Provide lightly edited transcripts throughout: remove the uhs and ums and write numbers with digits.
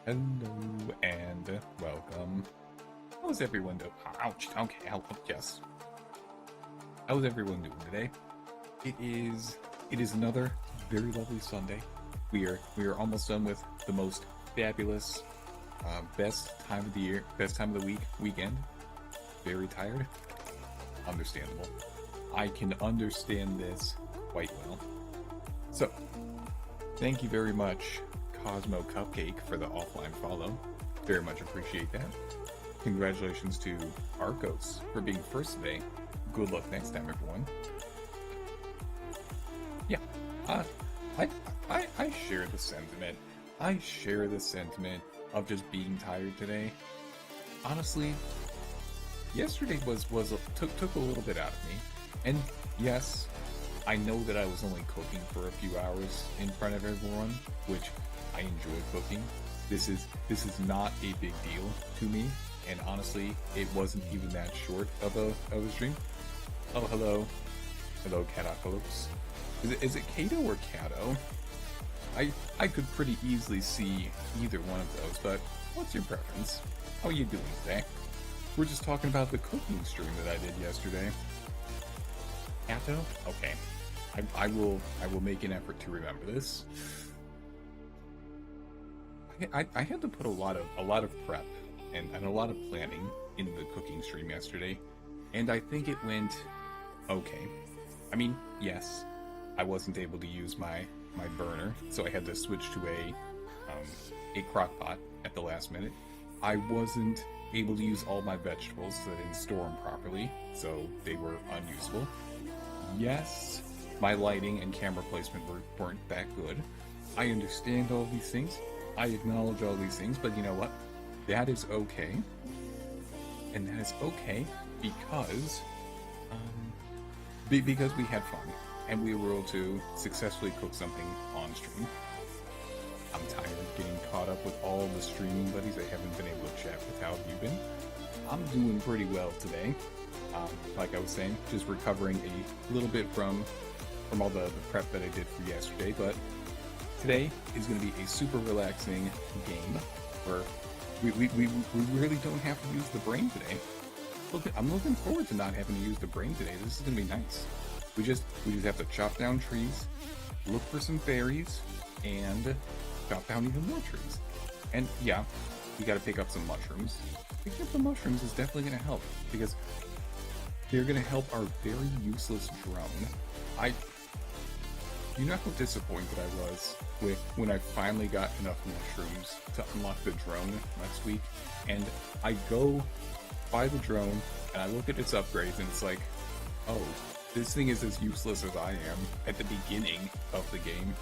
Hello and welcome. How's everyone doing? Ouch. Okay, yes. How's everyone doing today? It is another very lovely Sunday. We are almost done with the most fabulous, best time of the year, best time of the weekend. Very tired. Understandable. I can understand this quite well. So, thank you very much, Cosmo Cupcake, for the offline follow. Very much appreciate that. Congratulations to Arcos for being first today. Good luck next time, everyone. Yeah, uh, I, I share the sentiment. I share the sentiment of just being tired today. Honestly, yesterday took a little bit out of me, and yes, I know that I was only cooking for a few hours in front of everyone, which I enjoy cooking. This is not a big deal to me, and honestly, it wasn't even that short of a stream. Oh, hello, Catapolis. Is it Kato or Cato? I could pretty easily see either one of those, but what's your preference? How are you doing today? We're just talking about the cooking stream that I did yesterday. Cato? Okay. I will make an effort to remember this. I had to put a lot of prep and a lot of planning in the cooking stream yesterday, and I think it went okay. I mean, yes, I wasn't able to use my burner, so I had to switch to a crock pot at the last minute. I wasn't able to use all my vegetables, so I didn't store them properly, so they were unusable. Yes, my lighting and camera placement weren't that good. I understand all these things. I acknowledge all these things, but you know what? That is okay. And that is okay because because we had fun and we were able to successfully cook something on stream. I'm tired of getting caught up with all the streaming buddies I haven't been able to chat with. How have you been? I'm doing pretty well today. Like I was saying, just recovering a little bit from all the prep that I did for yesterday, but today is going to be a super relaxing game where we really don't have to use the brain today. I'm looking forward to not having to use the brain today. This is going to be nice. We just have to chop down trees, look for some fairies, and chop down even more trees. And yeah, we got to pick up some mushrooms. Picking up the mushrooms is definitely going to help because they're going to help our very useless drone. You know how disappointed I was when I finally got enough mushrooms to unlock the drone last week, and I go buy the drone and I look at its upgrades and it's like, oh, this thing is as useless as I am at the beginning of the game.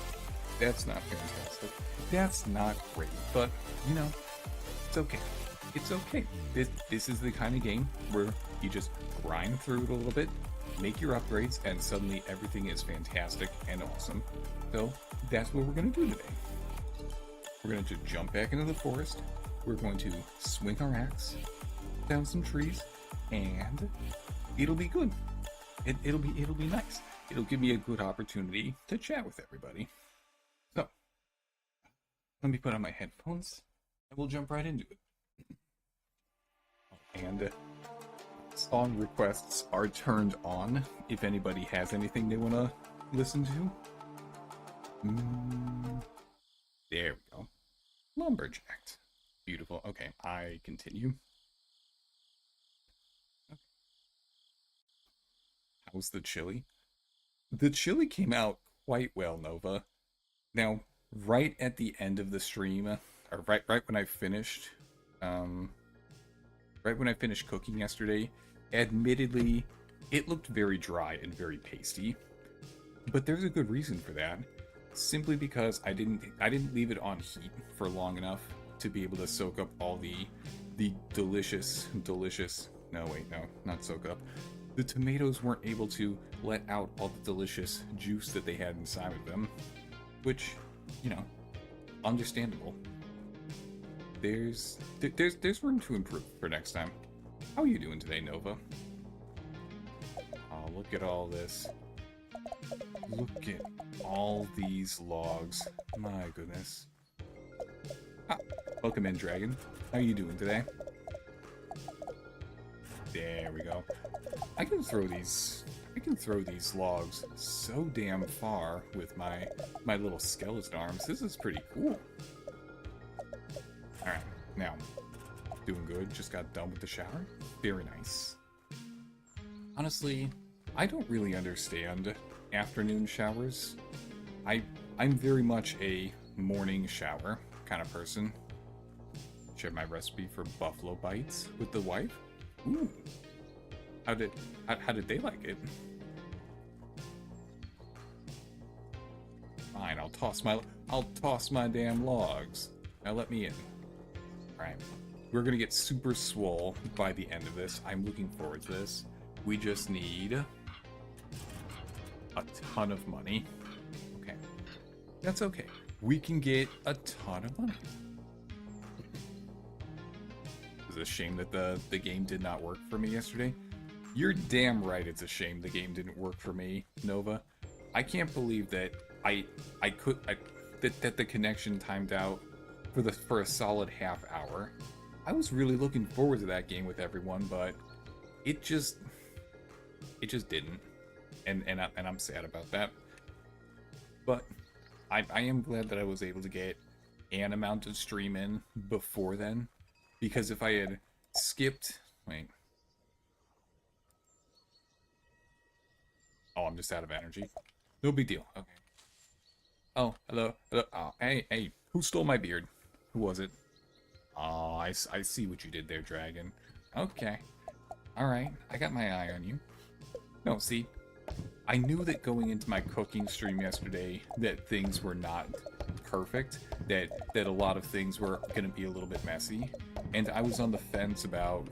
That's not fantastic. That's not great, but you know, it's okay. It's okay. This is the kind of game where you just grind through it a little bit, make your upgrades, and suddenly everything is fantastic and awesome. So that's what we're going to do today. We're going to jump back into the forest. We're going to swing our axe down some trees, and it'll be good. It'll be nice. It'll give me a good opportunity to chat with everybody. So let me put on my headphones, and we'll jump right into it. And song requests are turned on if anybody has anything they want to listen to. There we go. Lumberjacked. Beautiful. Okay, I continue. Okay. How's the chili? The chili came out quite well, Nova. Now, right at the end of the stream, or right when I finished, right when I finished cooking yesterday, admittedly, it looked very dry and very pasty. But there's a good reason for that. Simply because I didn't leave it on heat for long enough to be able to soak up all the delicious, no wait, no, not soak up. The tomatoes weren't able to let out all the delicious juice that they had inside of them, which, you know, understandable. There's room to improve for next time. How are you doing today, Nova? Oh, look at all this. Look at all these logs. My goodness. Welcome in, Dragon. How are you doing today? There we go. I can throw these logs so damn far with my little skeleton arms. This is pretty cool. Alright, now, doing good. Just got done with the shower. Very nice. Honestly, I don't really understand afternoon showers. I'm very much a morning shower kind of person. Share my recipe for buffalo bites with the wife. Ooh. How did they like it? Fine, I'll toss my damn logs. Now let me in. Alright. We're gonna get super swole by the end of this. I'm looking forward to this. We just need a ton of money. Okay. That's okay. We can get a ton of money. It's a shame that the game did not work for me yesterday. You're damn right it's a shame the game didn't work for me, Nova. I can't believe that that the connection timed out for a solid half hour. I was really looking forward to that game with everyone, but it just didn't. And I'm sad about that. But I am glad that I was able to get an amount of stream in before then. Because if I had skipped... Wait. Oh, I'm just out of energy. No big deal. Okay. Oh, hello. Hello. Oh, hey. Who stole my beard? Who was it? Oh, I see what you did there, Dragon. Okay. Alright. I got my eye on you. No, see... I knew that going into my cooking stream yesterday that things were not perfect, that a lot of things were going to be a little bit messy, and I was on the fence about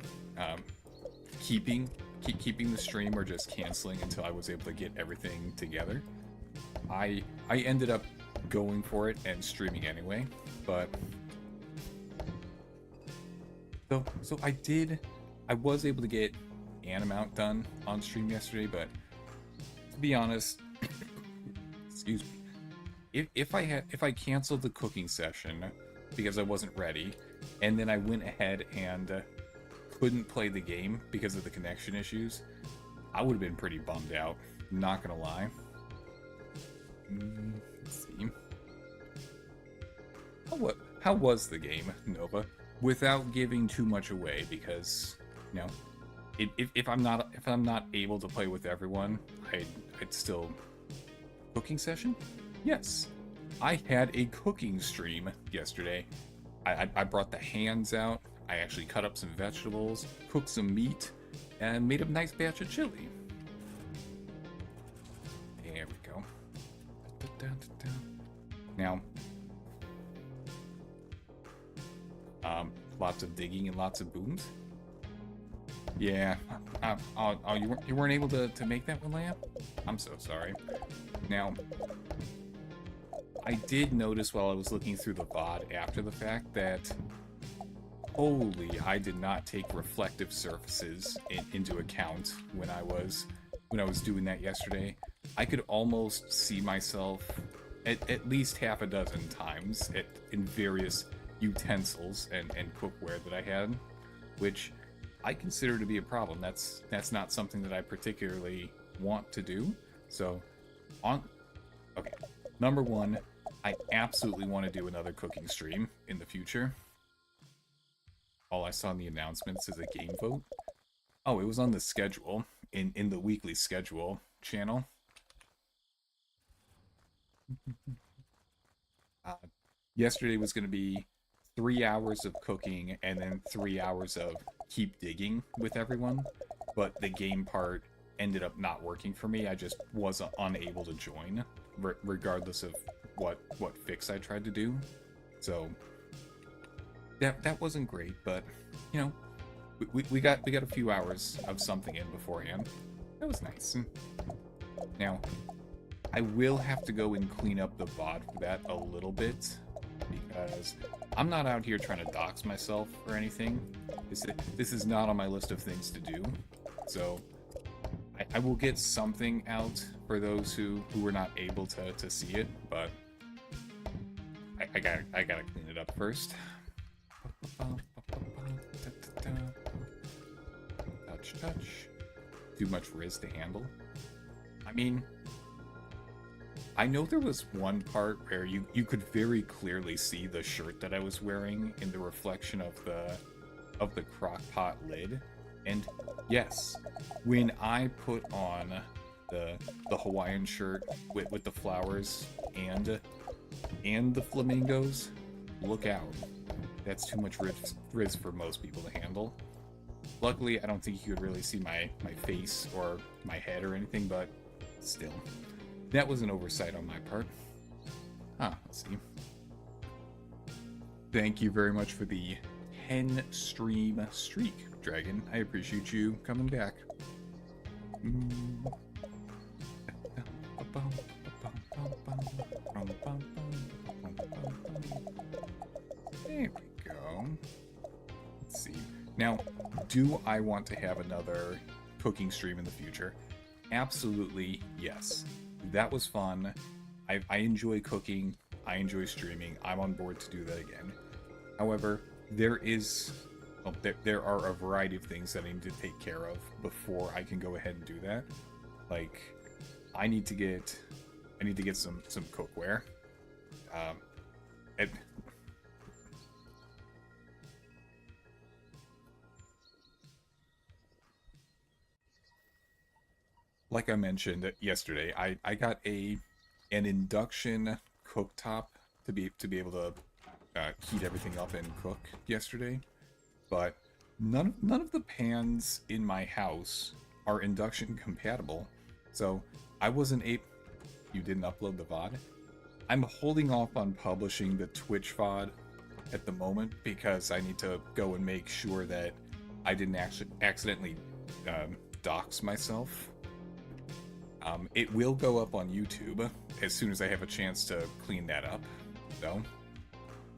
keeping the stream or just canceling until I was able to get everything together. I ended up going for it and streaming anyway, but so I was able to get an amount done on stream yesterday, but to be honest, excuse me, if I canceled the cooking session because I wasn't ready, and then I went ahead and couldn't play the game because of the connection issues, I would have been pretty bummed out, not gonna lie. Let's see. How was the game, Nova? Without giving too much away, because, you know, if I'm not able to play with everyone, I'd still... Cooking session? Yes. I had a cooking stream yesterday. I brought the hands out, I actually cut up some vegetables, cooked some meat, and made a nice batch of chili. There we go. Now, lots of digging and lots of booms. Yeah. Oh, you weren't able to make that one, Leia? I'm so sorry. Now, I did notice while I was looking through the VOD after the fact that, holy, I did not take reflective surfaces into account when I was doing that yesterday. I could almost see myself at least half a dozen times in various utensils and cookware that I had, which I consider to be a problem. That's not something that I particularly want to do. So, okay, number one, I absolutely want to do another cooking stream in the future. All I saw in the announcements is a game vote. Oh, it was on the schedule, in the weekly schedule channel. Yesterday was going to be 3 hours of cooking and then 3 hours of keep digging with everyone, but the game part ended up not working for me. I just was unable to join, regardless of what fix I tried to do. So that wasn't great, but you know, we got a few hours of something in beforehand. That was nice. Now, I will have to go and clean up the VOD for that a little bit, because I'm not out here trying to dox myself or anything. This is not on my list of things to do. So I will get something out for those who were not able to see it, but I I gotta clean it up first. Touch. Too much Riz to handle. I mean, I know there was one part where you could very clearly see the shirt that I was wearing in the reflection of the crock pot lid. And yes, when I put on the Hawaiian shirt with the flowers and the flamingos, look out. That's too much Riz for most people to handle. Luckily, I don't think you could really see my face or my head or anything, but still. That was an oversight on my part. Let's see. Thank you very much for the 10 stream streak, Dragon. I appreciate you coming back. There we go. Let's see. Now, do I want to have another cooking stream in the future? Absolutely, yes. That was fun. I enjoy cooking. I enjoy streaming. I'm on board to do that again. However, there are a variety of things that I need to take care of before I can go ahead and do that. Like, I need to get some cookware. Like I mentioned yesterday, I got an induction cooktop to be able to heat everything up and cook yesterday, but none of the pans in my house are induction compatible. So I wasn't able. You didn't upload the VOD? I'm holding off on publishing the Twitch VOD at the moment because I need to go and make sure that I didn't actually accidentally dox myself. It will go up on YouTube as soon as I have a chance to clean that up. So,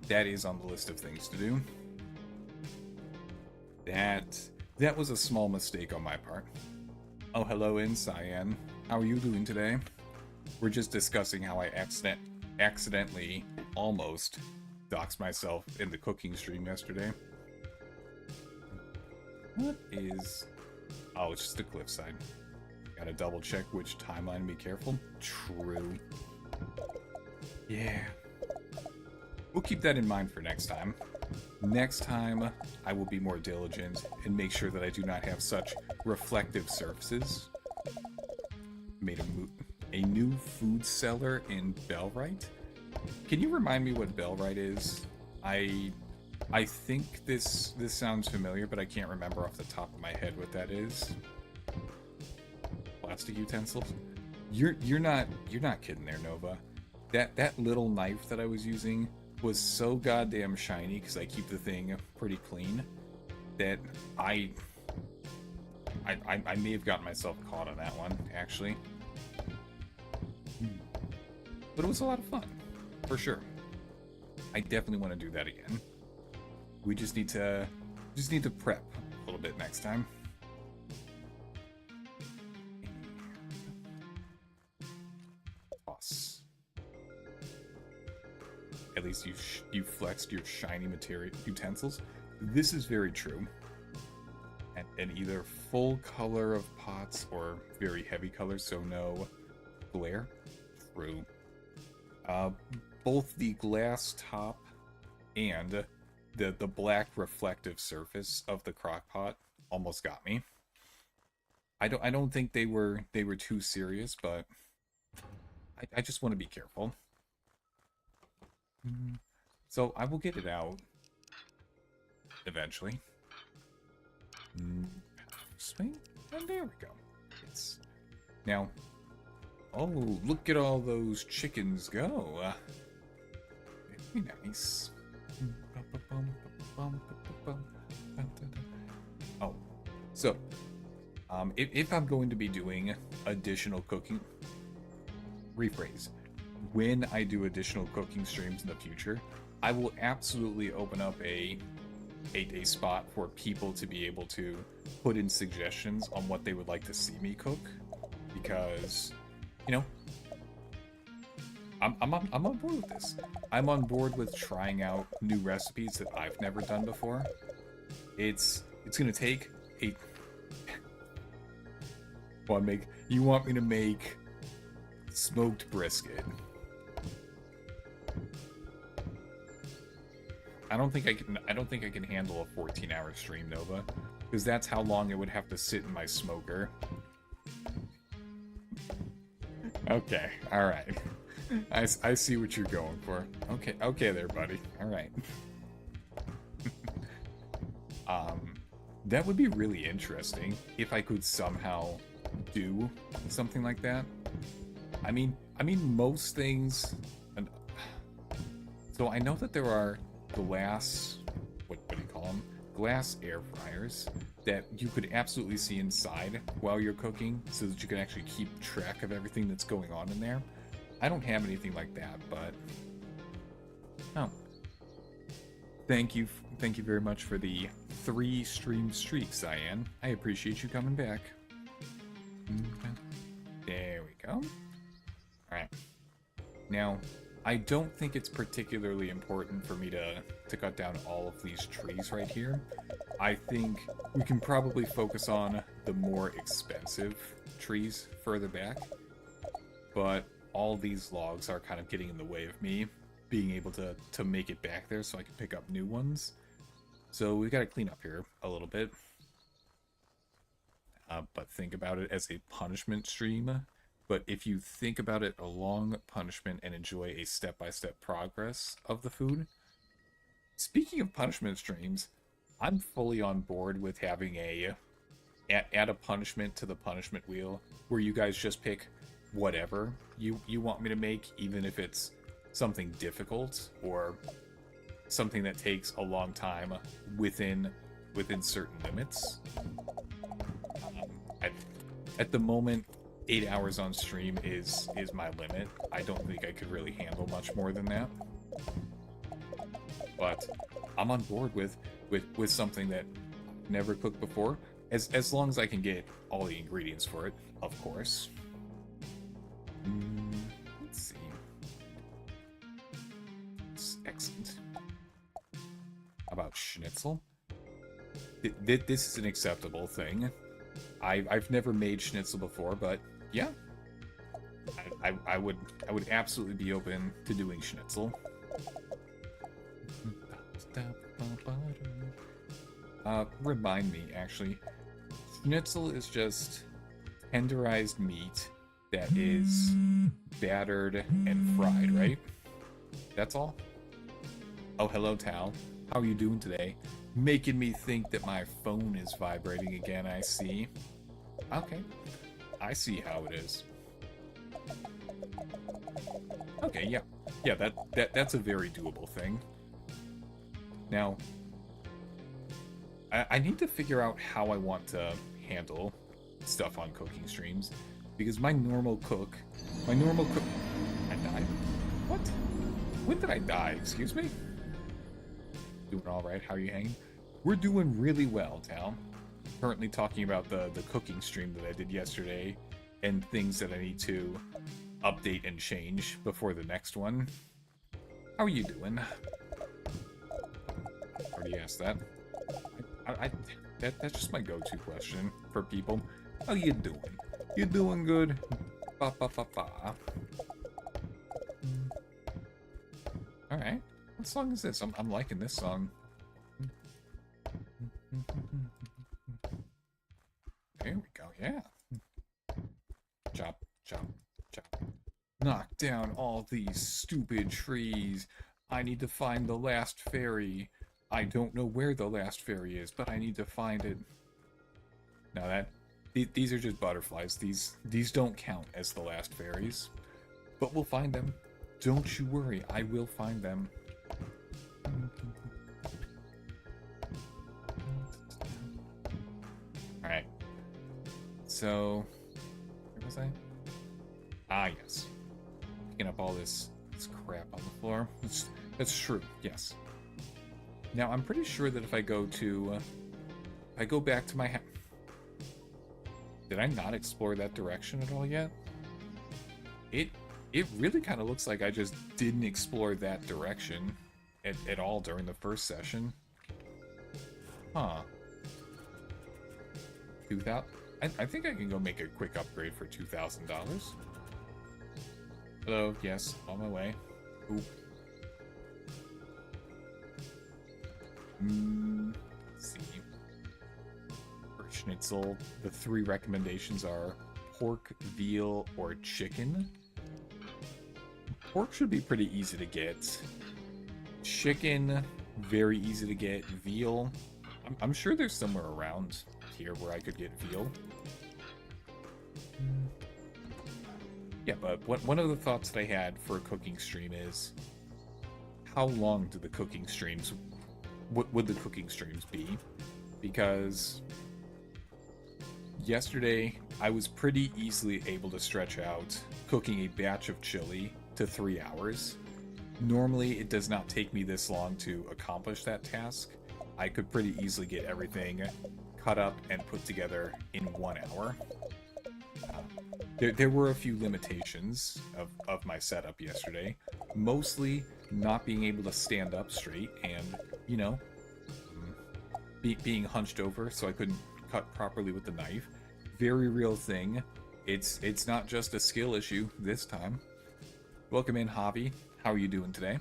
that is on the list of things to do. That was a small mistake on my part. Oh, hello in Cyan. How are you doing today? We're just discussing how I accidentally almost doxed myself in the cooking stream yesterday. What is... Oh, it's just a cliffside. Gotta double check which timeline and be careful. True. Yeah. We'll keep that in mind for next time. Next time, I will be more diligent and make sure that I do not have such reflective surfaces. Made a new food cellar in Bellwright. Can you remind me what Bellwright is? I think this sounds familiar, but I can't remember off the top of my head what that is. Plastic utensils. You're not kidding there, Nova. That little knife that I was using was so goddamn shiny because I keep the thing pretty clean that I may have gotten myself caught on that one actually. But it was a lot of fun, for sure. I definitely want to do that again. We just need to prep a little bit next time. Toss. At least you flexed your shiny material utensils. This is very true. And either full color of pots or very heavy colors, so no glare. True. Both the glass top and the black reflective surface of the crock pot almost got me. I don't think they were too serious, but I just want to be careful. So I will get it out eventually. Swing, and there we go. Yes. Now, oh, look at all those chickens go. Very nice. Oh, so, if I'm going to be doing additional cooking, rephrase, when I do additional cooking streams in the future, I will absolutely open up a spot for people to be able to put in suggestions on what they would like to see me cook, because, you know, I'm on board with this. I'm on board with trying out new recipes that I've never done before. It's gonna take a. You want me to make smoked brisket? I don't think I can handle a 14-hour stream, Nova, because that's how long it would have to sit in my smoker. Okay, all right. I see what you're going for. Okay there, buddy. All right. That would be really interesting if I could somehow do something like that. I mean, most things. So I know that there are glass. What do you call them? Glass air fryers that you could absolutely see inside while you're cooking, so that you can actually keep track of everything that's going on in there. I don't have anything like that, but oh, thank you very much for the 3 stream streak, Cyan. I appreciate you coming back. There we go. All right. Now, I don't think it's particularly important for me to cut down all of these trees right here. I think we can probably focus on the more expensive trees further back, but all these logs are kind of getting in the way of me being able to make it back there so I can pick up new ones. So we've got to clean up here a little bit. But think about it as a punishment stream. But if you think about it along punishment and enjoy a step-by-step progress of the food. Speaking of punishment streams, I'm fully on board with having add a punishment to the punishment wheel where you guys just pick whatever you want me to make, even if it's something difficult or something that takes a long time within certain limits. At the moment, 8 hours on stream is my limit. I don't think I could really handle much more than that. But I'm on board with something that I've never cooked before, as long as I can get all the ingredients for it, of course. Let's see. Excellent. How about schnitzel? This is an acceptable thing. I've never made schnitzel before, but yeah, I would absolutely be open to doing schnitzel. Remind me, actually, schnitzel is just tenderized meat that is battered and fried, right? That's all? Oh, hello, Tal. How are you doing today? Making me think that my phone is vibrating again, I see. Okay. I see how it is. Okay, yeah. Yeah, that's a very doable thing. Now, I need to figure out how I want to handle stuff on cooking streams, because my normal cook... I died? What? When did I die? Excuse me? Doing alright, how are you hanging? We're doing really well, Tal. Currently talking about the cooking stream that I did yesterday, and things that I need to update and change before the next one. How are you doing? Already asked that. That's just my go-to question for people. How you doing? You doing good? Ba ba ba ba. All right. What song is this? I'm liking this song. There we go. Yeah. Chop, chop, chop. Knock down all these stupid trees. I need to find the last fairy. I don't know where the last fairy is, but I need to find it. Now these are just butterflies. These don't count as the last fairies. But we'll find them. Don't you worry, I will find them. Alright. So, where was I? Ah, yes. Picking up all this crap on the floor. That's true, yes. Now, I'm pretty sure that if I go to... I go back to my house... Did I not explore that direction at all yet? It really kind of looks like I just didn't explore that direction at all during the first session. Huh. 2,000. I think I can go make a quick upgrade for $2,000. Hello, yes, on my way. Oop. Let's see. For schnitzel, the 3 recommendations are pork, veal, or chicken. Pork should be pretty easy to get. Chicken, very easy to get. Veal, I'm sure there's somewhere around here where I could get veal. Yeah, but one of the thoughts that I had for a cooking stream is, how long do the cooking streams, what would the cooking streams be? Because yesterday I was pretty easily able to stretch out cooking a batch of chili to 3 hours. Normally it does not take me this long to accomplish that task. I could pretty easily get everything cut up and put together in 1 hour. There were a few limitations of my setup yesterday. Mostly not being able to stand up straight and, you know, being hunched over so I couldn't cut properly with the knife. Very real thing. It's not just a skill issue this time. Welcome in, Javi. How are you doing today?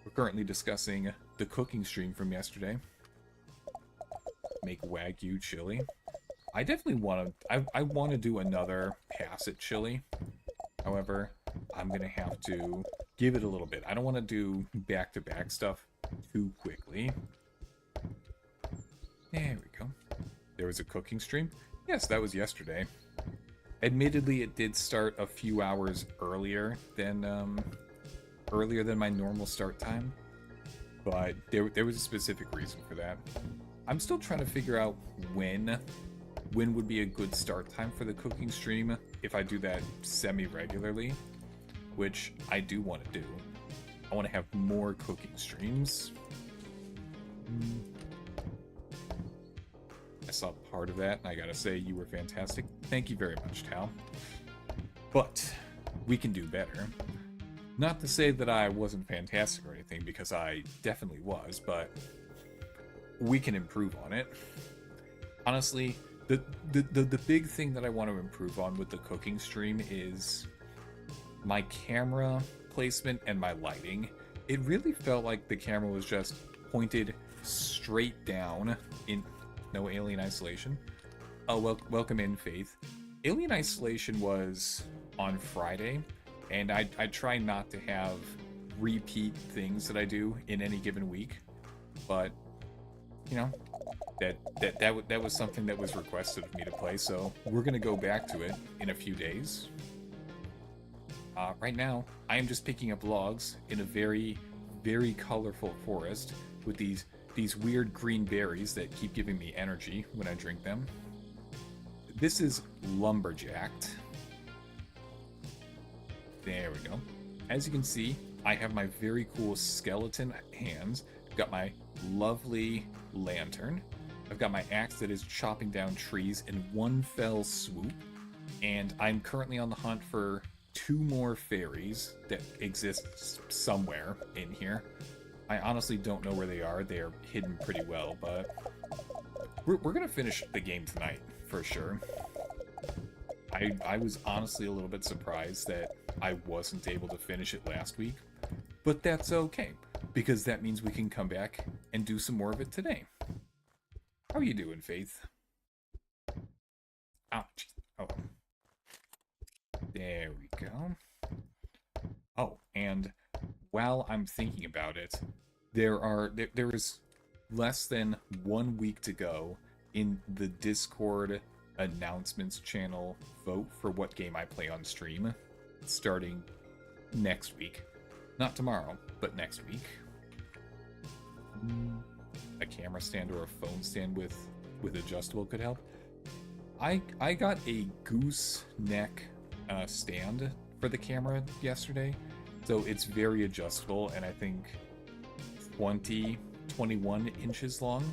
We're currently discussing the cooking stream from yesterday. Make Wagyu chili. I definitely want to... I want to do another pass at chili. However, I'm going to have to give it a little bit. I don't want to do back-to-back stuff too quickly. There we go. There was a cooking stream? Yes, that was yesterday. Admittedly, it did start a few hours earlier than my normal start time. But there was a specific reason for that. I'm still trying to figure out when would be a good start time for the cooking stream if I do that semi-regularly, which I do want to do. I want to have more cooking streams. I saw part of that, and I gotta say, you were fantastic. Thank you very much, Tal. But we can do better. Not to say that I wasn't fantastic or anything, because I definitely was, but we can improve on it. Honestly, the big thing that I want to improve on with the cooking stream is my camera placement and my lighting. It really felt like the camera was just pointed straight down in... No Alien Isolation. Oh, welcome in, Faith. Alien Isolation was on Friday, and I try not to have repeat things that I do in any given week, but you know, that was something that was requested of me to play, so we're gonna go back to it in a few days. Right now, I am just picking up logs in a very, very colorful forest with these weird green berries that keep giving me energy when I drink them. This is Lumberjacked. There we go. As you can see, I have my very cool skeleton hands. I've got my lovely lantern. I've got my axe that is chopping down trees in one fell swoop. And I'm currently on the hunt for 2 more fairies that exist somewhere in here. I honestly don't know where they are. They are hidden pretty well, but we're going to finish the game tonight, for sure. I was honestly a little bit surprised that I wasn't able to finish it last week, but that's okay, because that means we can come back and do some more of it today. How are you doing, Faith? Oh, oh. There we go. Oh, and while I'm thinking about it, there is less than 1 week to go in the Discord announcements channel vote for what game I play on stream, starting next week. Not tomorrow, but next week. A camera stand or a phone stand with adjustable could help. I got a gooseneck stand for the camera yesterday, so it's very adjustable, and I think 21 inches long.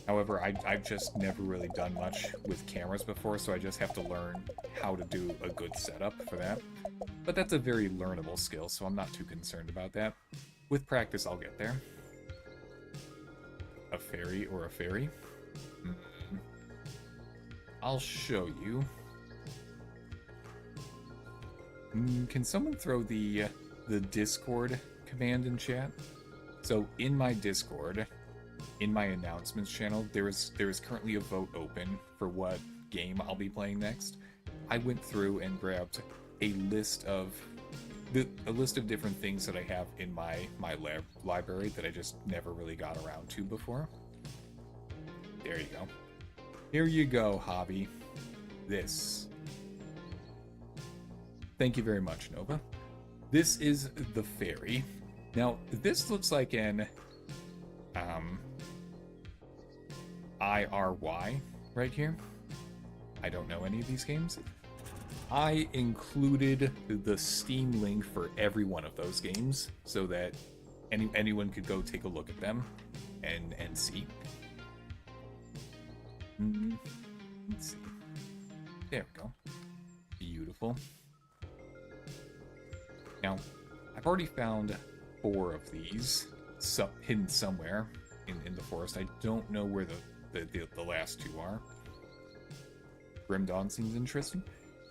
However, I've just never really done much with cameras before, so I just have to learn how to do a good setup for that. But that's a very learnable skill, so I'm not too concerned about that. With practice, I'll get there. A fairy or a fairy? I'll show you. Can someone throw the Discord command in chat? So in my Discord, in my announcements channel, there is currently a vote open for what game I'll be playing next. I went through and grabbed a list of different things that I have in my library that I just never really got around to before. There you go. Here you go, hobby. This. Thank you very much, Nova. This is the fairy. Now, this looks like an IRY right here. I don't know any of these games. I included the Steam link for every one of those games so that anyone could go take a look at them and see. Let's see. There we go. Beautiful. Now, I've already found 4 of these hidden somewhere in the forest. I don't know where the last 2 are. Grim Dawn seems interesting.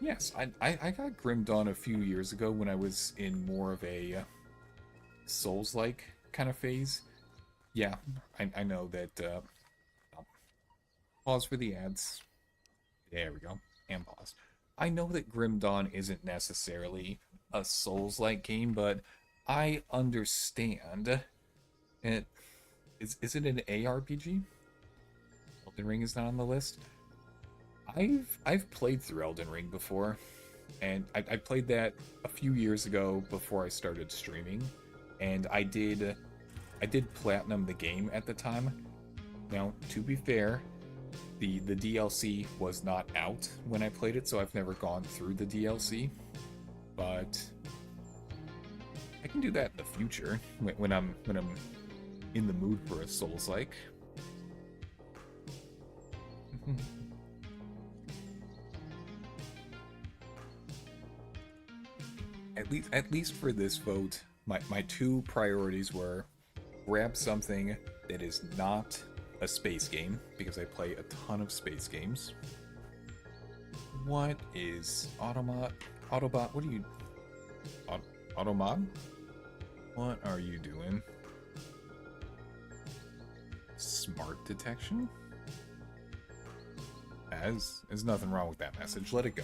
Yes, I got Grim Dawn a few years ago when I was in more of a Souls-like kind of phase. Yeah, I know that... pause for the ads. There we go. And pause. I know that Grim Dawn isn't necessarily a Souls-like game, but I understand. And is it an ARPG? Elden Ring is not on the list. I've played through Elden Ring before, and I played that a few years ago before I started streaming, and I did platinum the game at the time. Now, to be fair, the DLC was not out when I played it, so I've never gone through the DLC, but I can do that in the future when I'm in the mood for a Souls-like. At least for this vote, my 2 priorities were grab something that is not a space game, because I play a ton of space games. What is Autobot? What are you... Automod? What are you doing? Smart detection? There's nothing wrong with that message. Let it go.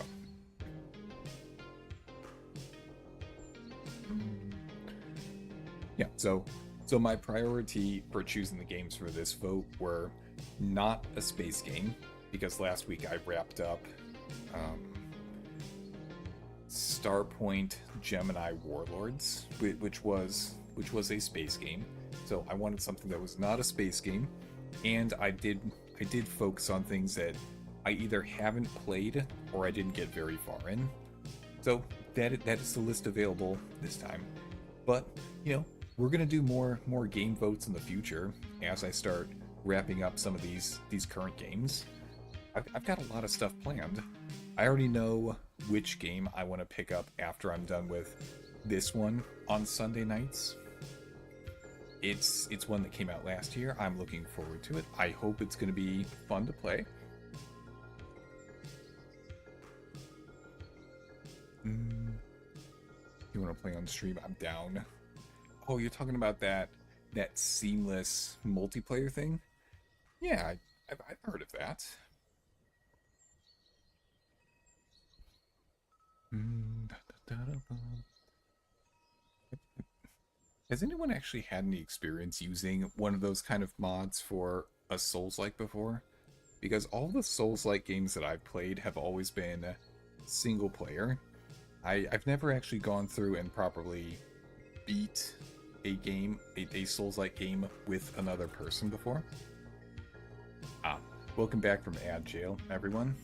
Yeah, so my priority for choosing the games for this vote were not a space game, because last week I wrapped up Starpoint Gemini Warlords, which was a space game. So I wanted something that was not a space game, and I did focus on things that I either haven't played or I didn't get very far in. So that is the list available this time. But you know, we're gonna do more game votes in the future as I start wrapping up some of these current games. I've got a lot of stuff planned. I already know which game I want to pick up after I'm done with this one on Sunday nights. It's one that came out last year. I'm looking forward to it. I hope it's going to be fun to play. You want to play on stream? I'm down. Oh, you're talking about that seamless multiplayer thing? Yeah, I've heard of that. Has anyone actually had any experience using one of those kind of mods for a Souls-like before? Because all the Souls-like games that I've played have always been single player. I've never actually gone through and properly beat a game, a Souls-like game with another person before. Welcome back from ad jail, everyone.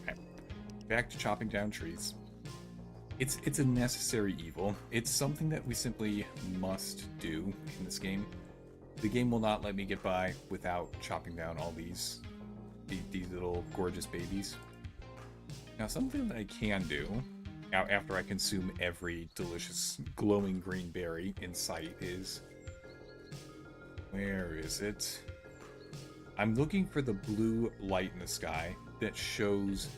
Okay. Back to chopping down trees. It's a necessary evil. It's something that we simply must do in this game. The game will not let me get by without chopping down all these little gorgeous babies. Now, something that I can do after I consume every delicious glowing green berry in sight is... Where is it? I'm looking for the blue light in the sky that shows...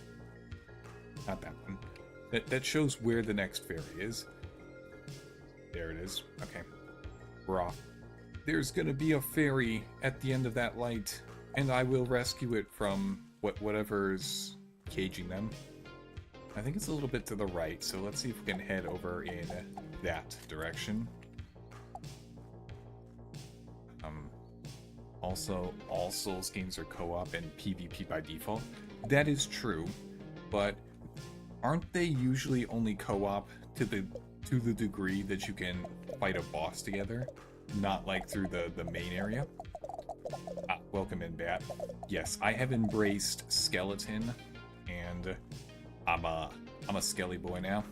Not that one. That shows where the next fairy is. There it is. Okay. We're off. There's gonna be a fairy at the end of that light, and I will rescue it from whatever's caging them. I think it's a little bit to the right, so let's see if we can head over in that direction. Also, all Souls games are co-op and PvP by default. That is true, but aren't they usually only co-op to the degree that you can fight a boss together? Not like through the main area? Ah, welcome in, Bat. Yes, I have embraced skeleton, and I'm a skelly boy now.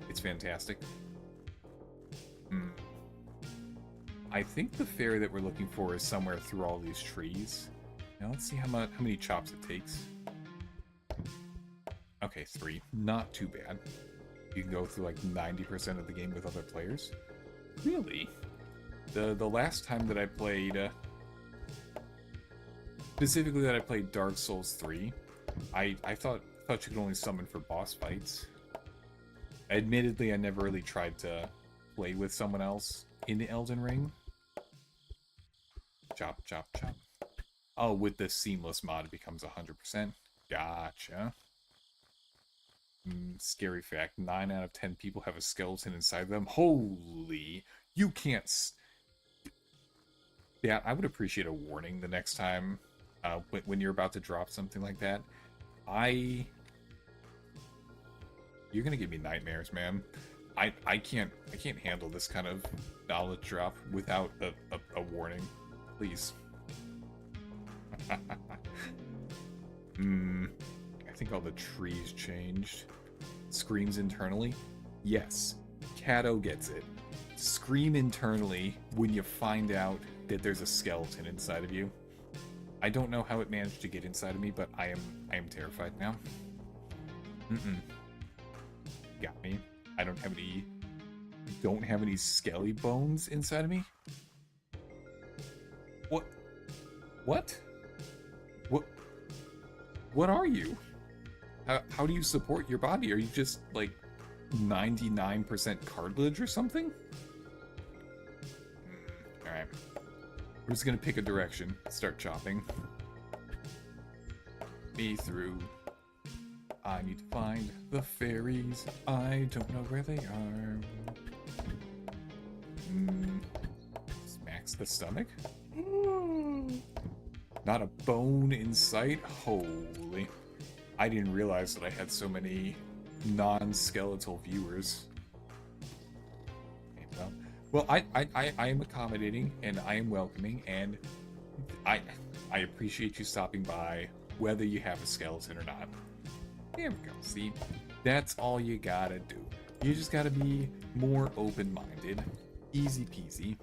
It's fantastic. I think the fairy that we're looking for is somewhere through all these trees. Now let's see how many chops it takes. Okay, 3. Not too bad. You can go through like 90% of the game with other players. Really? The last time that I played... specifically that I played Dark Souls 3, I thought you could only summon for boss fights. Admittedly, I never really tried to play with someone else in the Elden Ring. Chop, chop, chop. Oh, with the seamless mod, it becomes 100%. Gotcha. Scary fact, 9 out of 10 people have a skeleton inside them. Holy... You can't... Yeah, I would appreciate a warning the next time when you're about to drop something like that. You're gonna give me nightmares, man. I can't handle this kind of knowledge drop without a warning. Please. I think all the trees changed. Screams internally? Yes. Cato gets it. Scream internally when you find out that there's a skeleton inside of you. I don't know how it managed to get inside of me, but I am terrified now. Got me. I don't have any skelly bones inside of me. What? What are you? How do you support your body? Are you just like 99% cartilage or something? Alright. We're just gonna pick a direction. Start chopping. Me through. I need to find the fairies. I don't know where they are. Smacks the stomach? Not a bone in sight? Holy. I didn't realize that I had so many non-skeletal viewers. Okay, well, I am accommodating, and I am welcoming, and I appreciate you stopping by, whether you have a skeleton or not. There we go, see? That's all you gotta do. You just gotta be more open-minded. Easy peasy.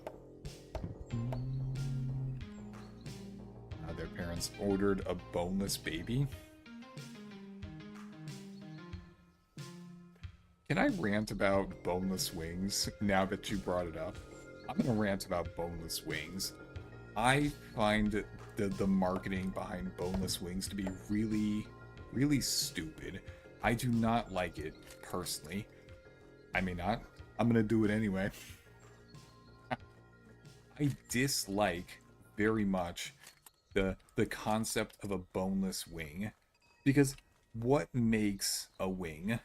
Their parents ordered a boneless baby. Can I rant about boneless wings now that you brought it up? I'm gonna rant about boneless wings. I find the marketing behind boneless wings to be really, really stupid. I do not like it, personally. I may not. I'm gonna do it anyway. I dislike very much the concept of a boneless wing, because what makes a wing?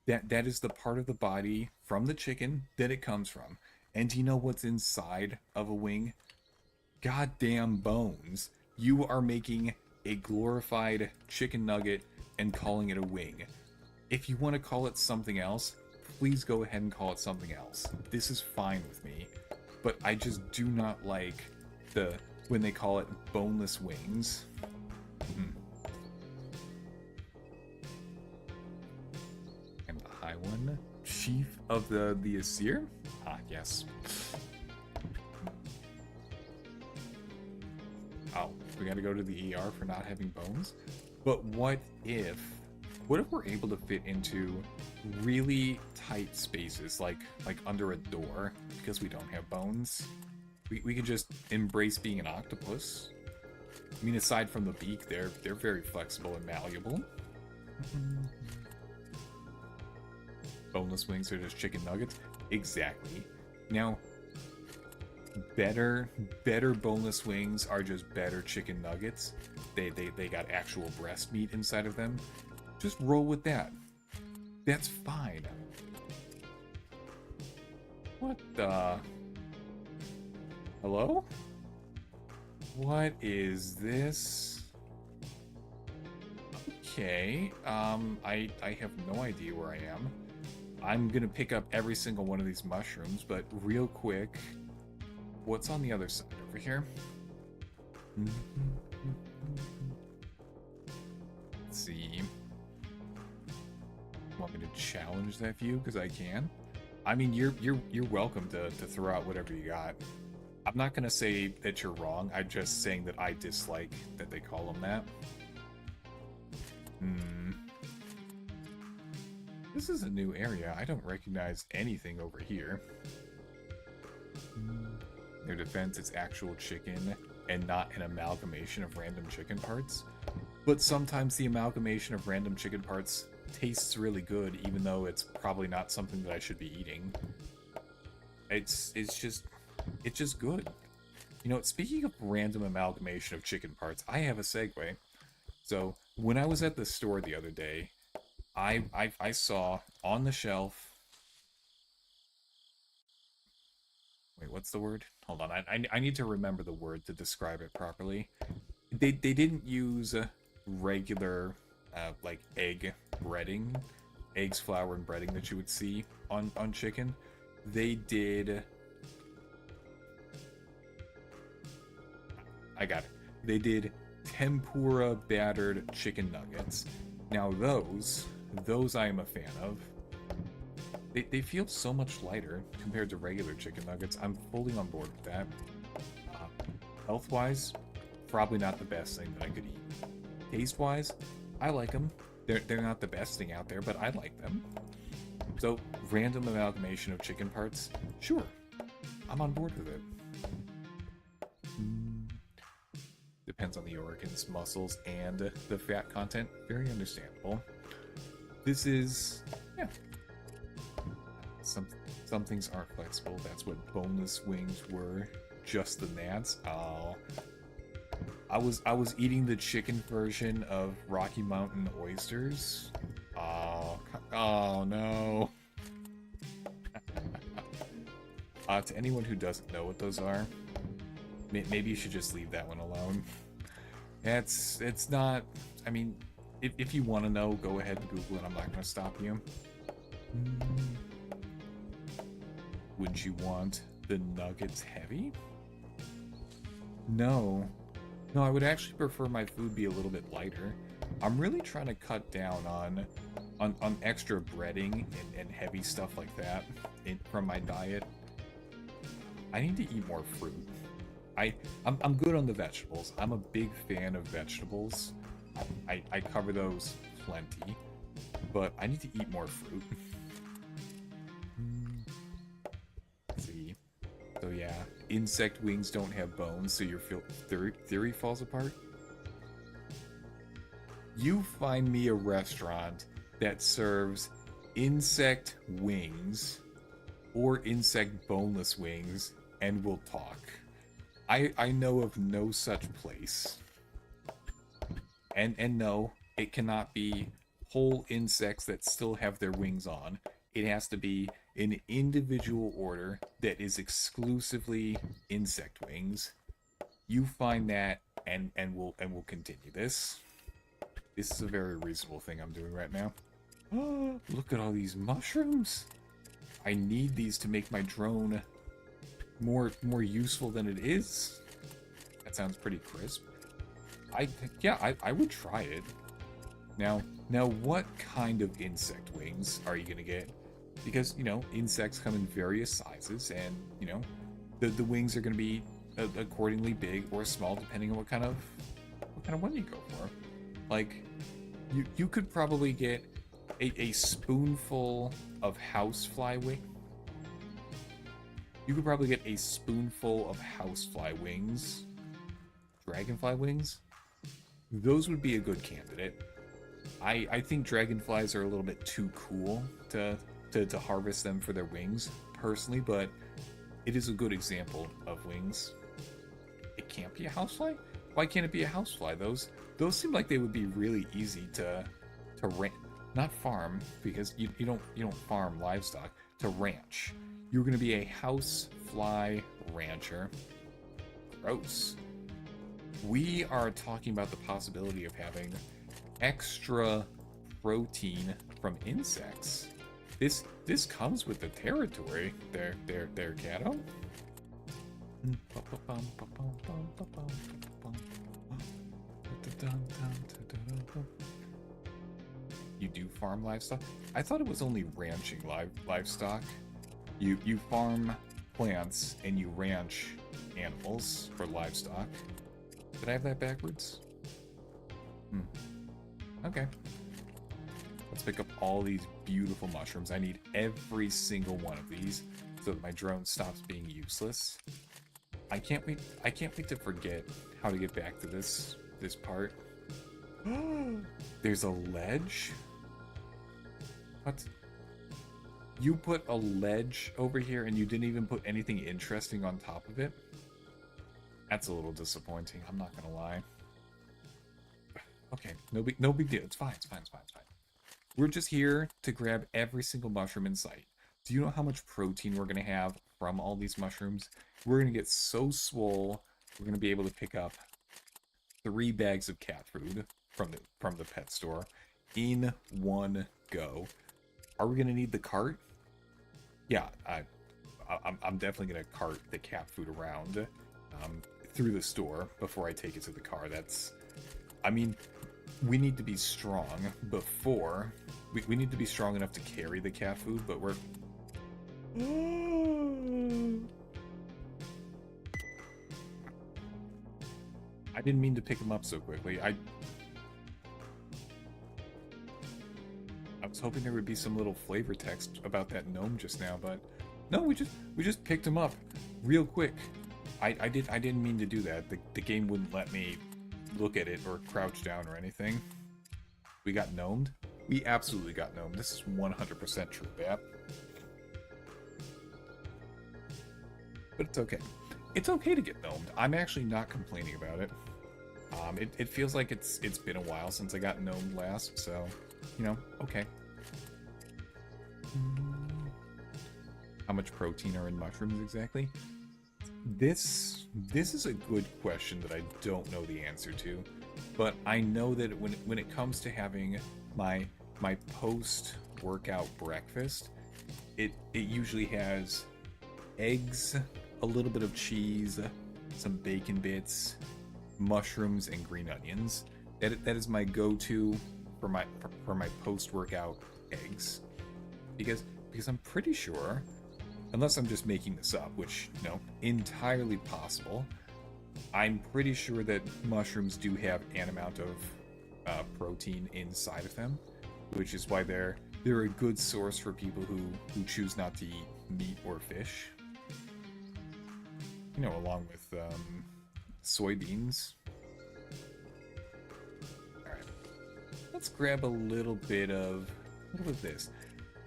That is the part of the body from the chicken that it comes from. And do you know what's inside of a wing? Goddamn bones. You are making a glorified chicken nugget and calling it a wing. If you want to call it something else, please go ahead and call it something else. This is fine with me. But I just do not like when they call it boneless wings. And the high one. Chief of the Asir? Ah, yes. Oh, we gotta go to the ER for not having bones? But what if we're able to fit into really tight spaces, like under a door, because we don't have bones? We could just embrace being an octopus. I mean, aside from the beak, they're very flexible and malleable. Boneless wings are just chicken nuggets? Exactly. Now, better boneless wings are just better chicken nuggets. They got actual breast meat inside of them. Just roll with that. That's fine. What the? Hello? What is this? Okay, I have no idea where I am. I'm gonna pick up every single one of these mushrooms, but real quick, what's on the other side over here? Let's see. Want me to challenge that view? Because I can. I mean, you're welcome to throw out whatever you got. I'm not gonna say that you're wrong. I'm just saying that I dislike that they call them that. This is a new area. I don't recognize anything over here. Their defense, it's actual chicken and not an amalgamation of random chicken parts. But sometimes the amalgamation of random chicken parts tastes really good, even though it's probably not something that I should be eating. It's just good. You know, speaking of random amalgamation of chicken parts, I have a segue. So, when I was at the store the other day, I saw on the shelf... Wait, what's the word? Hold on, I need to remember the word to describe it properly. They didn't use regular, like, egg breading, eggs, flour, and breading that you would see on chicken. They did... I got it. They did tempura battered chicken nuggets. Now those I am a fan of. They feel so much lighter compared to regular chicken nuggets. I'm fully on board with that. Health-wise, probably not the best thing that I could eat. Taste-wise, I like them. They're not the best thing out there, but I like them. So, random amalgamation of chicken parts, sure. I'm on board with it. Depends on the organs, muscles, and the fat content. Very understandable. This is... yeah. Some things aren't flexible. That's what boneless wings were. Just the gnats. Oh. I was eating the chicken version of Rocky Mountain oysters. Oh no. To anyone who doesn't know what those are, maybe you should just leave that one alone. It's not... I mean, if you want to know, go ahead and Google it. I'm not going to stop you. Would you want the nuggets heavy? No. No, I would actually prefer my food be a little bit lighter. I'm really trying to cut down on extra breading and heavy stuff like that from my diet. I need to eat more fruit. I'm good on the vegetables. I'm a big fan of vegetables. I cover those plenty, but I need to eat more fruit. Let's see. So yeah, insect wings don't have bones, so your theory falls apart. You find me a restaurant that serves insect wings or insect boneless wings, and we'll talk. I know of no such place. And no, it cannot be whole insects that still have their wings on. It has to be an individual order that is exclusively insect wings. You find that, and we'll continue this. This is a very reasonable thing I'm doing right now. Oh, look at all these mushrooms. I need these to make my drone more useful than it is. That sounds pretty crisp. I would try it. Now what kind of insect wings are you gonna get? because, you know, insects come in various sizes, and, you know, the wings are going to be accordingly big or small depending on what kind of one you go for. Like, you could probably get a spoonful of housefly wing. You could probably get a spoonful of housefly wings, dragonfly wings. Those would be a good candidate. I think dragonflies are a little bit too cool to harvest them for their wings, personally, but it is a good example of wings. It can't be a housefly? Why can't it be a housefly? Those seem like they would be really easy to not farm, because you don't farm livestock, to ranch. You're going to be a housefly rancher. Gross. We are talking about the possibility of having extra protein from insects. This comes with the territory. There, Cato. You do farm livestock? I thought it was only ranching livestock. You farm plants and you ranch animals for livestock. Did I have that backwards? Okay. Let's pick up all these beautiful mushrooms. I need every single one of these so that my drone stops being useless. I can't wait to forget how to get back to this part. There's a ledge? What? You put a ledge over here and you didn't even put anything interesting on top of it? That's a little disappointing, I'm not gonna lie. Okay, no big deal. It's fine. We're just here to grab every single mushroom in sight. Do you know how much protein we're gonna have from all these mushrooms? We're gonna get so swole, we're gonna be able to pick up 3 bags of cat food from the pet store in one go. Are we gonna need the cart? Yeah, I'm definitely gonna cart the cat food around through the store before I take it to the car. I mean, we need to be strong before... We need to be strong enough to carry the cat food, but we're... I didn't mean to pick him up so quickly. I was hoping there would be some little flavor text about that gnome just now, but... No, we just picked him up real quick. I didn't mean to do that. The game wouldn't let me look at it or crouch down or anything. We got gnomed? We absolutely got gnomed. This is 100% true, Bap. But it's okay. It's okay to get gnomed. I'm actually not complaining about it. It feels like it's been a while since I got gnomed last, so, you know, okay. How much protein are in mushrooms exactly? This is a good question that I don't know the answer to, but I know that when it comes to having my post-workout breakfast, it usually has eggs, a little bit of cheese, some bacon bits, mushrooms, and green onions. That is my go-to for my post-workout eggs, because I'm pretty sure, unless I'm just making this up, which, you know, entirely possible, I'm pretty sure that mushrooms do have an amount of protein inside of them, which is why they're a good source for people who choose not to eat meat or fish. You know, along with soybeans. Alright. Let's grab a little bit of this.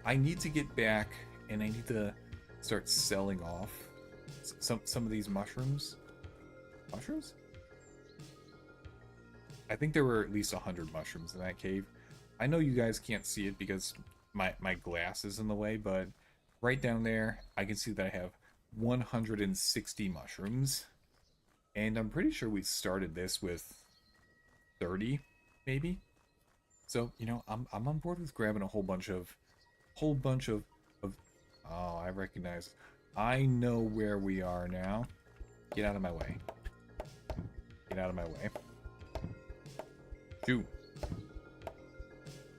I need to get back and I need to start selling off some of these mushrooms. Mushrooms? I think there were at least 100 mushrooms in that cave. I know you guys can't see it because my glass is in the way, but right down there, I can see that I have 160 mushrooms. And I'm pretty sure we started this with 30, maybe? So, you know, I'm on board with grabbing a whole bunch of oh, I recognize. I know where we are now. Get out of my way. Get out of my way. Shoot.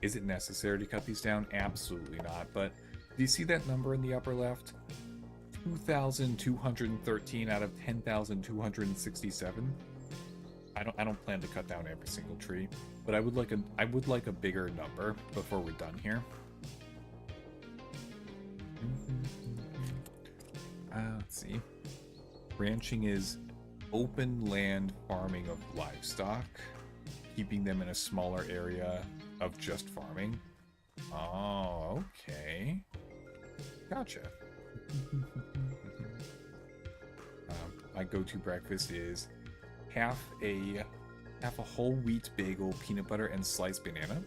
Is it necessary to cut these down? Absolutely not, but Do you see that number in the upper left? 2,213 out of 10,267. I don't plan to cut down every single tree, but I would like a bigger number before we're done here. Let's see. Ranching is open land farming of livestock, keeping them in a smaller area of just farming. Oh, okay. Gotcha. My go-to breakfast is half a whole wheat bagel, peanut butter, and sliced banana.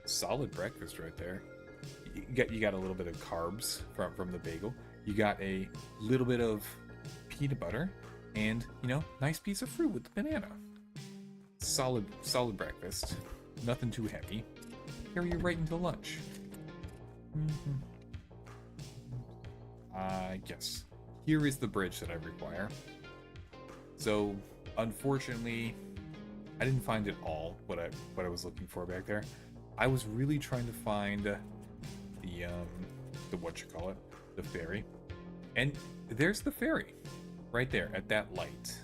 Solid breakfast right there. You got a little bit of carbs from the bagel. You got a little bit of peanut butter, and nice piece of fruit with the banana. Solid breakfast. Nothing too heavy. Carry you right into lunch. Yes. Here is the bridge that I require. So, unfortunately, I didn't find it all what I was looking for back there. I was really trying to find the the ferry. And there's the ferry right there at that light.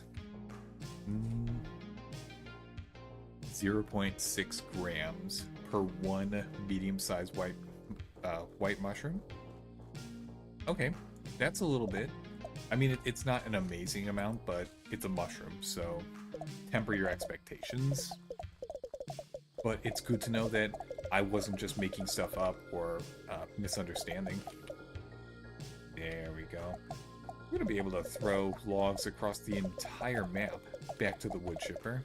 0.6 grams per one medium-sized white mushroom. Okay, that's a little bit. I mean, it's not an amazing amount, but it's a mushroom, so temper your expectations. But it's good to know that I wasn't just making stuff up or misunderstanding. There we go. We're going to be able to throw logs across the entire map back to the wood chipper.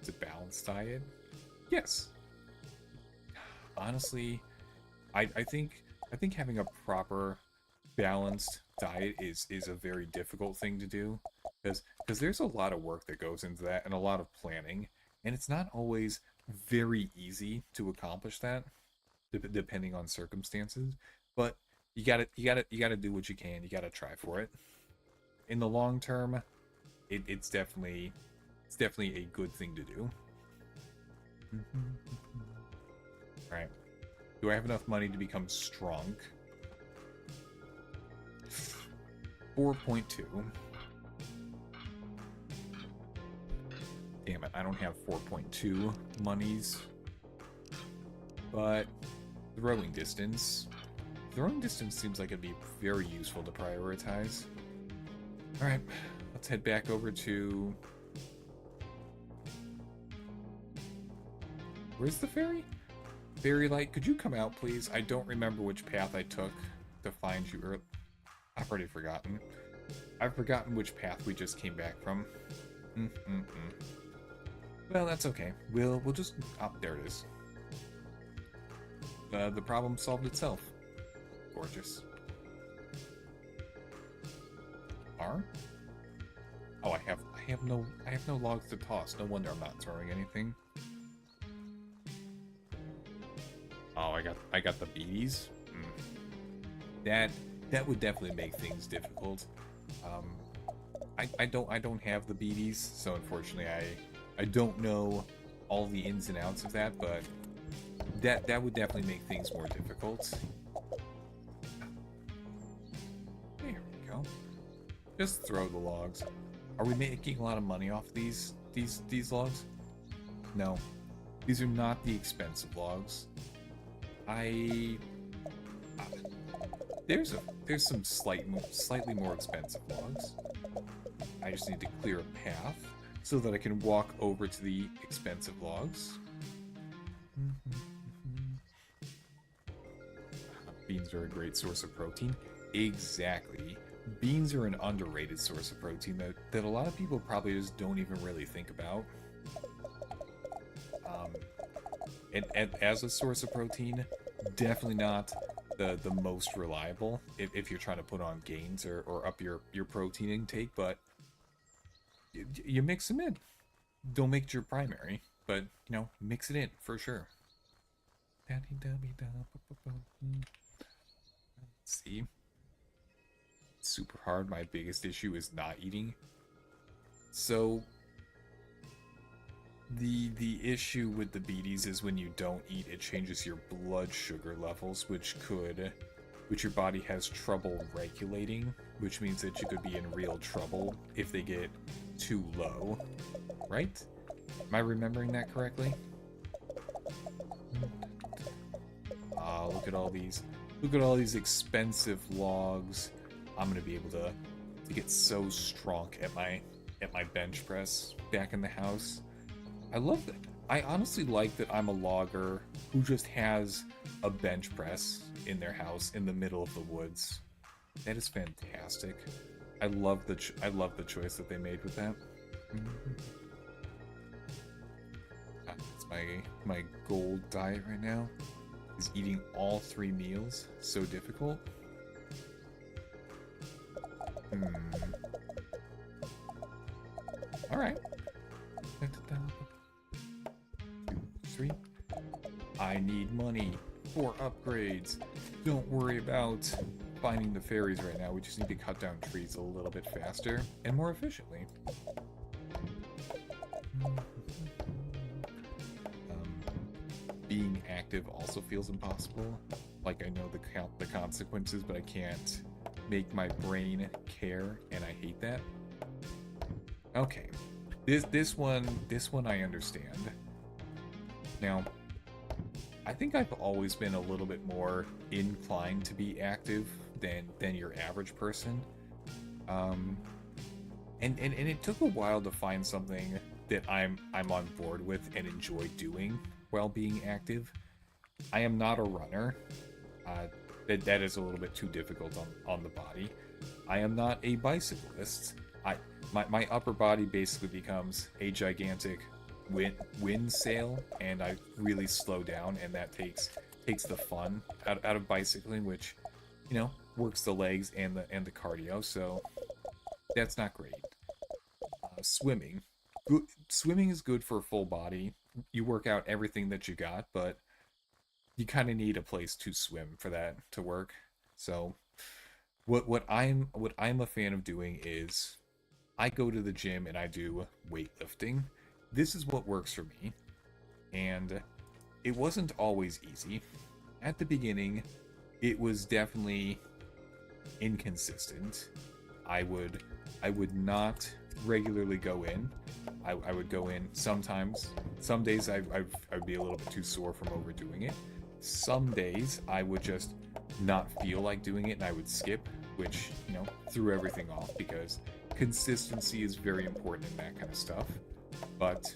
It's a balanced diet. Yes. Honestly, I think having a proper balanced diet is a very difficult thing to do, because there's a lot of work that goes into that and a lot of planning, and it's not always very easy to accomplish that depending on circumstances. But you gotta do what you can. You gotta try for it. In the long term, it's definitely a good thing to do. Right. Do I have enough money to become strong? 4.2. Damn it, I don't have 4.2 monies. But throwing distance. Throwing distance seems like it'd be very useful to prioritize. Alright, let's head back over to... Where's the ferry? Fairy Light, could you come out, please? I don't remember which path I took to find you earlier. I've already forgotten. I've forgotten which path we just came back from. Well, that's okay. We'll just... Oh, there it is. The problem solved itself. Gorgeous. R? Oh, I have no logs to toss. No wonder I'm not throwing anything. Oh, I got the beaties. That would definitely make things difficult. I don't have the beaties, so unfortunately I don't know all the ins and outs of that, but that would definitely make things more difficult. There we go. Just throw the logs. Are we making a lot of money off these logs? No. These are not the expensive logs. There's some slightly more expensive logs. I just need to clear a path so that I can walk over to the expensive logs. Beans are a great source of protein. Exactly. Beans are an underrated source of protein that a lot of people probably just don't even really think about. And as a source of protein, definitely not the most reliable if you're trying to put on gains or up your protein intake, but you mix them in. Don't make it your primary, but mix it in for sure. Let's see. Super hard. My biggest issue is not eating. So The issue with the beaties is when you don't eat, it changes your blood sugar levels, which your body has trouble regulating, which means that you could be in real trouble if they get too low, right? Am I remembering that correctly? Ah, look at all these expensive logs. I'm gonna be able to get so strong at my bench press back in the house. I love that. I honestly like that I'm a logger who just has a bench press in their house in the middle of the woods. That is fantastic. I love the choice that they made with that. That's my gold diet right now. Is eating all 3 meals so difficult? All right. 2, 3. I need money for upgrades. Don't worry about finding the fairies right now. We just need to cut down trees a little bit faster and more efficiently. Being active also feels impossible. Like, I know the consequences, but I can't make my brain care, and I hate that. Okay, this one I understand. Now, I think I've always been a little bit more inclined to be active than your average person. And it took a while to find something that I'm on board with and enjoy doing while being active. I am not a runner. That is a little bit too difficult on the body. I am not a bicyclist. My upper body basically becomes a gigantic wind sail, and I really slow down, and that takes the fun out of bicycling, which, you know, works the legs and the cardio. So that's not great. Swimming. Swimming is good for a full body. You work out everything that you got, but you kind of need a place to swim for that to work. So what I'm a fan of doing is I go to the gym and I do weightlifting. This is what works for me. And it wasn't always easy. At the beginning, it was definitely inconsistent. I would not regularly go in. I would go in sometimes. Some days I'd be a little bit too sore from overdoing it. Some days I would just not feel like doing it and I would skip, which, you know, threw everything off, because consistency is very important in that kind of stuff. But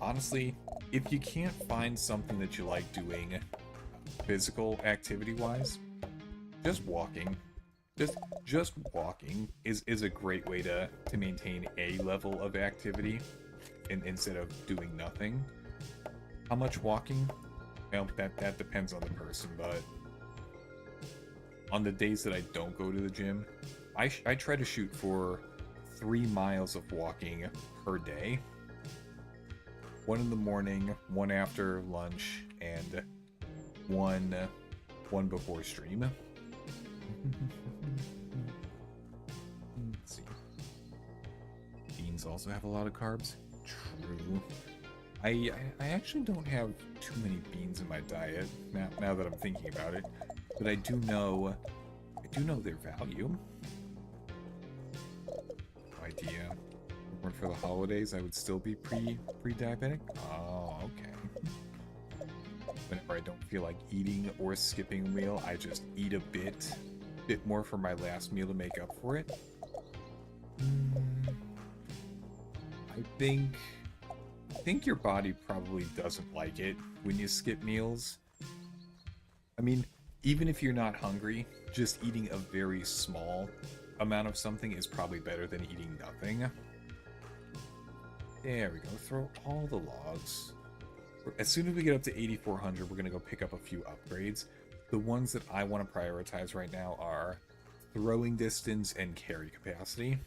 honestly, if you can't find something that you like doing physical activity wise, just walking. Just walking is a great way to maintain a level of activity instead of doing nothing. How much walking? Well, that depends on the person, but on the days that I don't go to the gym, I try to shoot for 3 miles of walking per day. 1 in the morning, 1 after lunch, and one before stream. Let's see. Beans also have a lot of carbs. True. I actually don't have too many beans in my diet now that I'm thinking about it, but I do know their value. No idea. If it weren't for the holidays, I would still be pre-diabetic. Oh, okay. Whenever I don't feel like eating or skipping a meal, I just eat a bit more for my last meal to make up for it. I think your body probably doesn't like it when you skip meals. I mean, even if you're not hungry, just eating a very small amount of something is probably better than eating nothing. There we go. Throw all the logs. As soon as we get up to 8,400, we're going to go pick up a few upgrades. The ones that I want to prioritize right now are throwing distance and carry capacity.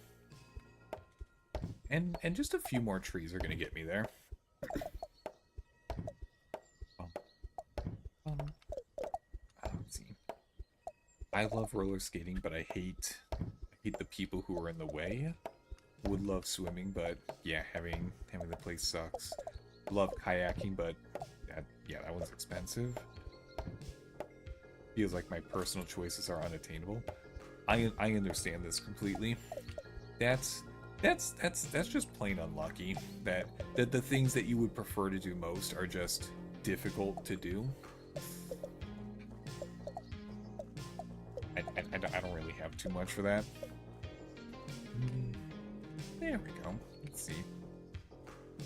And just a few more trees are going to get me there. Let's see. I love roller skating, but I hate the people who are in the way. Would love swimming, but yeah, having the place sucks. Love kayaking, but that one's expensive. Feels like my personal choices are unattainable. I understand this completely. That's just plain unlucky that the things that you would prefer to do most are just difficult to do. I don't really have too much for that. There we go. Let's see.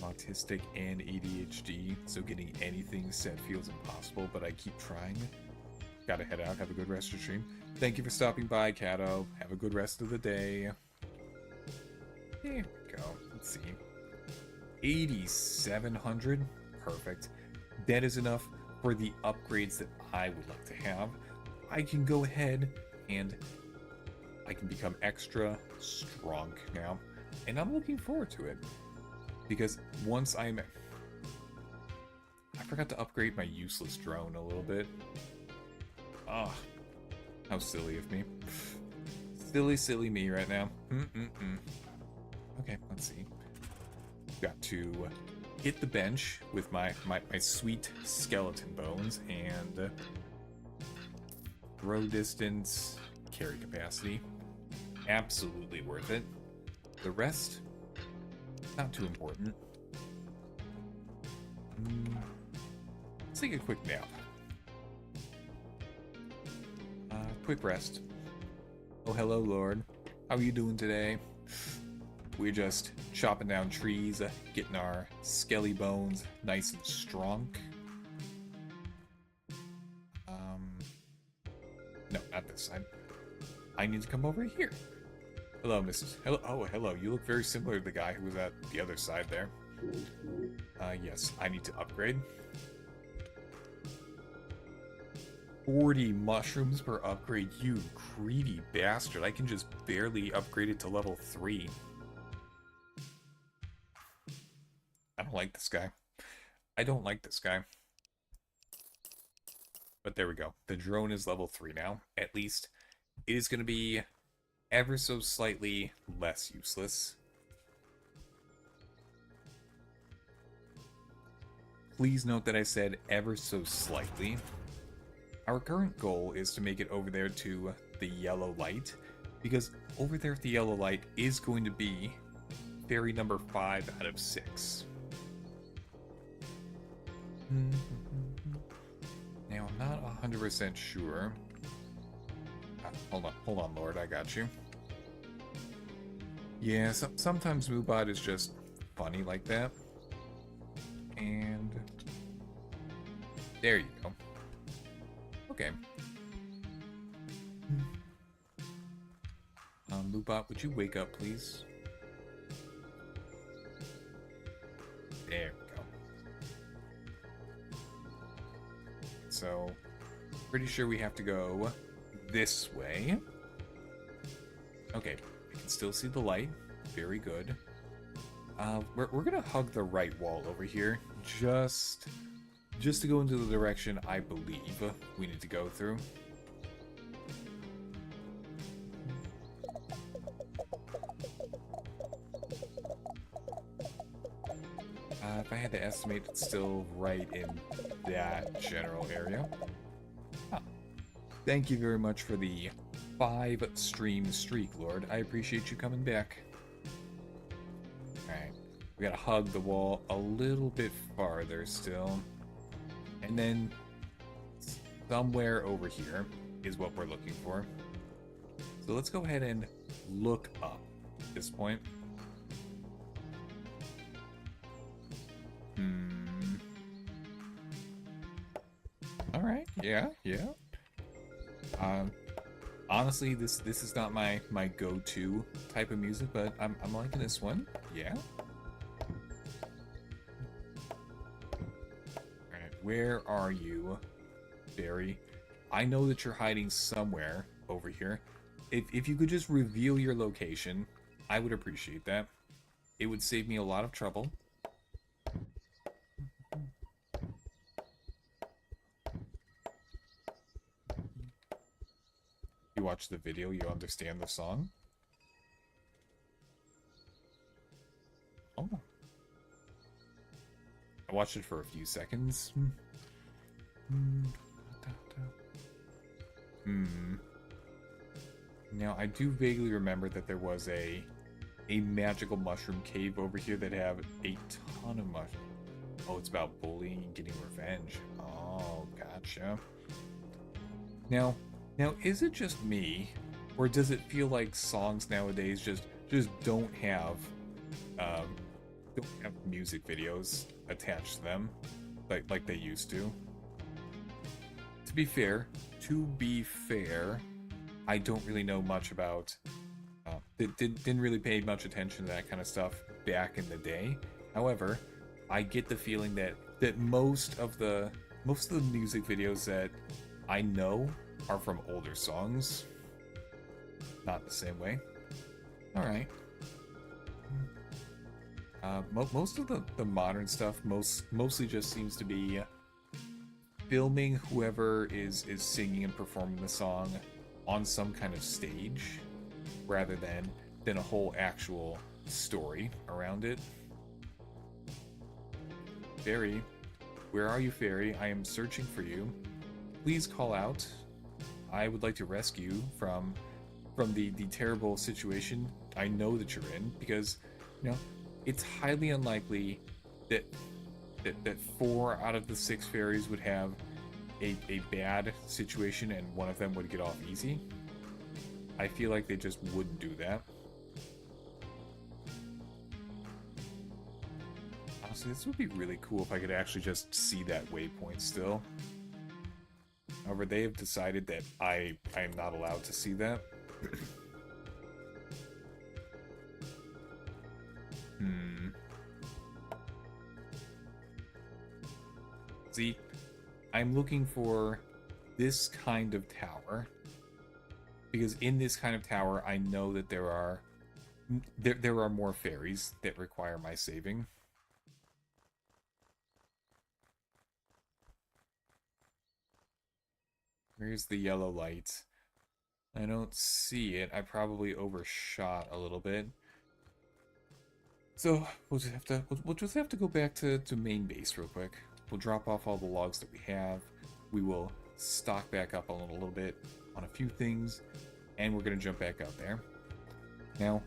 I'm autistic and ADHD, so getting anything set feels impossible, but I keep trying. Gotta head out. Have a good rest of your stream. Thank you for stopping by, Kato. Have a good rest of the day. There we go. Let's see. 8,700. Perfect. That is enough for the upgrades that I would like to have. I can go ahead and I can become extra strong now. And I'm looking forward to it. Because once I forgot to upgrade my useless drone a little bit. Ah, how silly of me. Silly me right now. Okay, let's see. Got to hit the bench with my sweet skeleton bones and throw distance, carry capacity. Absolutely worth it. The rest, not too important. Let's take a quick nap. Quick rest. Oh, hello, Lord. How are you doing today? We're just chopping down trees, getting our skelly bones nice and strong. No, not this side. I need to come over here. Hello, Mrs. Hello. Oh, hello. You look very similar to the guy who was at the other side there. Yes, I need to upgrade. 40 mushrooms per upgrade, you greedy bastard. I can just barely upgrade it to level 3. I don't like this guy. I don't like this guy. But there we go. The drone is level 3 now. At least it is going to be ever so slightly less useless. Please note that I said ever so slightly. Our current goal is to make it over there to the yellow light, because over there at the yellow light is going to be fairy number 5 out of 6. Now, I'm not 100% sure. Hold on, Lord, I got you. Yeah, sometimes Moobot is just funny like that. And there you go. Okay. Moobot, would you wake up, please? There we go. So, pretty sure we have to go this way. Okay, I can still see the light. Very good. We're gonna hug the right wall over here, just to go into the direction I believe we need to go through. If I had to estimate, it's still right in that general area. Huh. Thank you very much for the 5 stream streak, Lord. I appreciate you coming back. Alright, we gotta hug the wall a little bit farther still. And then somewhere over here is what we're looking for. So let's go ahead and look up at this point. Alright, yeah. Honestly, this is not my go-to type of music, but I'm liking this one. Yeah. Alright, where are you, Barry? I know that you're hiding somewhere over here. If you could just reveal your location, I would appreciate that. It would save me a lot of trouble. You watch the video, you understand the song. I watched it for a few seconds. Now, I do vaguely remember that there was a magical mushroom cave over here that have a ton of mushrooms. Oh, it's about bullying and getting revenge. Oh, gotcha. Now, is it just me, or does it feel like songs nowadays just don't have music videos attached to them like they used to? To be fair, I don't really know much about. Didn't really pay much attention to that kind of stuff back in the day. However, I get the feeling that most of the music videos that I know are from older songs. Not the same way. All right. Most of the modern stuff mostly just seems to be filming whoever is singing and performing the song on some kind of stage, rather than a whole actual story around it. Fairy, where are you, Fairy? I am searching for you. Please call out. I would like to rescue from the terrible situation I know that you're in, because it's highly unlikely that 4 out of the 6 fairies would have a bad situation and one of them would get off easy. I feel like they just wouldn't do that. Honestly, this would be really cool if I could actually just see that waypoint still. However, they have decided that I am not allowed to see that. See, I'm looking for this kind of tower, because in this kind of tower, I know that there are more fairies that require my saving. Where's the yellow light? I don't see it. I probably overshot a little bit. So we'll just have to go back to main base real quick. We'll drop off all the logs that we have. We will stock back up on a little bit on a few things, and we're gonna jump back out there. Now,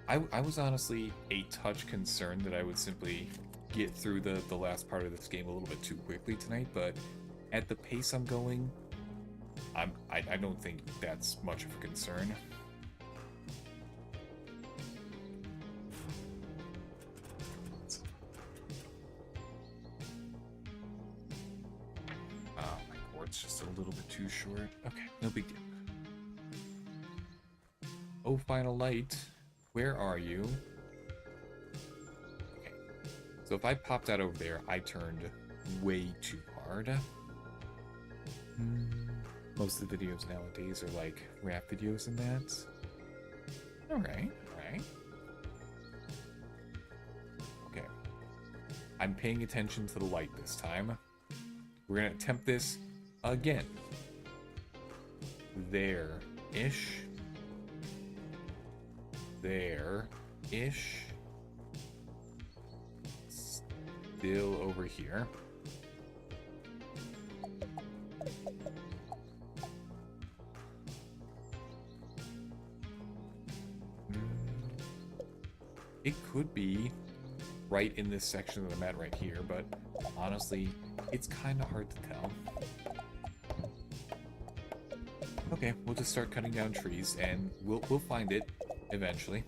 I was honestly a touch concerned that I would simply get through the last part of this game a little bit too quickly tonight, but at the pace I'm going, I don't think that's much of a concern. It's just a little bit too short. Okay, no big deal. Oh, final light, where are you? Okay, so if I popped out over there, I turned way too hard. Most of the videos nowadays are like rap videos and that. Alright. Okay. I'm paying attention to the light this time. We're gonna attempt this again. There-ish. There-ish. Still over here. It could be right in this section that I'm at right here, but honestly, it's kind of hard to tell. Okay, we'll just start cutting down trees, and we'll find it eventually.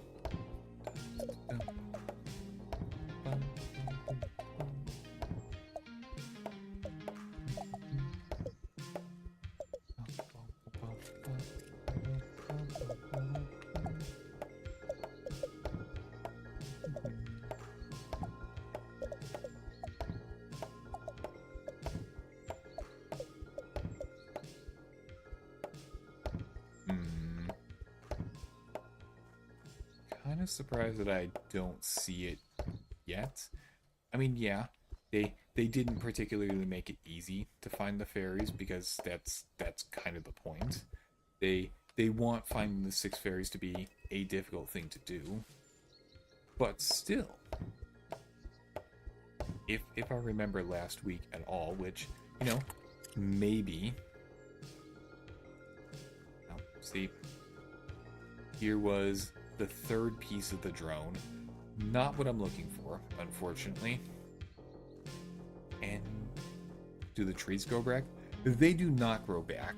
Kind of surprised that I don't see it yet. I mean, yeah, they didn't particularly make it easy to find the fairies, because that's kind of the point. They want finding the 6 fairies to be a difficult thing to do. But still, if I remember last week at all, which, you know, maybe. Oh, see, here was the third piece of the drone. Not what I'm looking for, unfortunately. And do the trees grow back? They do not grow back.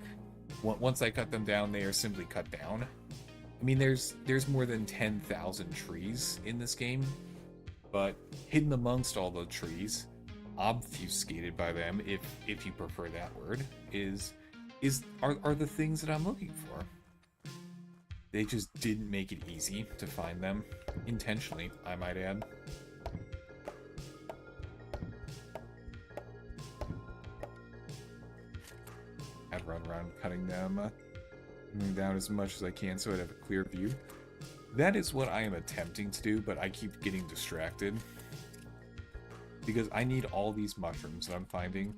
Once I cut them down, they are simply cut down. I mean, there's more than 10,000 trees in this game, but hidden amongst all the trees, obfuscated by them, if you prefer that word, are the things that I'm looking for. They just didn't make it easy to find them, intentionally, I might add. I'd run around cutting them down as much as I can so I'd have a clear view. That is what I am attempting to do, but I keep getting distracted. Because I need all these mushrooms that I'm finding.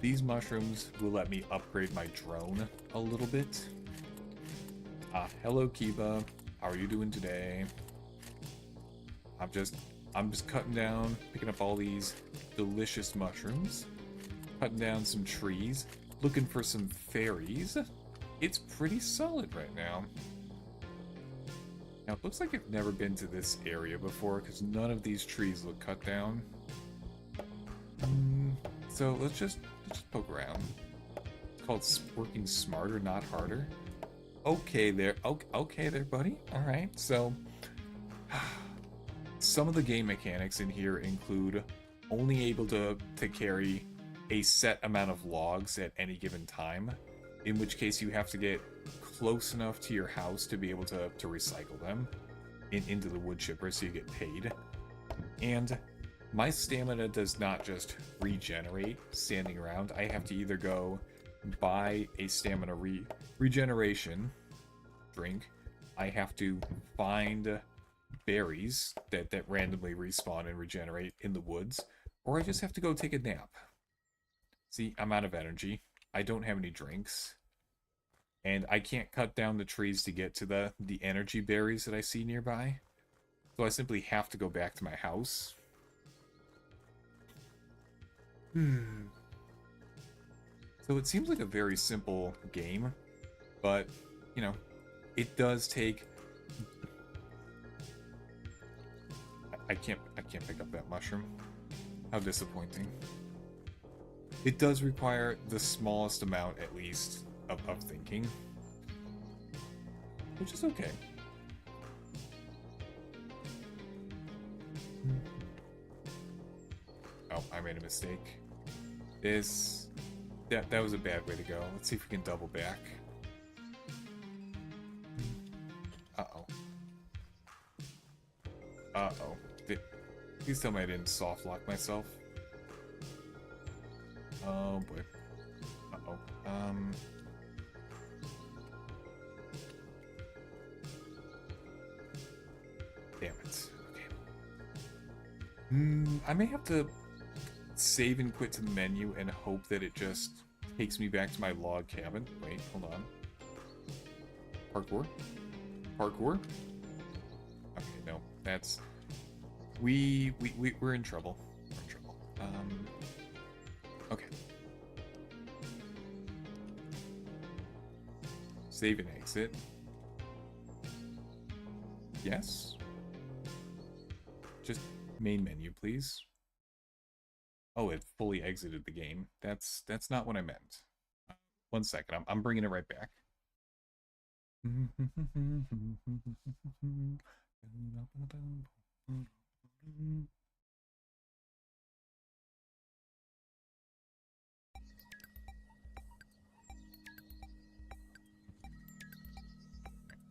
These mushrooms will let me upgrade my drone a little bit. Hello Kiba. How are you doing today? I'm just cutting down, picking up all these delicious mushrooms. Cutting down some trees. Looking for some fairies. It's pretty solid right now. Now, it looks like I've never been to this area before, because none of these trees look cut down. So let's just poke around. It's called working smarter, not harder. Okay there. Okay there, buddy. Alright, so... some of the game mechanics in here include only able to carry a set amount of logs at any given time, in which case you have to get close enough to your house to be able to recycle them into the wood chipper so you get paid. And my stamina does not just regenerate standing around. I have to either go buy a stamina regeneration drink, I have to find berries that randomly respawn and regenerate in the woods, or I just have to go take a nap. See, I'm out of energy. I don't have any drinks. And I can't cut down the trees to get to the energy berries that I see nearby. So I simply have to go back to my house. So it seems like a very simple game, but, you know, it does take... I can't pick up that mushroom. How disappointing. It does require the smallest amount, at least, of thinking. Which is okay. Oh, I made a mistake. That was a bad way to go. Let's see if we can double back. Uh-oh. Uh-oh. Please tell me I didn't soft lock myself. Oh boy. Uh-oh. Damn it. Okay. I may have to save and quit to the menu and hope that it just takes me back to my log cabin. Wait, hold on. Parkour? Parkour? Okay, no. That's... We're in trouble. We're in trouble. Okay. Save and exit. Yes. Just main menu, please. Oh, it fully exited the game. That's not what I meant. 1 second. I'm bringing it right back.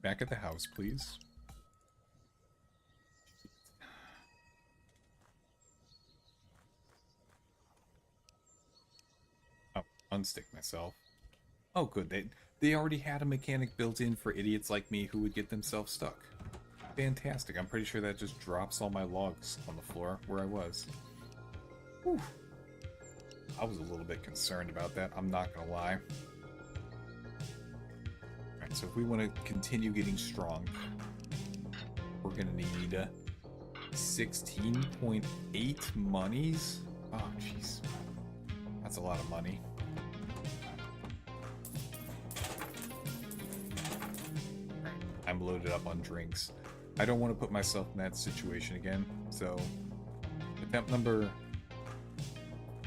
Back at the house, please. Oh, unstick myself. Oh, good. They already had a mechanic built in for idiots like me who would get themselves stuck. Fantastic. I'm pretty sure that just drops all my logs on the floor where I was. Whew. I was a little bit concerned about that, I'm not gonna lie. Alright, so if we want to continue getting strong, we're gonna need 16.8 monies? Oh, jeez. That's a lot of money. I'm loaded up on drinks. I don't want to put myself in that situation again, so attempt number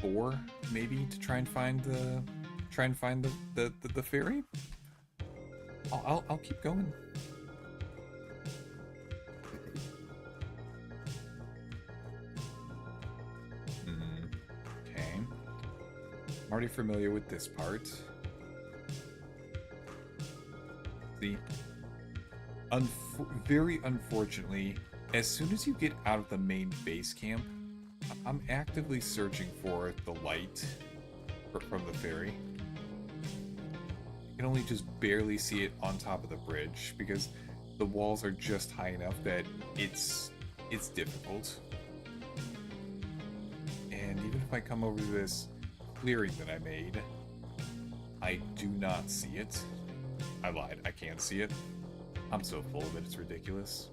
4, maybe, to try and find the ferry. I'll keep going. Okay. I'm already familiar with this part. See, very unfortunately, as soon as you get out of the main base camp, I'm actively searching for the light from the ferry. I can only just barely see it on top of the bridge because the walls are just high enough that it's difficult. And even if I come over to this clearing that I made, I do not see it. I lied, I can't see it. I'm so full of it, it's ridiculous.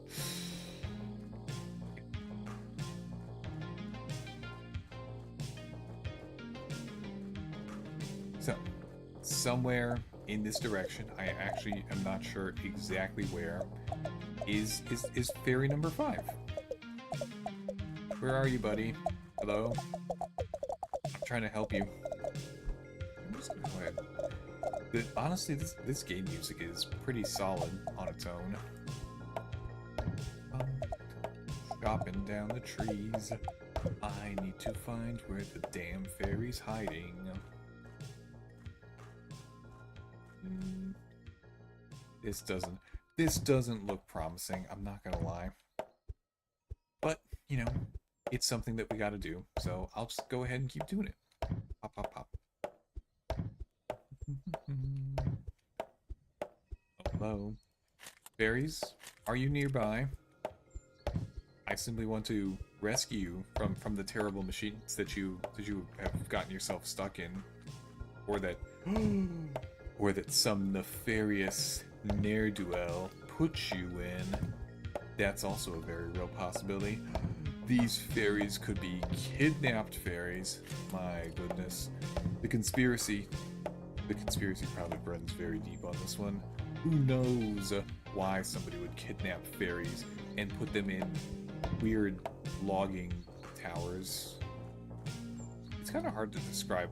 So, somewhere in this direction, I actually am not sure exactly where, is ferry number 5. Where are you, buddy? Hello? I'm trying to help you. I'm just gonna go ahead. Honestly, this game music is pretty solid on its own. Chopping down the trees. I need to find where the damn fairy's hiding. This doesn't look promising, I'm not gonna lie. But, you know, it's something that we gotta do, so I'll just go ahead and keep doing it. Pop, pop, pop. Hello? Fairies, are you nearby? I simply want to rescue you from the terrible machines that you have gotten yourself stuck in. Or that or that some nefarious ne'er-do-well puts you in. That's also a very real possibility. These fairies could be kidnapped fairies. My goodness. The conspiracy probably runs very deep on this one. Who knows why somebody would kidnap fairies and put them in weird logging towers. It's kind of hard to describe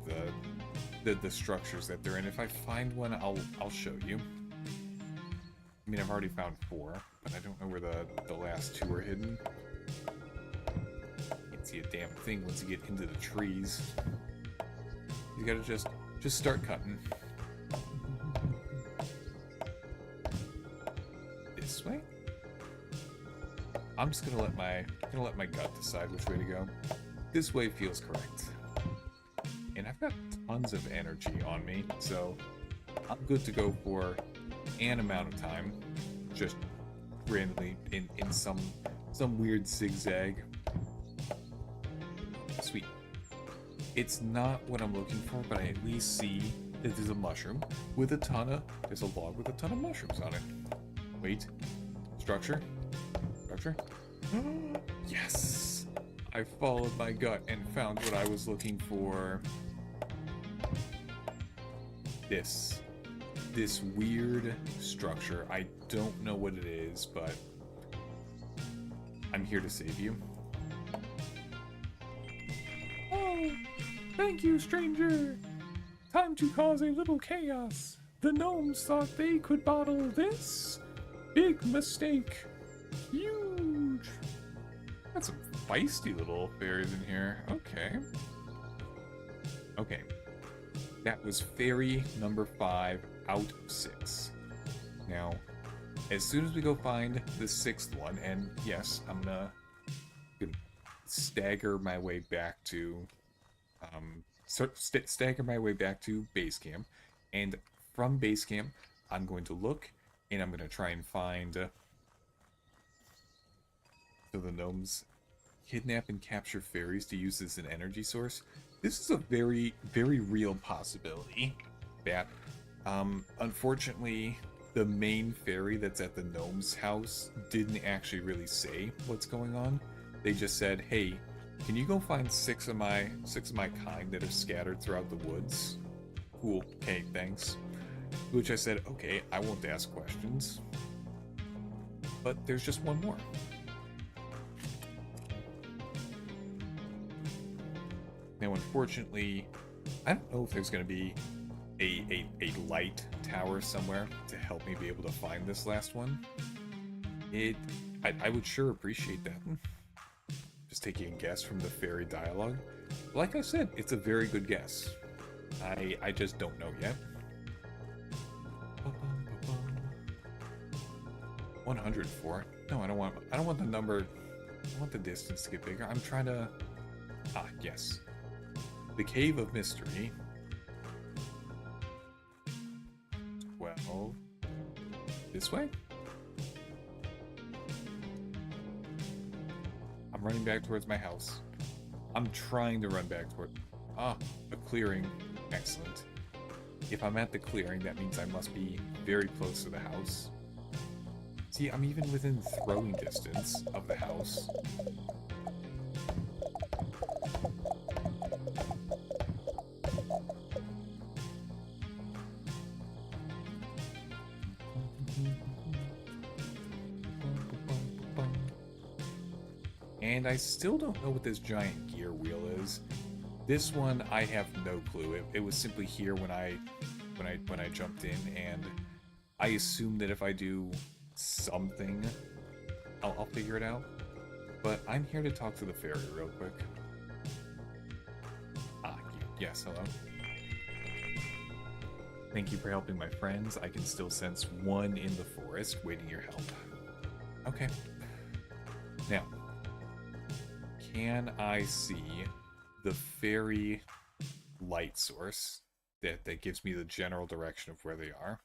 the structures that they're in. If I find one, I'll show you. I mean, I've already found 4, but I don't know where the last 2 are hidden. Can't see a damn thing once you get into the trees. You gotta just start cutting. This way? I'm just gonna let my gut decide which way to go. This way feels correct. And I've got tons of energy on me, so I'm good to go for an amount of time. Just randomly in some weird zigzag. Sweet. It's not what I'm looking for, but I at least see that there's a mushroom with there's a log with a ton of mushrooms on it. Wait. Structure? Structure? Yes! I followed my gut and found what I was looking for. This weird structure. I don't know what it is, but I'm here to save you. Oh, thank you, stranger. Time to cause a little chaos. The gnomes thought they could bottle this. Big mistake. Huge. Got some feisty little fairies in here. Okay. Okay. That was fairy number 5 out of 6. Now, as soon as we go find the 6th one, and yes, I'm gonna stagger my way back to stagger my way back to base camp, and from base camp, I'm going to look and I'm gonna try and find so the gnomes kidnap and capture fairies to use as an energy source. This is a very, very real possibility that, unfortunately, the main fairy that's at the gnome's house didn't actually really say what's going on. They just said, "Hey, can you go find six of my kind that are scattered throughout the woods?" Cool. Okay, thanks. Which I said, okay, I won't ask questions. But there's just one more. Now, unfortunately, I don't know if there's going to be a light tower somewhere to help me be able to find this last one. I would sure appreciate that. Just taking a guess from the fairy dialogue. Like I said, it's a very good guess. I just don't know yet. 104. No, I don't want the number. I want the distance to get bigger. I'm trying to. Ah, yes. The Cave of Mystery. 12. This way? I'm running back towards my house. I'm trying to run back toward... Ah, a clearing. Excellent. If I'm at the clearing, that means I must be very close to the house. See, I'm even within throwing distance of the house. And I still don't know what this giant gear wheel is. This one, I have no clue. It was simply here when I jumped in, and I assume that if I do something, I'll figure it out. But I'm here to talk to the fairy real quick. Ah, yes, hello. Thank you for helping my friends. I can still sense one in the forest waiting your help. Okay. Now, can I see the fairy light source that gives me the general direction of where they are?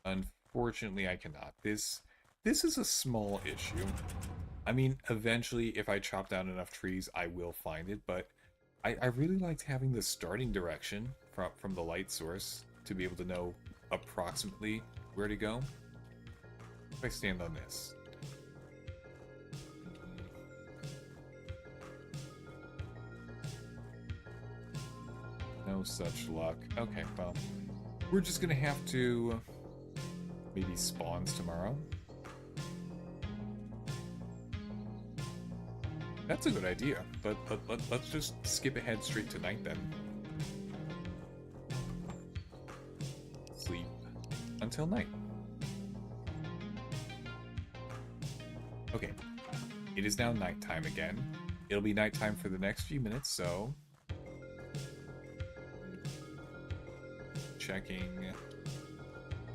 Unfortunately, I cannot. This is a small issue. I mean, eventually, if I chop down enough trees, I will find it, but I really liked having the starting direction from the light source to be able to know approximately where to go. If I stand on this. No such luck. Okay, well, we're just gonna have to maybe spawns tomorrow. That's a good idea, but let's just skip ahead straight to night then. Sleep until night. Okay, it is now nighttime again. It'll be nighttime for the next few minutes, so... Checking,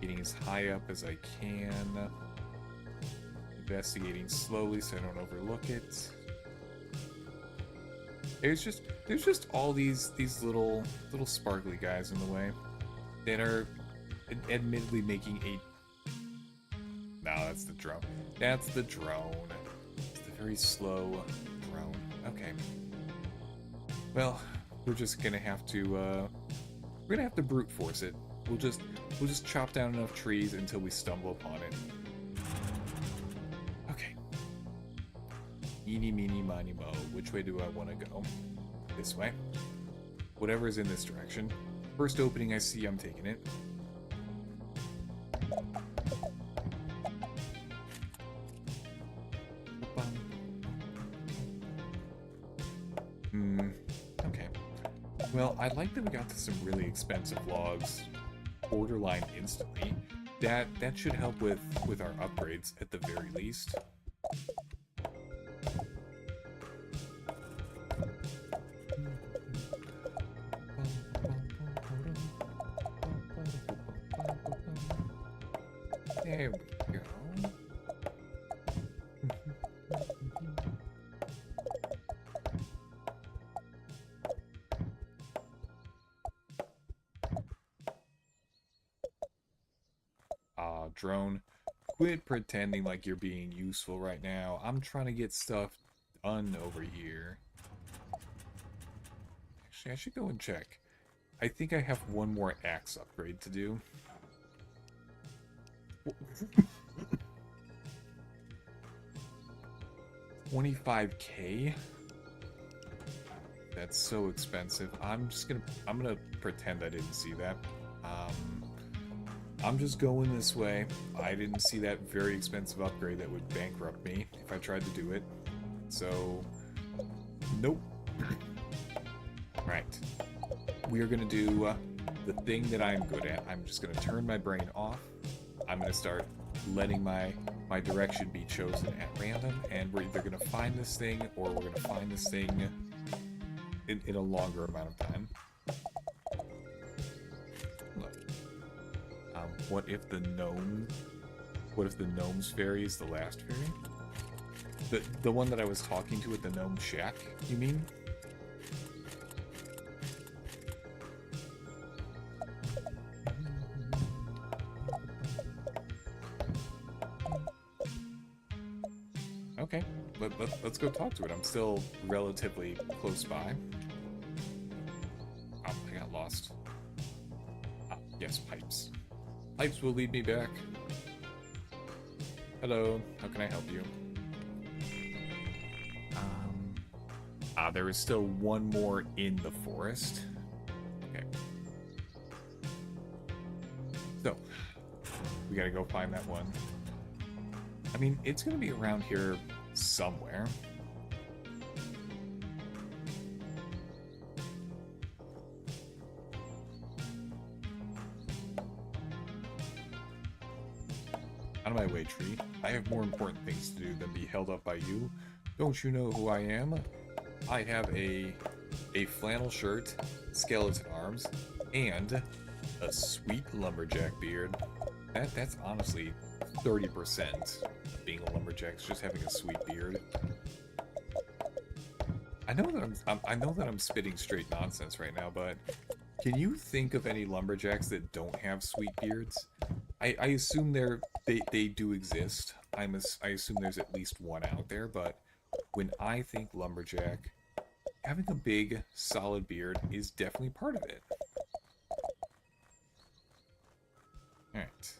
getting as high up as I can, investigating slowly so I don't overlook it. There's just all these little sparkly guys in the way that are admittedly making a... No, that's the drone. That's the drone. It's the very slow drone. Okay. Well, we're just gonna have to we're gonna have to brute force it. We'll just chop down enough trees until we stumble upon it. Okay. Eeny, meeny, miny, mo. Which way do I want to go? This way. Whatever is in this direction. First opening I see, I'm taking it. Okay. Well, I like that we got to some really expensive logs borderline instantly. That should help with our upgrades at the very least. There we go. Drone, quit pretending like you're being useful right now. I'm trying to get stuff done over here. Actually, I should go and check. I think I have one more axe upgrade to do. 25K? That's so expensive. I'm gonna pretend I didn't see that. I'm just going this way. I didn't see that very expensive upgrade that would bankrupt me if I tried to do it. So, nope. Right. We are gonna do the thing that I'm good at. I'm just gonna turn my brain off. I'm gonna start letting my direction be chosen at random, and we're either gonna find this thing or we're gonna find this thing in a longer amount of time. Look. What if the gnome's fairy is the last fairy? The one that I was talking to at the gnome shack, you mean? Okay, let's go talk to it. I'm still relatively close by. Oh, I got lost. Ah, yes, pipes. Pipes will lead me back. Hello, how can I help you? There is still one more in the forest. Okay. So, we gotta go find that one. I mean, it's gonna be around here somewhere. Out of my way, tree. I have more important things to do than be held up by you. Don't you know who I am? I have a flannel shirt, skeleton arms, and a sweet lumberjack beard. That's honestly 30% of being a lumberjack is just having a sweet beard. I know that I'm spitting straight nonsense right now, but can you think of any lumberjacks that don't have sweet beards? I assume they do exist. I assume there's at least one out there, but when I think lumberjack, having a big, solid beard is definitely part of it. Alright.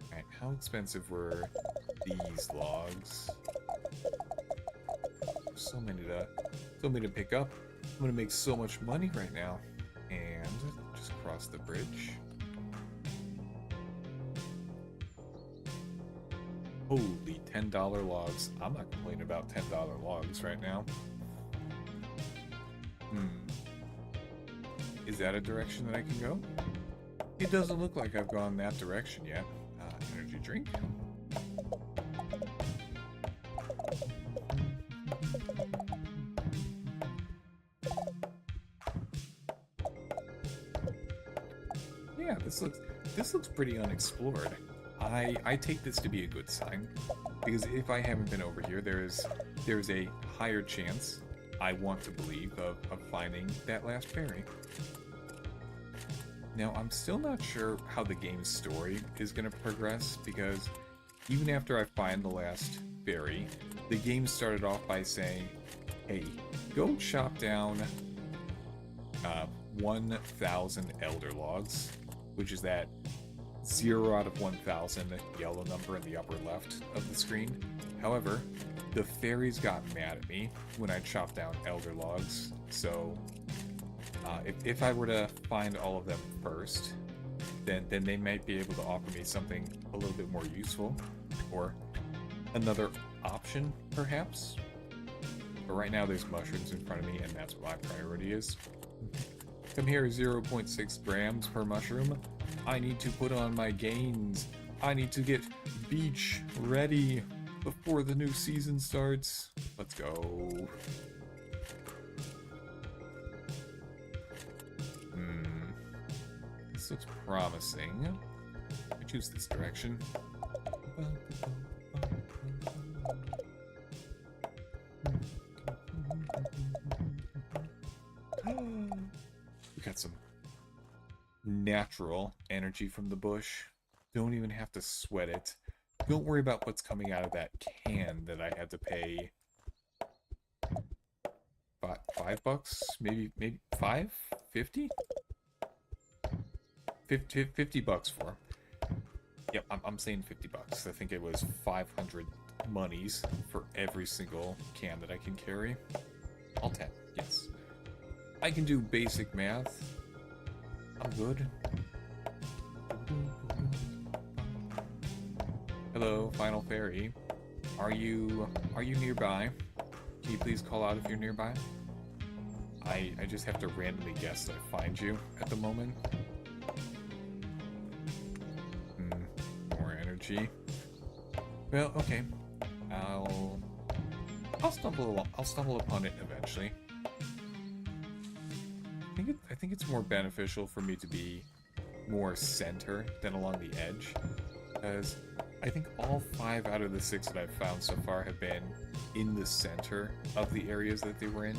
Alright, how expensive were these logs? So many to pick up. I'm gonna make so much money right now. And just cross the bridge. Holy $10 logs. I'm not complaining about $10 logs right now. Is that a direction that I can go? It doesn't look like I've gone that direction yet. Energy drink. Yeah, this looks pretty unexplored. I take this to be a good sign, because if I haven't been over here, there's a higher chance, I want to believe, of finding that last fairy. Now, I'm still not sure how the game's story is going to progress, because even after I find the last fairy, the game started off by saying, hey, go chop down 1,000 elder logs, which is that 0 out of 1,000 yellow number in the upper left of the screen. However, the fairies got mad at me when I chopped down elder logs, so if I were to find all of them first, then they might be able to offer me something a little bit more useful, or another option, perhaps. But right now there's mushrooms in front of me, and that's what my priority is. Come here, 0.6 grams per mushroom. I need to put on my gains. I need to get beach ready before the new season starts. Let's go. This looks promising. I choose this direction. We got some natural energy from the bush. Don't even have to sweat it. Don't worry about what's coming out of that can that I had to pay $5, maybe $5.50? $50 for. Yep, I'm saying 50 bucks. I think it was 500 monies for every single can that I can carry. All 10, yes. I can do basic math. I'm good. Hello, Final Fairy. Are you nearby? Can you please call out if you're nearby? I just have to randomly guess that I find you at the moment. More energy. Well, okay. I'll stumble upon it eventually. I think it's more beneficial for me to be more center than along the edge, because I think all 5 out of the 6 that I've found so far have been in the center of the areas that they were in.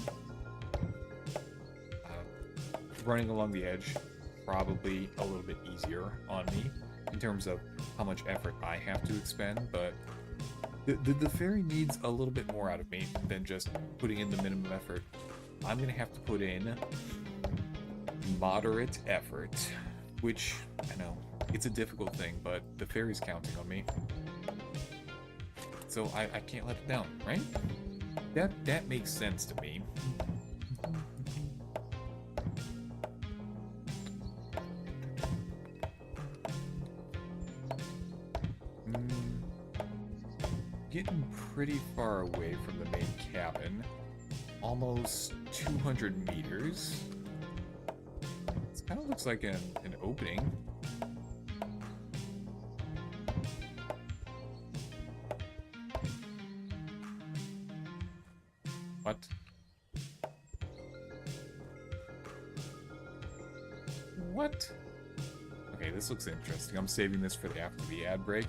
Running along the edge, probably a little bit easier on me in terms of how much effort I have to expend, but the fairy needs a little bit more out of me than just putting in the minimum effort. I'm going to have to put in moderate effort, which, I know, it's a difficult thing, but the fairy's counting on me. So I can't let it down, right? That makes sense to me. Getting pretty far away from the main cabin. Almost 200 meters. It kind of looks like an opening. What? What? Okay, this looks interesting. I'm saving this for after the ad break.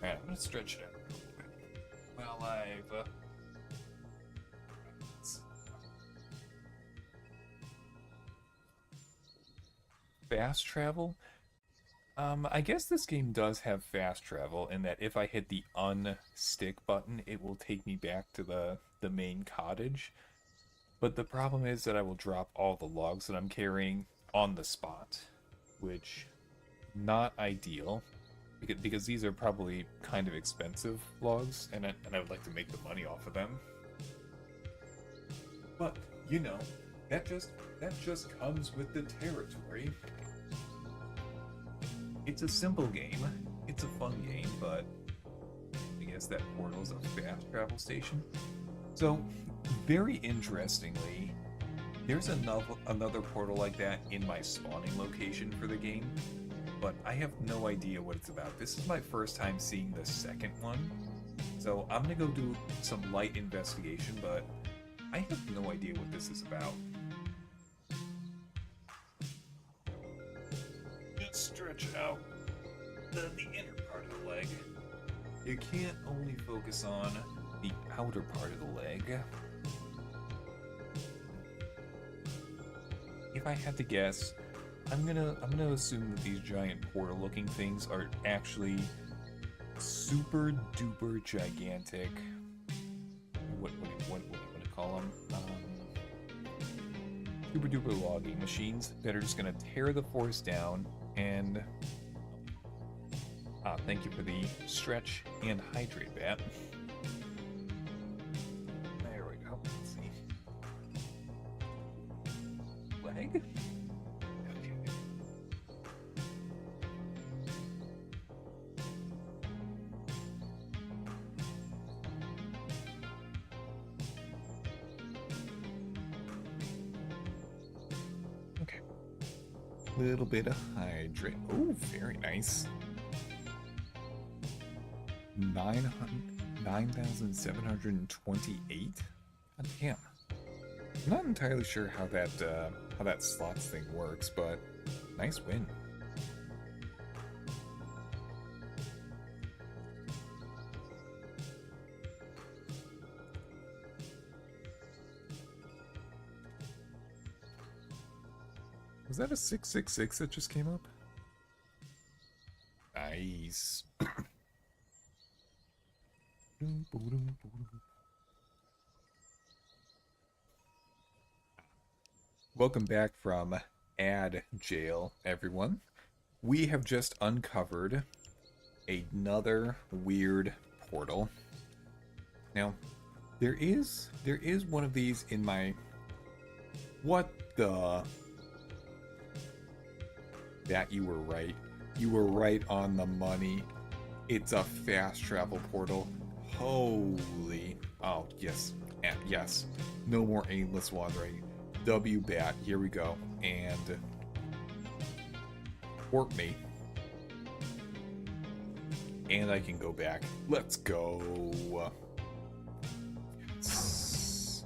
Alright, I'm gonna stretch it out a little bit. Well, I've fast travel. I guess this game does have fast travel in that if I hit the unstick button, it will take me back to the main cottage. But the problem is that I will drop all the logs that I'm carrying on the spot, which not ideal. Because these are probably kind of expensive logs, and I would like to make the money off of them. But, you know, that just comes with the territory. It's a simple game, it's a fun game, but I guess that portal's a fast travel station. So, very interestingly, there's another portal like that in my spawning location for the game, but I have no idea what it's about. This is my first time seeing the second one, so I'm gonna go do some light investigation, but I have no idea what this is about. Just stretch out the inner part of the leg. You can't only focus on the outer part of the leg. If I had to guess, I'm gonna assume that these giant portal-looking things are actually super duper gigantic. What do you call them? Super duper logging machines that are just gonna tear the forest down and. Thank you for the stretch and hydrate bat. There we go. Let's see. Leg? Okay. Little bit of hydrate. Oh, very nice. 9,728. God damn. I'm not entirely sure how that slots thing works, but nice win. Was that a 666 that just came up? Nice. Welcome back from ad jail, everyone. We have just uncovered another weird portal. Now, there is one of these in my... What the... That you were right. You were right on the money. It's a fast travel portal. Holy... Oh, yes. Yes. No more aimless wandering. W-bat. Here we go. And... Warp me. And I can go back. Let's go. Yes.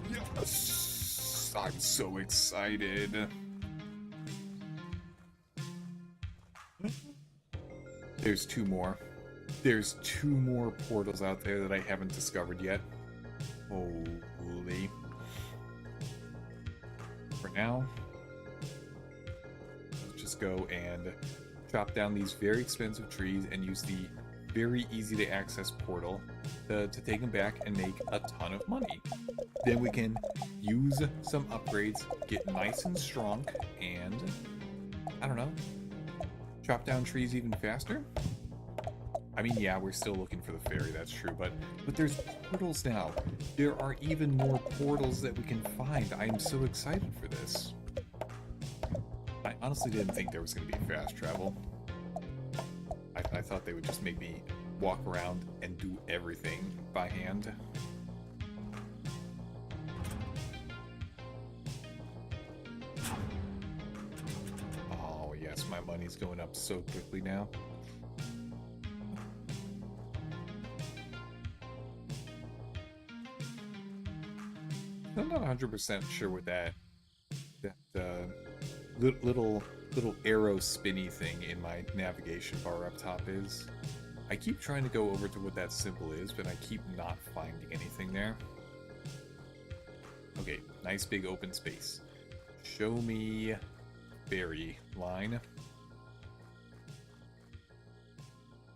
Yes. I'm so excited. There's two more. There's two more portals out there that I haven't discovered yet. Holy. For now, let's just go and chop down these very expensive trees and use the very easy to access portal to take them back and make a ton of money. Then we can use some upgrades, get nice and strong, and I don't know, chop down trees even faster? I mean, yeah, we're still looking for the fairy, that's true, but there's portals now. There are even more portals that we can find. I'm so excited for this. I honestly didn't think there was going to be fast travel. I thought they would just make me walk around and do everything by hand. Oh, yes, my money's going up so quickly now. I'm not 100% sure what that little arrow spinny thing in my navigation bar up top is. I keep trying to go over to what that symbol is, but I keep not finding anything there. Okay, nice big open space. Show me fairy line.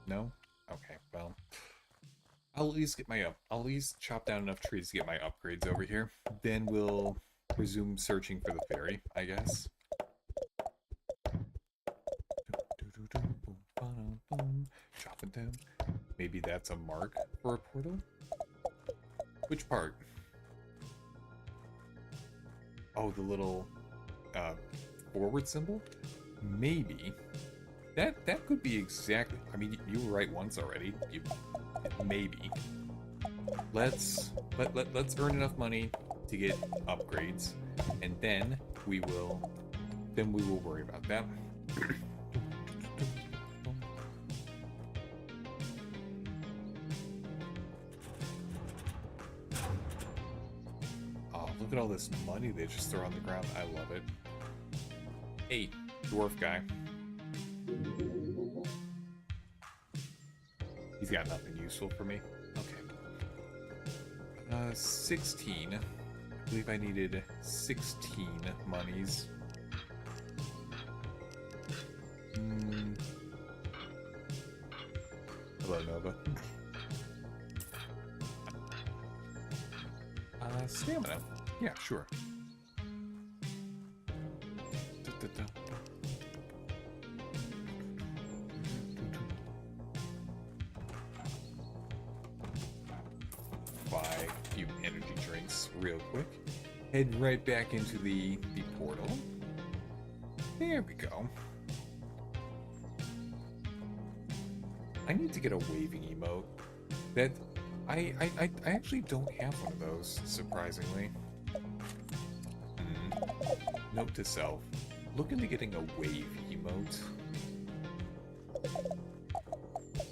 No? Okay, well, I'll at least chop down enough trees to get my upgrades over here. Then we'll resume searching for the fairy, I guess. Chop it down. Maybe that's a mark for a portal? Which part? Oh, the little forward symbol? Maybe. That could be exactly... I mean, you were right once already. Maybe. Let's earn enough money to get upgrades, and then we will worry about that. Oh, look at all this money they just throw on the ground. I love it. Hey, dwarf guy. He's got nothing useful for me. Okay. 16. I believe I needed 16 monies. Hello, Nova. Stamina. Yeah, sure. Buy a few energy drinks real quick. Head right back into the portal. There we go. I need to get a waving emote. That I actually don't have one of those, surprisingly. Note to self. Look into getting a wave emote.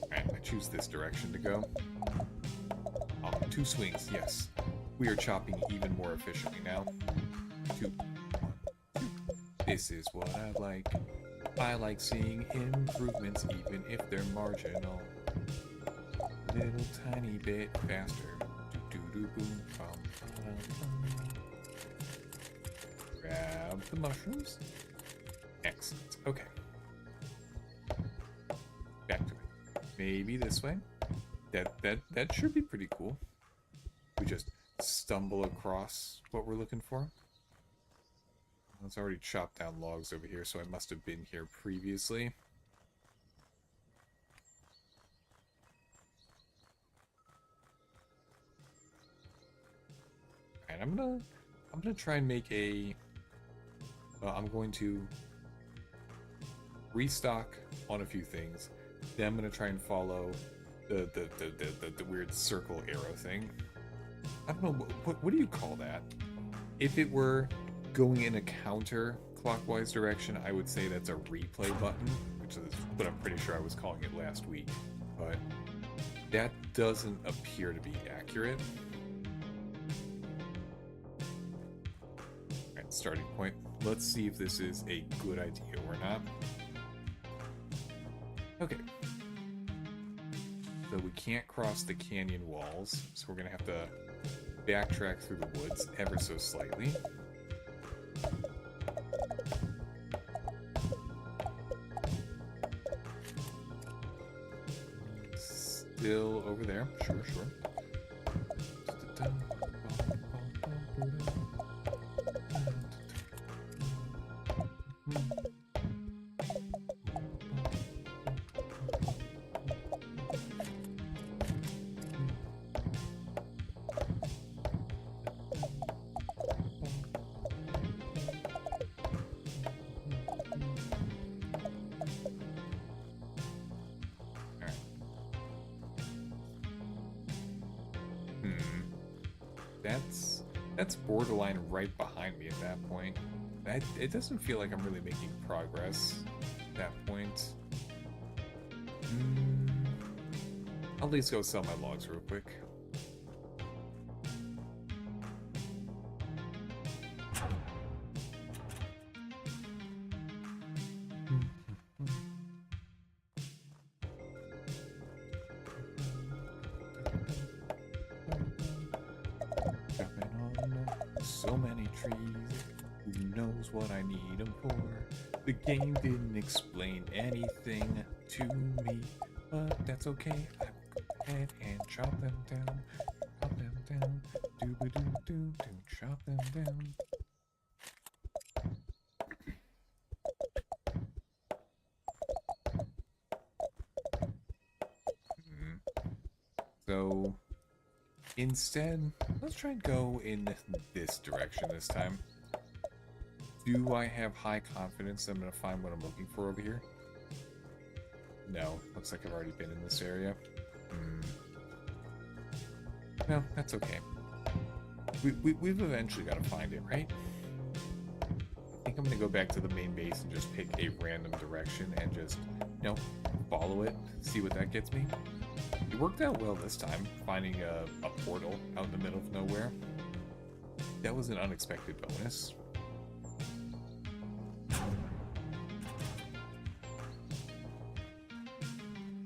Alright, I choose this direction to go. Oh, 2 swings, yes. We are chopping even more efficiently now. 2, 1, 2. This is what I like. I like seeing improvements even if they're marginal. Little tiny bit faster. Do-do-do-boom, grab the mushrooms. Excellent. Okay. Back to it. Maybe this way. That should be pretty cool. We just stumble across what we're looking for. It's already chopped down logs over here, so I must have been here previously. And I'm gonna try and make a. I'm going to restock on a few things. Then I'm gonna try and follow the weird circle arrow thing. I don't know what do you call that? If it were going in a counter-clockwise direction, I would say that's a replay button, which is what I'm pretty sure I was calling it last week. But that doesn't appear to be accurate. Alright, starting point. Let's see if this is a good idea or not. Okay. So we can't cross the canyon walls, so we're gonna have to backtrack through the woods ever so slightly. Still over there. Sure. That's borderline right behind me at that point. It doesn't feel like I'm really making progress at that point. I'll at least go sell my logs real quick. So many trees, who knows what I need them for? The game didn't explain anything to me, but that's okay. I will go ahead and chop them down, doo-ba-doo-doo-doo, chop them down. So instead, let's try and go in this direction this time. Do I have high confidence that I'm going to find what I'm looking for over here? No. Looks like I've already been in this area. No, that's okay. We've eventually got to find it, right? I think I'm going to go back to the main base and just pick a random direction and just, you know, follow it, see what that gets me. It worked out well this time, finding a portal out in the middle of nowhere. That was an unexpected bonus. I'd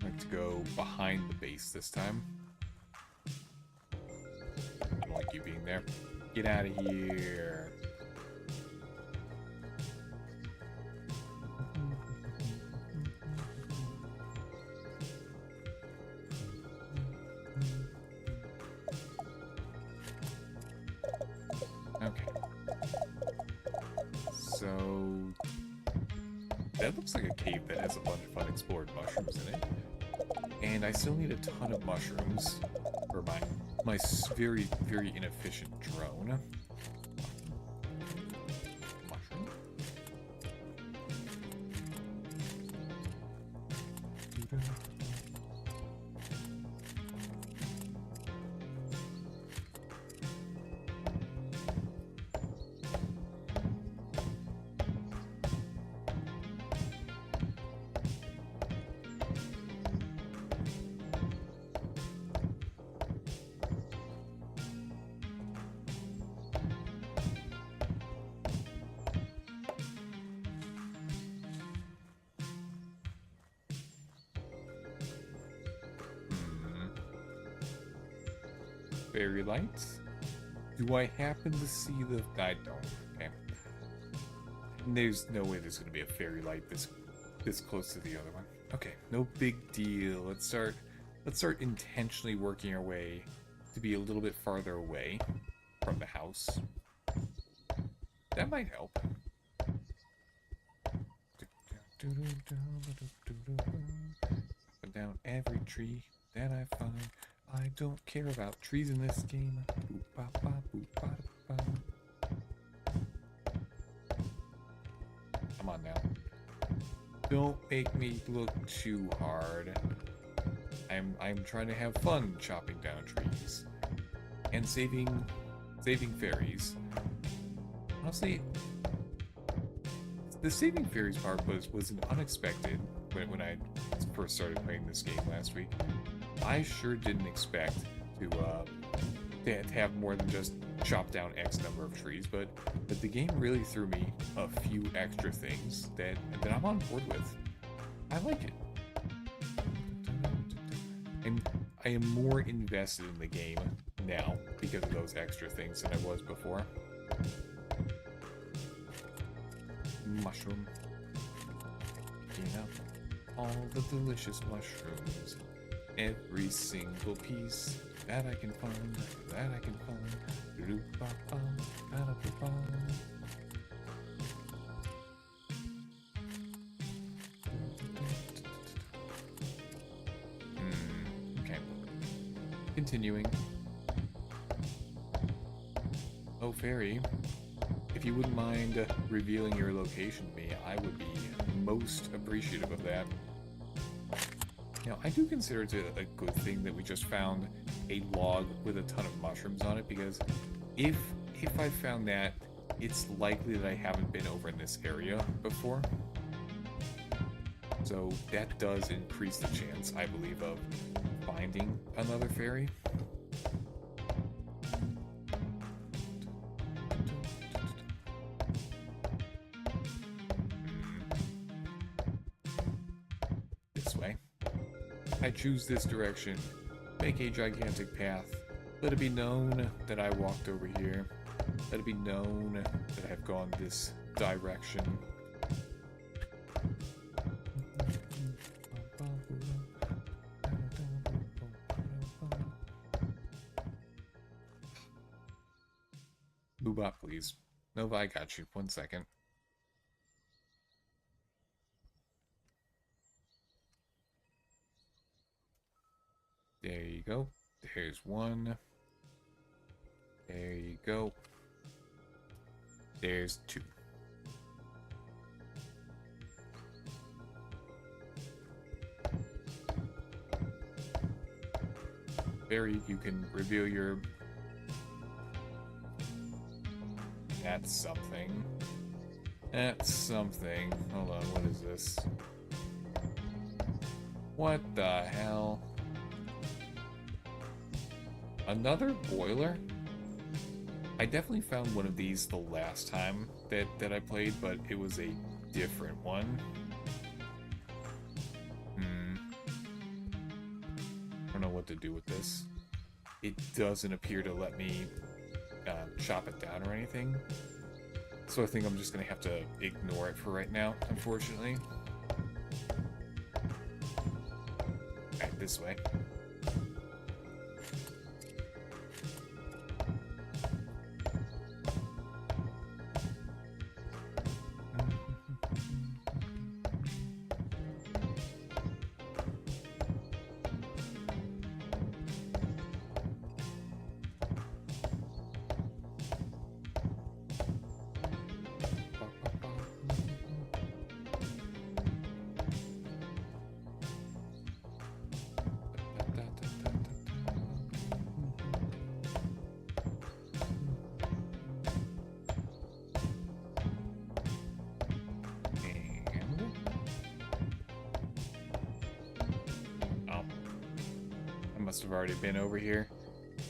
like to go behind the base this time. I don't like you being there. Get out of here. That looks like a cave that has a bunch of unexplored mushrooms in it. And I still need a ton of mushrooms for my very, very inefficient drone. Mushroom? Fairy lights? Do I happen to see the... I don't. Okay. There's no way there's going to be a fairy light this close to the other one. Okay, no big deal. Let's start intentionally working our way to be a little bit farther away from the house. That might help. Cut down every tree that I find. I don't care about trees in this game. Boop, ba, ba, boop, ba, da, ba. Come on now. Don't make me look too hard. I'm trying to have fun chopping down trees and saving fairies. Honestly, the saving fairies part was an unexpected when I first started playing this game last week. I sure didn't expect to have more than just chop down X number of trees, but the game really threw me a few extra things that I'm on board with. I like it. I am more invested in the game now because of those extra things than I was before. Mushroom. Picking up all the delicious mushrooms. Every single piece that I can find, Okay. Continuing. Oh, fairy. If you wouldn't mind revealing your location to me, I would be most appreciative of that. You know, I do consider it a good thing that we just found a log with a ton of mushrooms on it, because if I found that, it's likely that I haven't been over in this area before. So that does increase the chance, I believe, of finding another fairy. This way. I choose this direction. Make a gigantic path. Let it be known that I walked over here. Let it be known that I have gone this direction. Move up, please. Nova, I got you. 1 second. There you go. There's one. There you go. There's two. Barry, you can reveal your... That's something. That's something. Hold on, what is this? What the hell? Another boiler? I definitely found one of these the last time that I played, but it was a different one. I don't know what to do with this. It doesn't appear to let me chop it down or anything. So I think I'm just going to have to ignore it for right now, unfortunately. Alright, this way. Must have already been over here.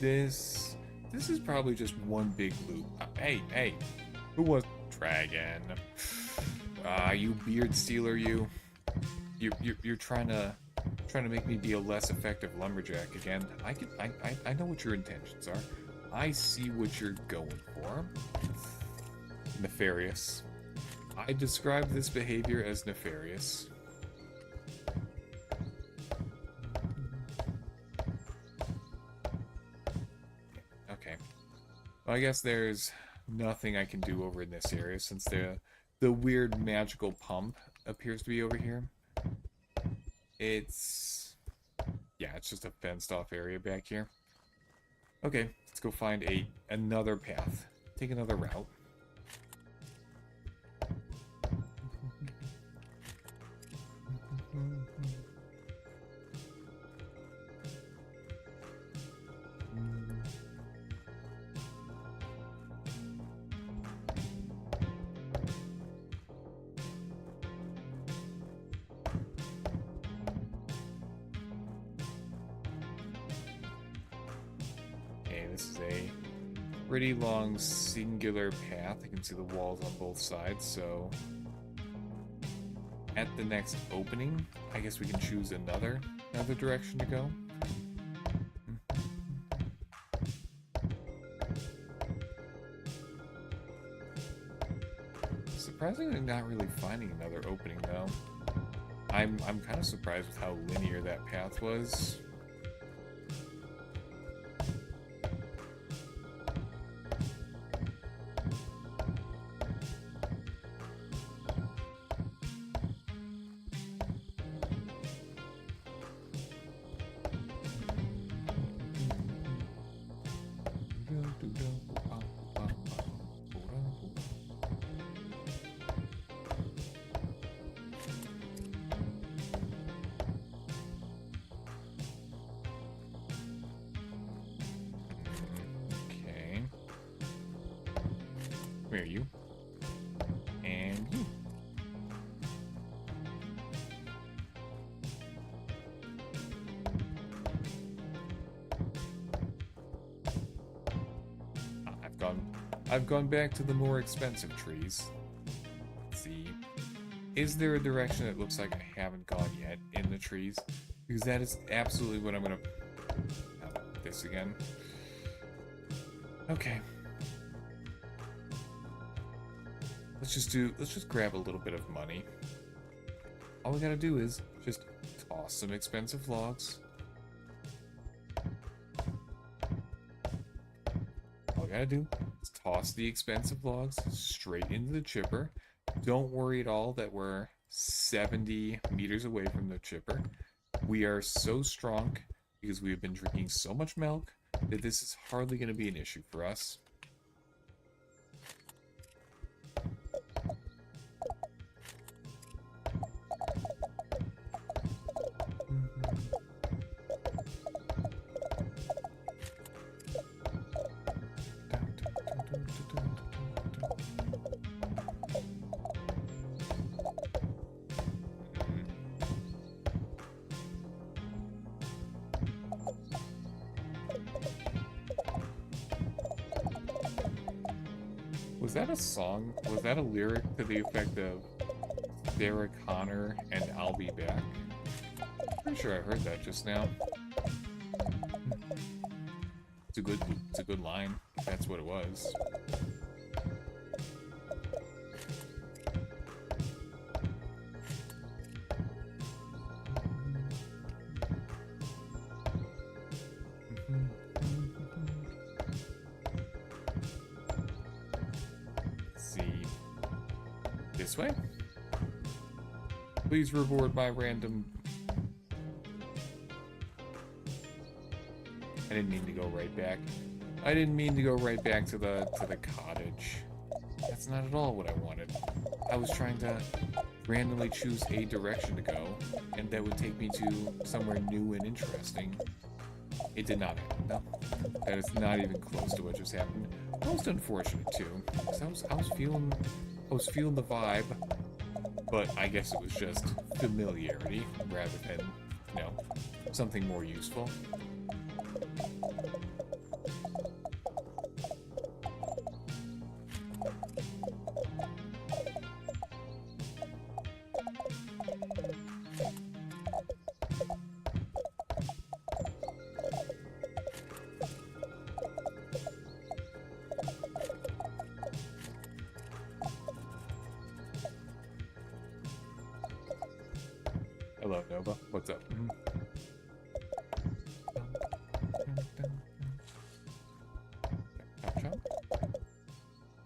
This is probably just one big loop. Hey, who was dragon? You beard stealer, you. You're trying to make me be a less effective lumberjack again. I know what your intentions are. I see what you're going for. Nefarious. I describe this behavior as nefarious. I guess there's nothing I can do over in this area since the weird magical pump appears to be over here. It's... yeah, it's just a fenced-off area back here. Okay, let's go find another path. Take another route. Okay, this is a pretty long singular path. I can see the walls on both sides, so at the next opening, I guess we can choose another direction to go. Surprisingly, not really finding another opening though. I'm kind of surprised with how linear that path was. Okay. Where are you? And you. I've gone back to the more expensive trees. Let's see. Is there a direction that looks like I haven't gone yet in the trees? Because that is absolutely what I'm gonna... oh, this again. Okay. Let's just grab a little bit of money. All we gotta do is just toss some expensive logs. All we gotta do is toss the expensive logs straight into the chipper. Don't worry at all that we're 70 meters away from the chipper. We are so strong because we have been drinking so much milk that this is hardly going to be an issue for us. Was that a song? Was that a lyric to the effect of Sarah Connor and I'll be back? Pretty sure I heard that just now. It's a good line. That's what it was. This way? Please reward my random... I didn't mean to go right back. I didn't mean to go right back to the cottage. That's not at all what I wanted. I was trying to randomly choose a direction to go, and that would take me to somewhere new and interesting. It did not happen, no. That is not even close to what just happened. Most unfortunate, too. Because I was feeling the vibe, but I guess it was just familiarity rather than, you know, something more useful. Hello, Nova. What's up?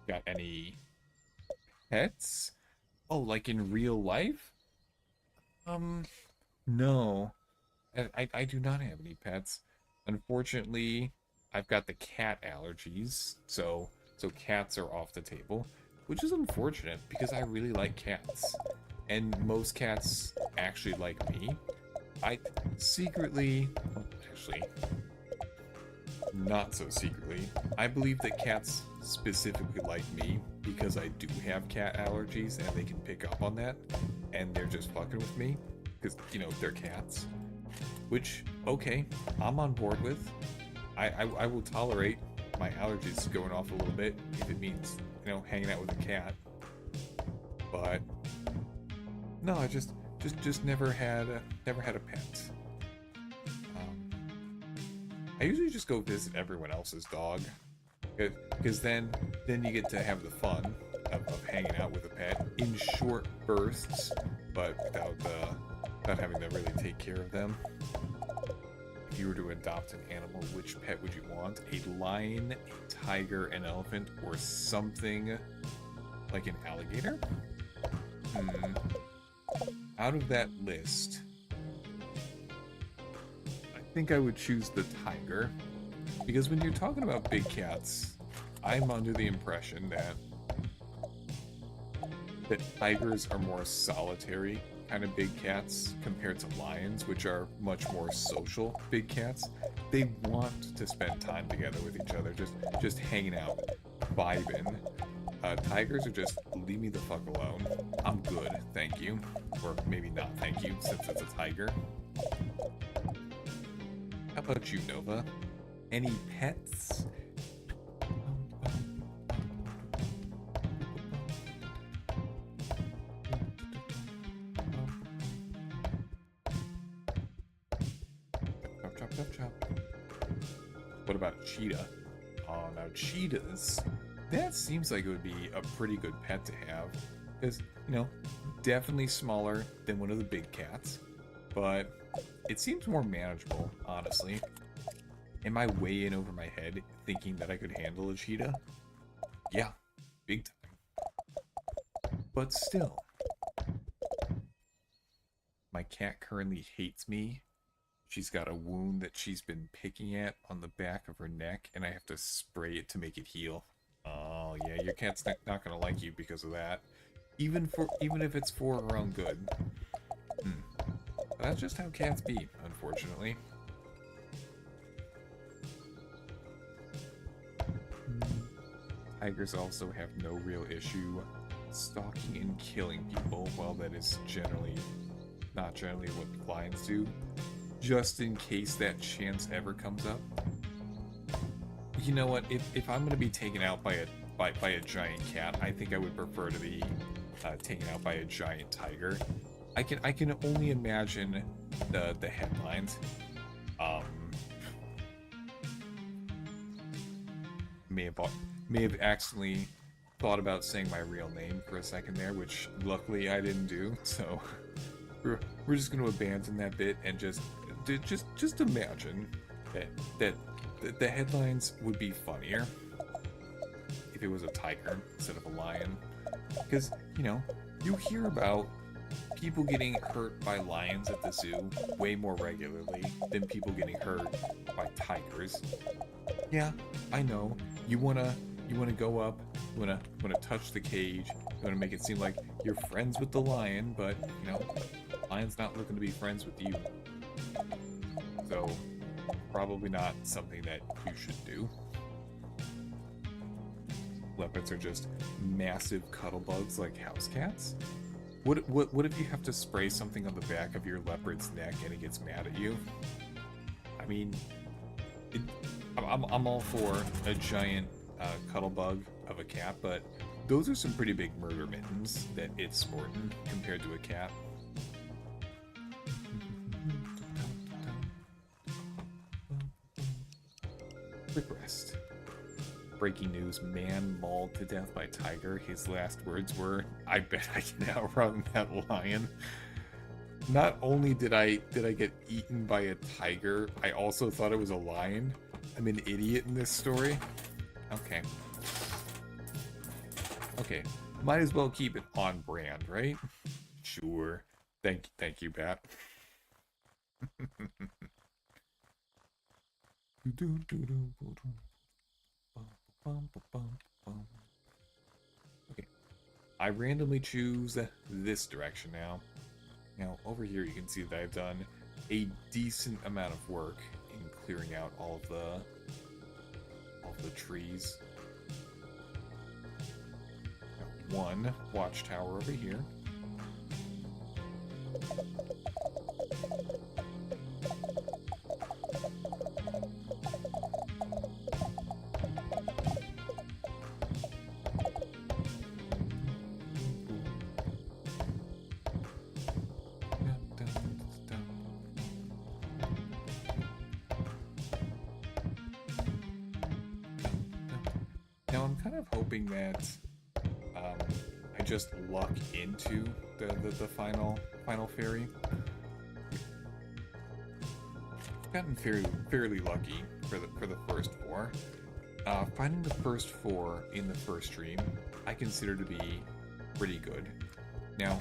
Got any pets? Oh, like in real life? Um, no. I do not have any pets. Unfortunately, I've got the cat allergies, so cats are off the table, which is unfortunate because I really like cats. And most cats actually like me. I secretly, actually, not so secretly, I believe that cats specifically like me because I do have cat allergies and they can pick up on that and they're just fucking with me because, you know, they're cats. Which, okay, I'm on board with. I will tolerate my allergies going off a little bit if it means, you know, hanging out with a cat. But no, I just never had a pet. Um, I usually just go visit everyone else's dog, because then you get to have the fun of hanging out with a pet in short bursts, but without having to really take care of them. If you were to adopt an animal, which pet would you want? A lion, a tiger, an elephant, or something like an alligator? Out of that list, I think I would choose the tiger. Because when you're talking about big cats, I'm under the impression that tigers are more solitary kind of big cats compared to lions, which are much more social big cats. They want to spend time together with each other, just hanging out, vibing. Tigers are just, leave me the fuck alone. I'm good, thank you. Or maybe not thank you, since it's a tiger. How about you, Nova? Any pets? Chop, chop, chop, chop. What about a cheetah? Oh, now cheetahs. That seems like it would be a pretty good pet to have. Because, you know, definitely smaller than one of the big cats. But it seems more manageable, honestly. Am I way in over my head thinking that I could handle a cheetah? Yeah, big time. But still. My cat currently hates me. She's got a wound that she's been picking at on the back of her neck, and I have to spray it to make it heal. Oh, yeah, your cat's not gonna like you because of that. Even if it's for her own good. That's just how cats be, unfortunately. Tigers also have no real issue stalking and killing people, well, that is not generally what lions do. Just in case that chance ever comes up. You know what? If I'm gonna be taken out by a giant cat, I think I would prefer to be taken out by a giant tiger. I can only imagine the headlines. May have accidentally thought about saying my real name for a second there, which luckily I didn't do. So we're just going to abandon that bit and just imagine that the headlines would be funnier if it was a tiger instead of a lion. Because, you know, you hear about people getting hurt by lions at the zoo way more regularly than people getting hurt by tigers. Yeah, I know. You wanna go up, you wanna touch the cage, you wanna make it seem like you're friends with the lion, but you know, the lion's not looking to be friends with you. So probably not something that you should do. Leopards are just massive cuddle bugs like house cats. What if you have to spray something on the back of your leopard's neck and it gets mad at you? I mean, I'm all for a giant cuddle bug of a cat, but those are some pretty big murder mittens that it's sporting compared to a cat. Quick rest. Breaking news, man mauled to death by tiger. His last words were, I bet I can outrun that lion. Not only did I get eaten by a tiger, I also thought it was a lion. I'm an idiot in this story. Okay. Might as well keep it on brand, right? Sure. Thank you, Bat. Okay, I randomly choose this direction now. Now, over here you can see that I've done a decent amount of work in clearing out all of the trees. Now, one watchtower over here. Now I'm kind of hoping that I just luck into the final fairy. I've gotten fairly lucky for the first four. Finding the first four in the first stream, I consider to be pretty good. Now,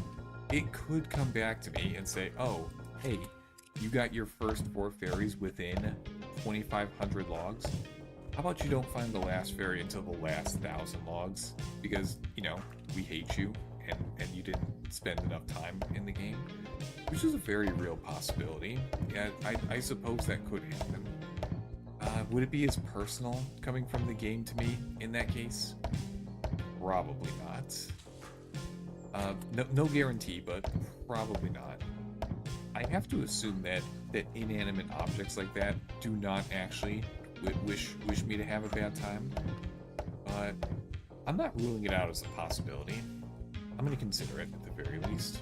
it could come back to me and say, "Oh, hey, you got your first four fairies within 2,500 logs. How about you don't find the last fairy until the last 1,000 logs? Because, you know, we hate you and you didn't spend enough time in the game." Which is a very real possibility. Yeah, I suppose that could happen. Would it be as personal coming from the game to me in that case? Probably not. No guarantee, but probably not. I have to assume that inanimate objects like that do not actually wish me to have a bad time, but I'm not ruling it out as a possibility. I'm going to consider it at the very least.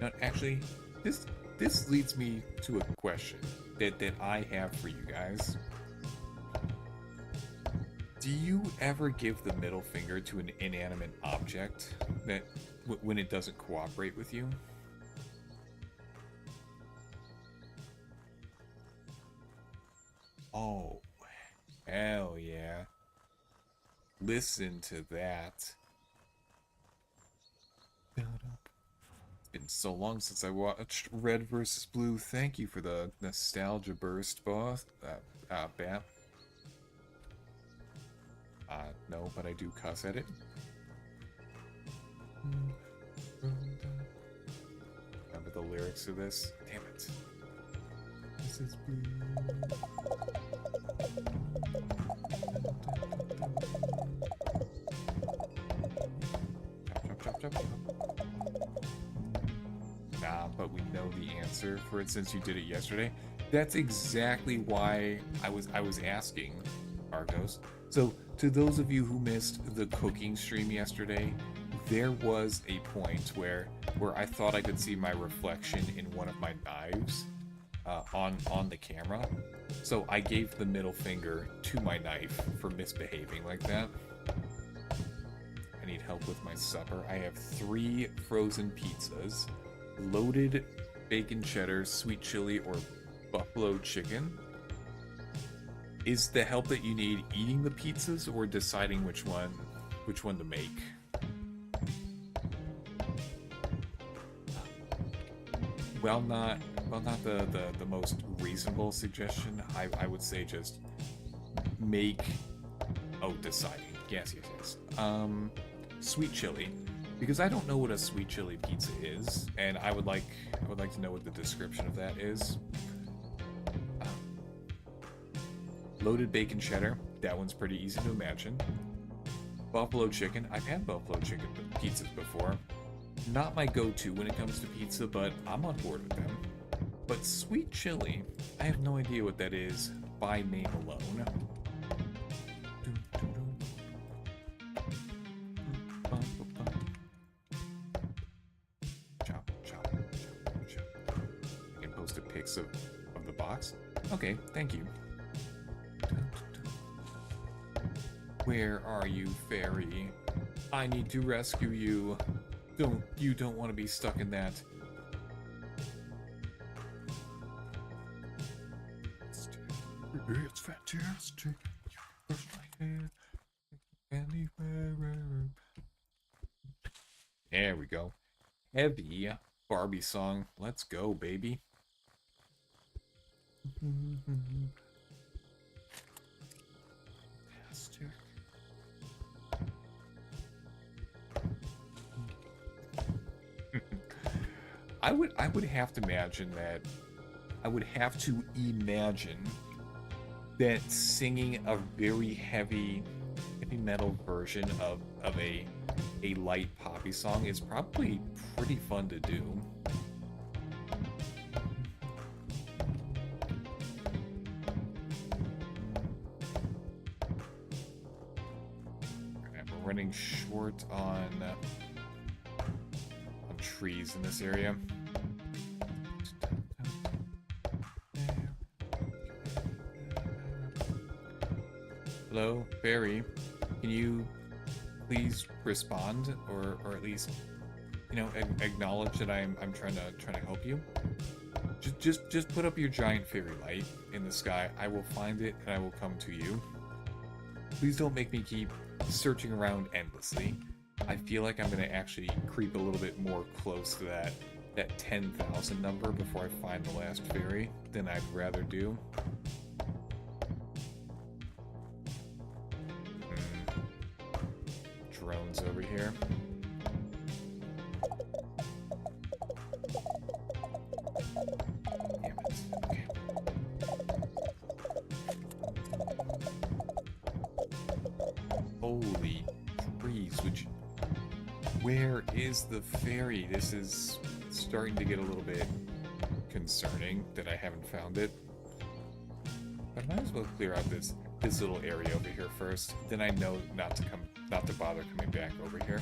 Now, actually, this leads me to a question that I have for you guys. Do you ever give the middle finger to an inanimate object that when it doesn't cooperate with you? Oh, hell yeah. Listen to that. It's been so long since I watched Red vs. Blue. Thank you for the nostalgia burst, boss. Bat. No, but I do cuss at it. Remember the lyrics of this? Damn it. This is blue. Chop, chop, chop, chop. Nah, but we know the answer for it since you did it yesterday. That's exactly why I was asking, Argos. So, to those of you who missed the cooking stream yesterday, there was a point where I thought I could see my reflection in one of my knives on the camera. So I gave the middle finger to my knife for misbehaving like that. I need help with my supper. I have 3 frozen pizzas, loaded bacon cheddar, sweet chili, or buffalo chicken. Is the help that you need eating the pizzas or deciding which one to make? Well, not the most reasonable suggestion. I would say just make. Oh, deciding. Yes. Sweet chili, because I don't know what a sweet chili pizza is, and I would like to know what the description of that is. Loaded bacon cheddar. That one's pretty easy to imagine. Buffalo chicken. I've had buffalo chicken pizzas before. Not my go-to when it comes to pizza, but I'm on board with them. But sweet chili, I have no idea what that is by name alone. Chop, chop, chop, chop. I can post a pics of the box. Okay, thank you. Where are you, fairy? I need to rescue you. You don't want to be stuck in that. It's fantastic. You brush my hair anywhere. There we go. Heavy Barbie song. Let's go, baby. Fantastic. I would have to imagine that singing a very heavy metal version of a light poppy song is probably pretty fun to do. Alright, we're running short on trees in this area. Hello, Barry. Can you please respond, or at least, you know, acknowledge that I'm trying to help you? Just put up your giant fairy light in the sky. I will find it and I will come to you. Please don't make me keep searching around endlessly. I feel like I'm gonna actually creep a little bit more close to that 10,000 number before I find the last fairy than I'd rather do. Drones over here. Damn it. Okay. Holy trees, where is the fairy? This is starting to get a little bit concerning that I haven't found it. But I might as well clear out this little area over here first. Then I know not to bother coming back over here.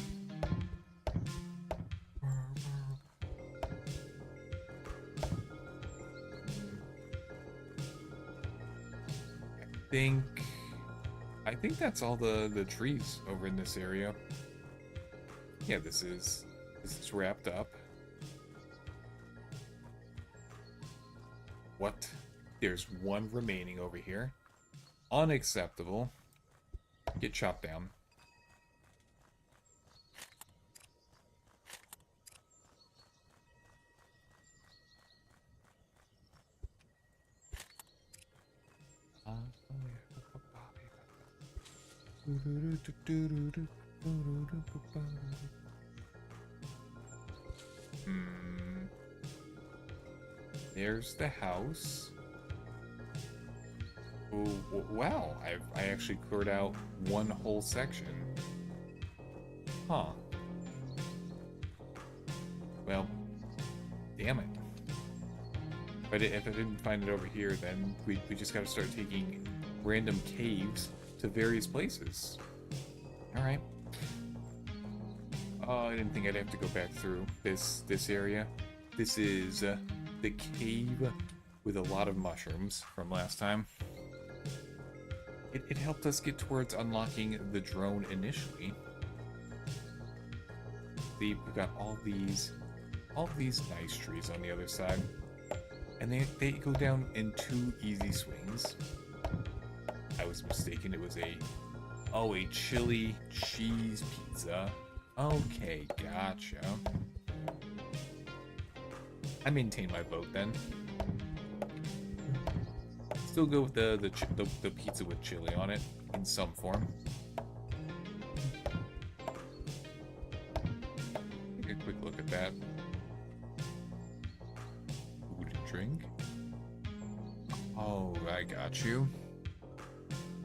I think that's all the trees over in this area. Yeah, this is wrapped up. What? There's one remaining over here. Unacceptable. Get chopped down. There's the house. Oh, wow, I actually cleared out one whole section. Huh. Well, damn it. But if I didn't find it over here, then we just gotta start taking random caves to various places. Alright. Oh, I didn't think I'd have to go back through this area. This is the cave with a lot of mushrooms from last time. It helped us get towards unlocking the drone initially. See, we've got all these nice trees on the other side. And they go down in 2 easy swings. I was mistaken, it was a chili cheese pizza. Okay, gotcha. I maintain my vote then. Still go with the pizza with chili on it in some form. Take a quick look at that. Food and drink. Oh, I got you.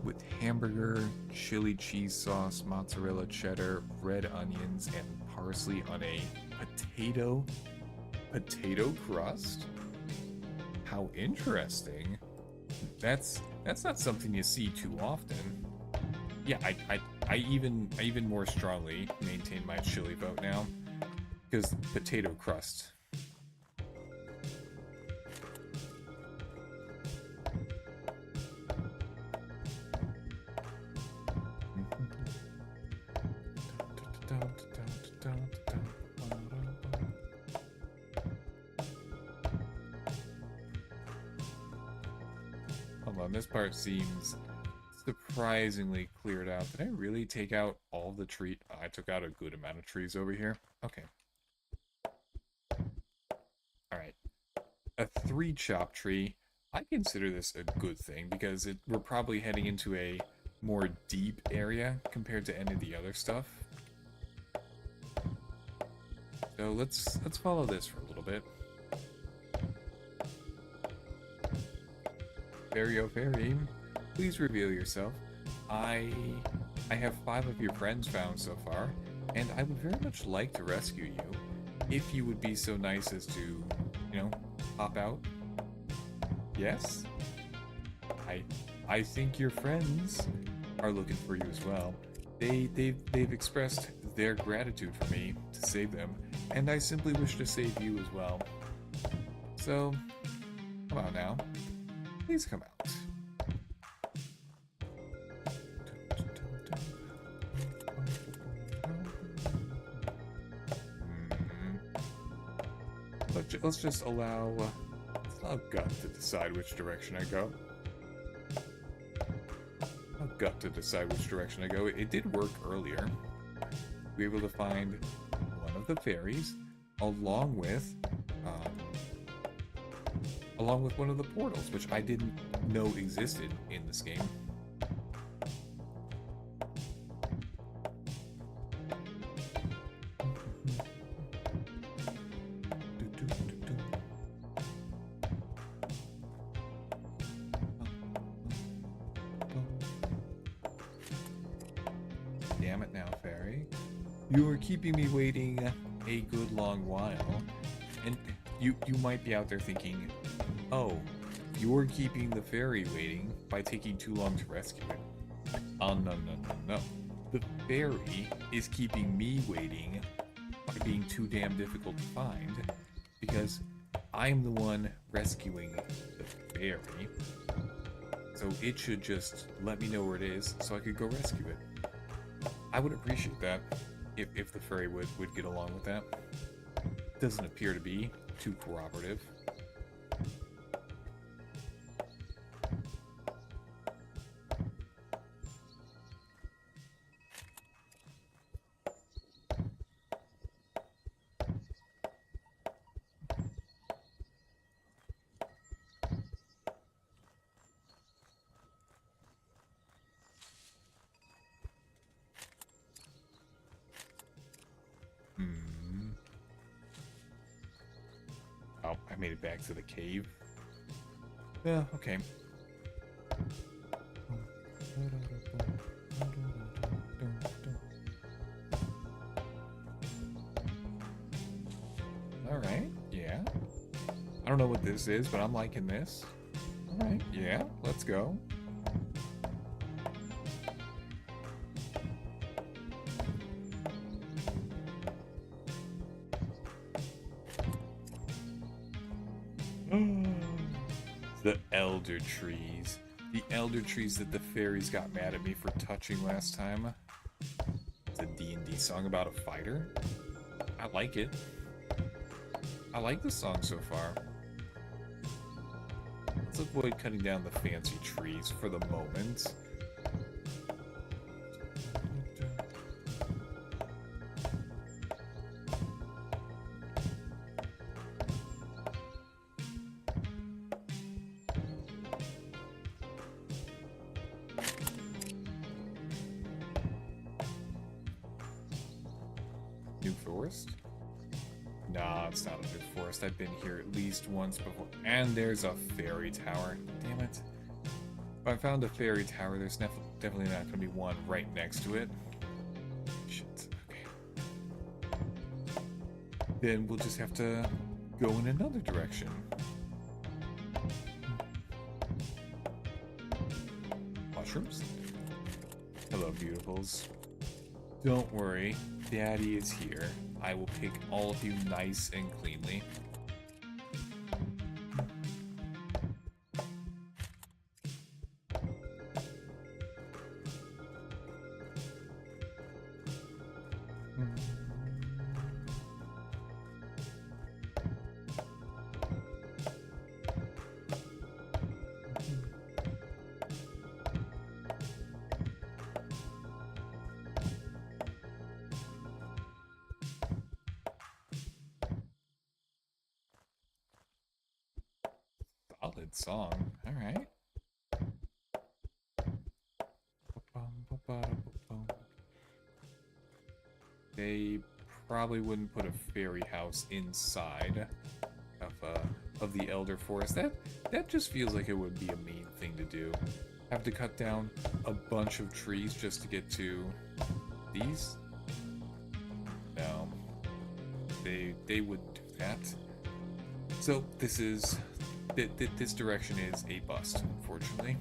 With hamburger, chili cheese sauce, mozzarella cheddar, red onions, and parsley on a potato crust? How interesting. That's not something you see too often. Yeah, I even more strongly maintain my chili vote now, because potato crust. and this part seems surprisingly cleared out. Did I really take out all the tree? I took out a good amount of trees over here. Okay. Alright. A 3 chop tree. I consider this a good thing because we're probably heading into a more deep area compared to any of the other stuff. So let's follow this for a little bit. Fairy, oh fairy, please reveal yourself. I have 5 of your friends found so far, and I would very much like to rescue you, if you would be so nice as to, you know, pop out. Yes? I think your friends are looking for you as well. They've expressed their gratitude for me to save them, and I simply wish to save you as well. So, come on now. Please come out. Let's just allow Gut to decide which direction I go. Gut to decide which direction I go. It did work earlier. We were able to find one of the fairies, along with one of the portals, which I didn't know existed in this game. Damn it now, fairy. You are keeping me waiting a good long while. And you might be out there thinking, oh, you're keeping the fairy waiting by taking too long to rescue it. Oh, no. The fairy is keeping me waiting by being too damn difficult to find, because I'm the one rescuing the fairy. So it should just let me know where it is so I could go rescue it. I would appreciate that if the fairy would get along with that. Doesn't appear to be too cooperative. Oh, I made it back to the cave. Yeah, okay. Alright, yeah. I don't know what this is, but I'm liking this. Alright, yeah, let's go. The elder trees. The elder trees that the fairies got mad at me for touching last time. It's a D&D song about a fighter. I like it. I like the song so far. Let's avoid cutting down the fancy trees for the moment. New forest? Nah, it's not a new forest. I've been here at least once before. And there's a fairy tower. Damn it. If I found a fairy tower, there's definitely not going to be one right next to it. Shit. Okay. Then we'll just have to go in another direction. Mushrooms? Hello, beautifuls. Don't worry. Daddy is here. I will pick all of you nice and cleanly. Solid song. All right. They probably wouldn't put a fairy house inside of the Elder Forest. That just feels like it would be a mean thing to do. Have to cut down a bunch of trees just to get to these? No. They wouldn't do that. So this direction is a bust, unfortunately.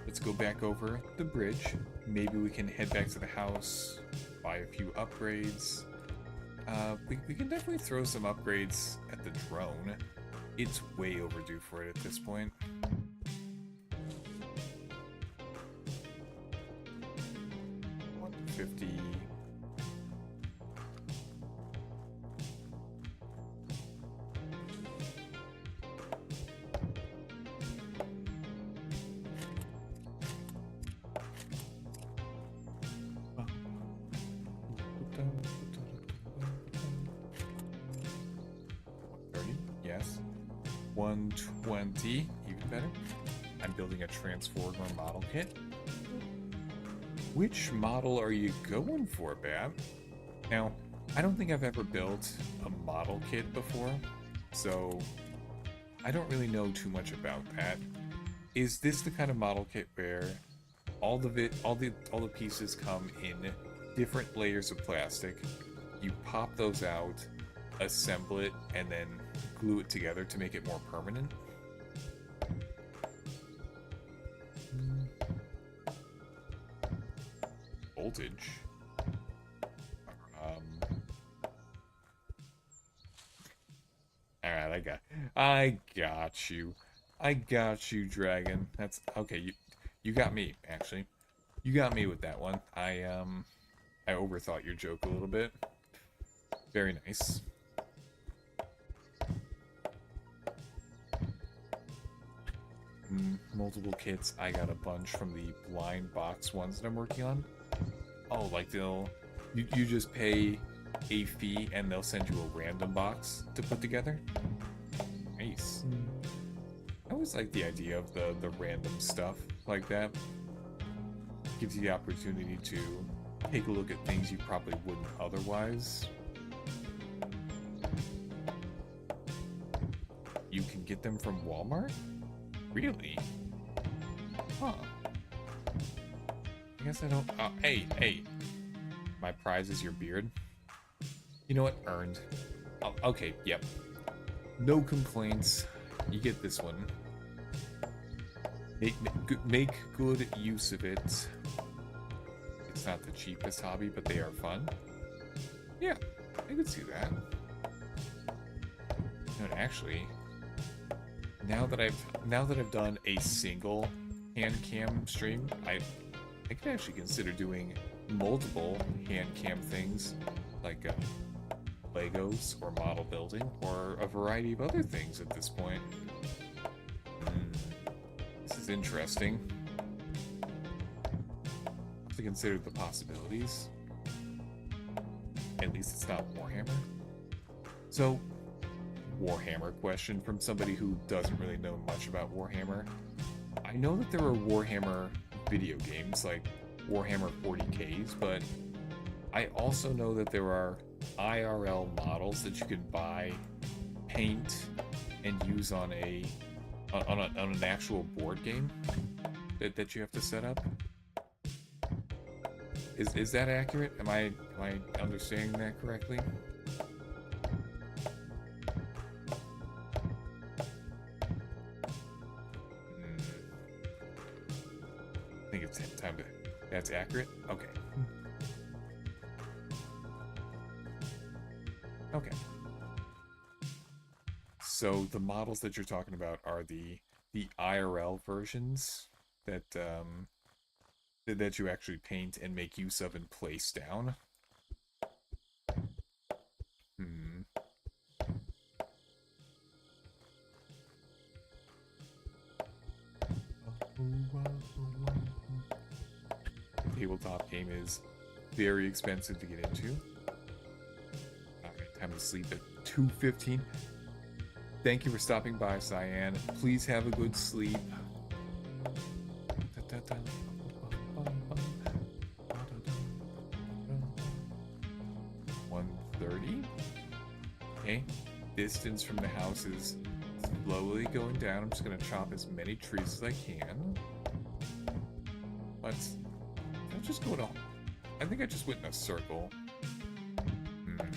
Let's go back over the bridge. Maybe we can head back to the house, buy a few upgrades. We can definitely throw some upgrades at the drone. It's way overdue for it at this point. 150. Yes. 120, even better. I'm building a Transformer model kit. Which model are you going for, Bab? Now, I don't think I've ever built a model kit before, so I don't really know too much about that. Is this the kind of model kit where all the pieces come in different layers of plastic? You pop those out, assemble it, and then glue it together to make it more permanent? Voltage. Alright, I got you. I got you, Dragon. That's okay. You got me, actually. You got me with that one. I overthought your joke a little bit. Very nice. Multiple kits. I got a bunch from the blind box ones that I'm working on. Oh, like you just pay a fee and they'll send you a random box to put together? Nice. I always like the idea of the random stuff like that. Gives you the opportunity to take a look at things you probably wouldn't otherwise. You can get them from Walmart? Really? Huh. I guess I don't... hey. My prize is your beard. You know what? Earned. Oh, okay, yep. No complaints. You get this one. Make good use of it. It's not the cheapest hobby, but they are fun. Yeah, I could see that. And actually, now that I've done a single hand cam stream, I could actually consider doing multiple hand cam things, like Legos or model building or a variety of other things at this point. This is interesting. I have to consider the possibilities. At least it's not Warhammer. So, Warhammer question from somebody who doesn't really know much about Warhammer. I know that there are Warhammer video games like Warhammer 40Ks, but I also know that there are IRL models that you can buy, paint, and use on an actual board game that you have to set up. Is that accurate? Am I understanding that correctly? I think it's time to... That's accurate? Okay. Okay. So the models that you're talking about are the IRL versions that you actually paint and make use of and place down. Tabletop game is very expensive to get into. Alright, time to sleep at 2:15. Thank you for stopping by, Cyan. Please have a good sleep. 1:30. Okay. Distance from the house is slowly going down. I'm just gonna chop as many trees as I can. Let's just go to... I think I just went in a circle. I'm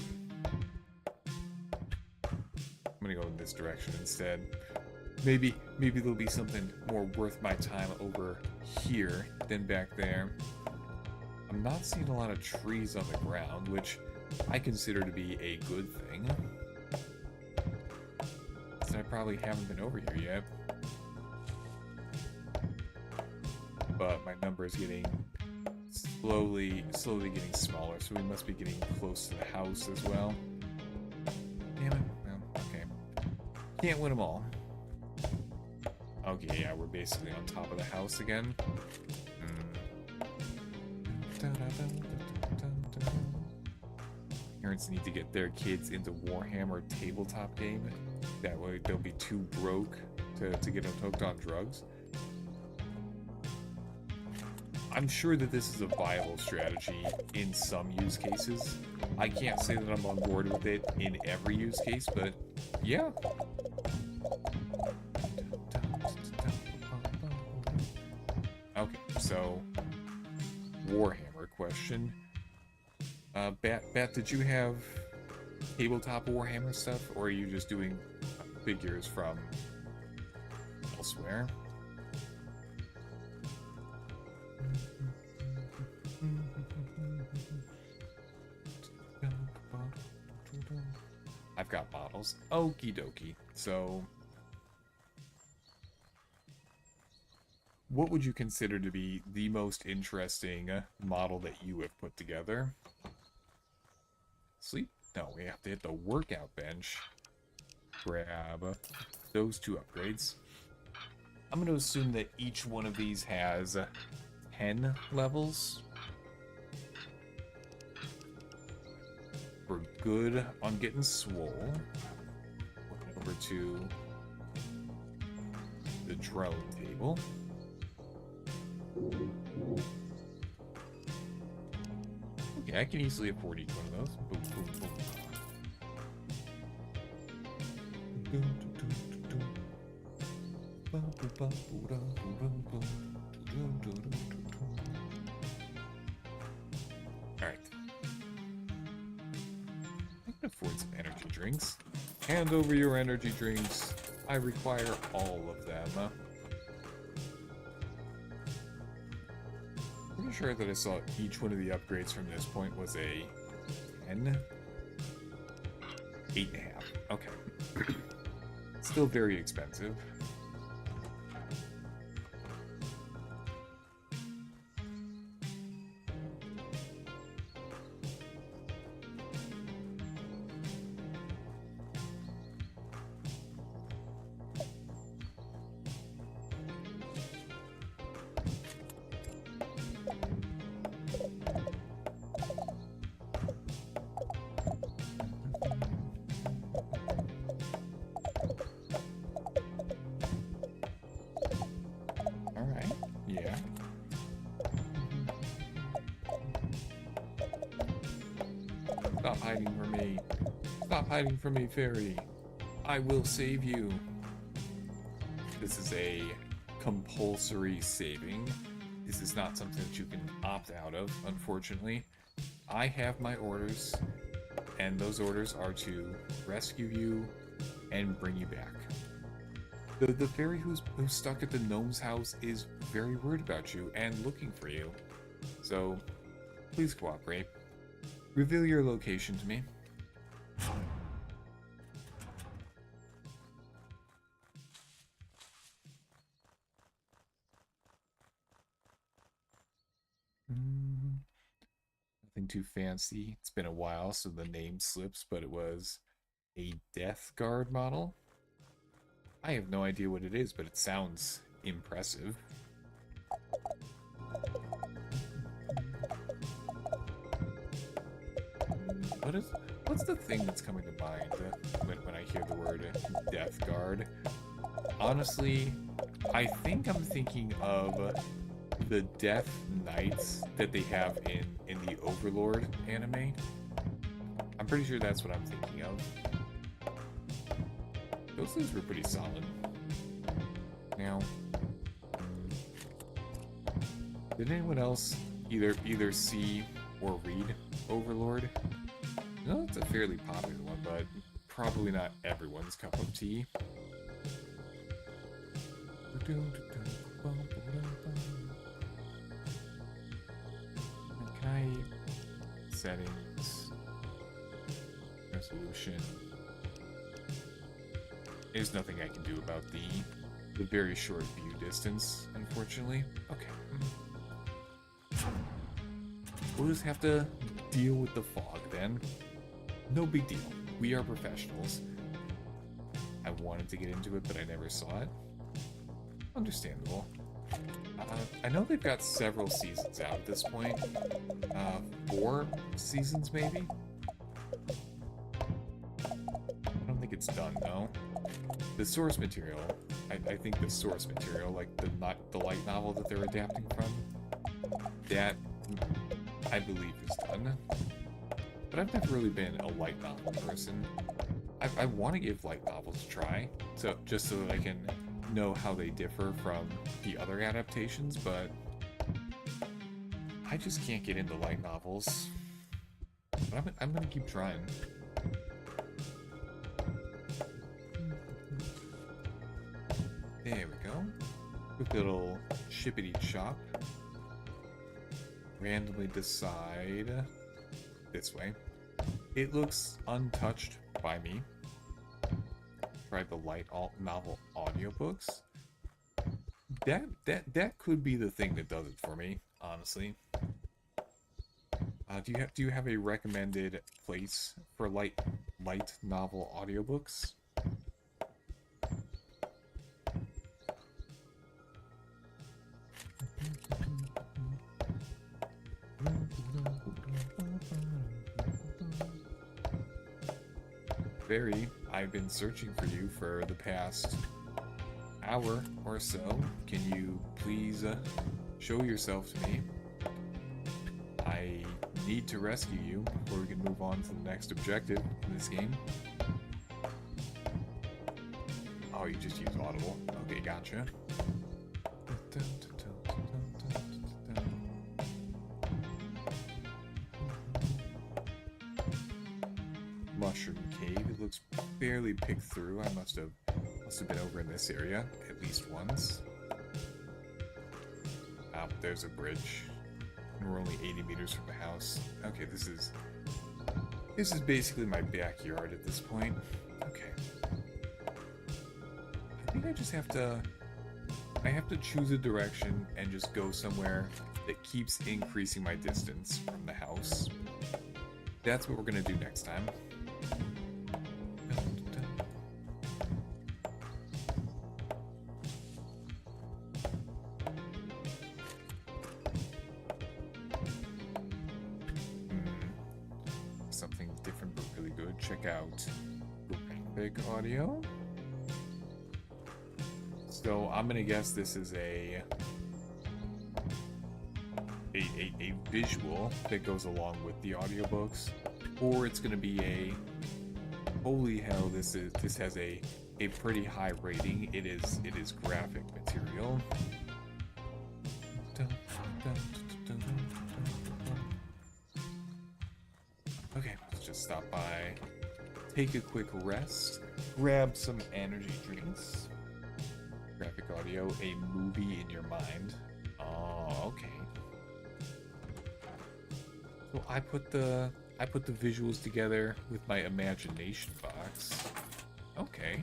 gonna go in this direction instead. Maybe there'll be something more worth my time over here than back there. I'm not seeing a lot of trees on the ground, which I consider to be a good thing. So I probably haven't been over here yet. But my number is getting slowly getting smaller, so we must be getting close to the house as well. Damn it. Well, okay. Can't win them all. Okay, yeah, we're basically on top of the house again. Parents need to get their kids into Warhammer tabletop game. That way they'll be too broke to get them hooked on drugs. I'm sure that this is a viable strategy in some use cases. I can't say that I'm on board with it in every use case, but yeah. Okay, so Warhammer question. Bat, did you have tabletop Warhammer stuff, or are you just doing figures from elsewhere? I've got models. Okie dokie. So, what would you consider to be the most interesting model that you have put together? Sleep? No, we have to hit the workout bench. Grab those two upgrades. I'm going to assume that each one of these has 10 levels. We're good on getting swole. Over to the drone table. Okay, I can easily afford each one of those. Boom, boom, boom. Alright. I can afford some energy drinks. Hand over your energy drinks. I require all of them. Pretty sure that I saw each one of the upgrades from this point was a 10? 8.5. Okay. Still very expensive. Stop hiding from me. Stop hiding from me, fairy. I will save you. This is a compulsory saving. This is not something that you can opt out of, unfortunately. I have my orders, and those orders are to rescue you and bring you back. The fairy who's stuck at the gnome's house is very worried about you and looking for you. So, please cooperate. Reveal your location to me. nothing too fancy. It's been a while, so the name slips, but it was a Death Guard model. I have no idea what it is, but it sounds impressive. What's the thing that's coming to mind when I hear the word Death Guard? Honestly, I think I'm thinking of the Death Knights that they have in the Overlord anime. I'm pretty sure that's what I'm thinking of. Those things were pretty solid. Now, did anyone else either see or read Overlord? No, it's a fairly popular one, but probably not everyone's cup of tea. Okay, settings, resolution. There's nothing I can do about the very short view distance, unfortunately. Okay. We'll just have to deal with the fog then. No big deal. We are professionals. I wanted to get into it, but I never saw it. Understandable. I know they've got several seasons out at this point. 4 seasons, maybe? I don't think it's done, though. The source material, I think the source material, like the light novel that they're adapting from, that, I believe, is done. But I've never really been a light novel person. I want to give light novels a try, just so that I can know how they differ from the other adaptations, but I just can't get into light novels. But I'm gonna keep trying. There we go. Quick little shippity chop. Randomly decide this way. It looks untouched by me. Try the light novel audiobooks. That could be the thing that does it for me, honestly. Do you have a recommended place for light novel audiobooks? I've been searching for you for the past hour or so. Can you please show yourself to me? I need to rescue you before we can move on to the next objective in this game. Oh, you just use Audible. Okay, gotcha. Mushroom cave. It looks barely picked through. I must have been over in this area at least once. Ah, there's a bridge. We're only 80 meters from the house. Okay, this is basically my backyard at this point. Okay. I think I just have to choose a direction and just go somewhere that keeps increasing my distance from the house. That's what we're gonna do next time. Something different but really good. Check out Big Audio. So I'm gonna guess this is a visual that goes along with the audiobooks, or it's gonna be a holy hell. This has a pretty high rating. It is graphic material. Okay, let's just stop by, take a quick rest, grab some energy drinks. Graphic audio, a movie in your mind. Oh, okay. So I put the visuals together with my imagination box. Okay.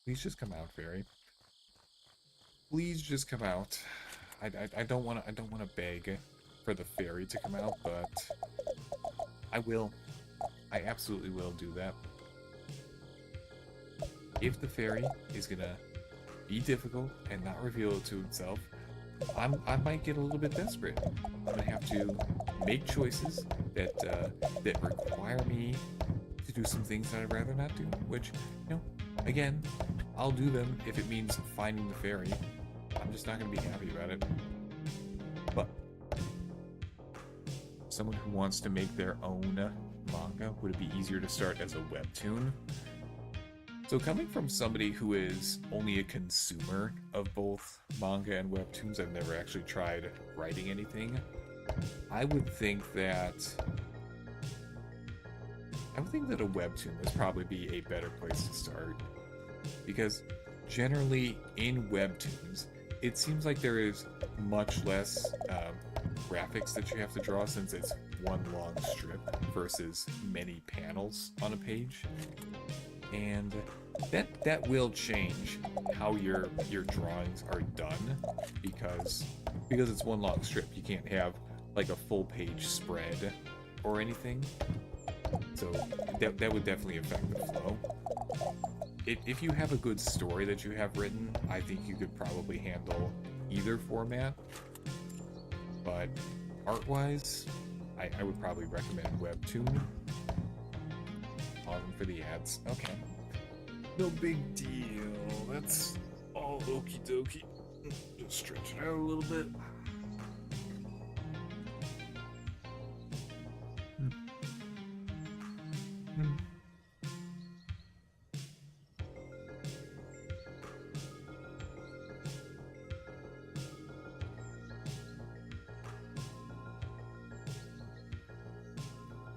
Please just come out, fairy. Please just come out. I don't want to. I don't want to beg for the fairy to come out, but I will. I absolutely will do that. If the fairy is gonna be difficult and not reveal it to himself, I might get a little bit desperate. I'm gonna have to make choices that that require me to do some things that I'd rather not do. Which, you know, again, I'll do them if it means finding the fairy. I'm just not gonna be happy about it. But someone who wants to make their own manga, would it be easier to start as a webtoon? So coming from somebody who is only a consumer of both manga and webtoons, I've never actually tried writing anything. I would think that a webtoon would probably be a better place to start, because generally in webtoons, it seems like there is much less graphics that you have to draw, since it's one long strip versus many panels on a page. And that will change how your drawings are done, because it's one long strip. You can't have like a full page spread or anything. So that would definitely affect the flow. If you have a good story that you have written, I think you could probably handle either format. But art-wise, I would probably recommend webtoon. Pausing for the ads. Okay. No big deal. That's all okie dokie. Just stretch it out a little bit.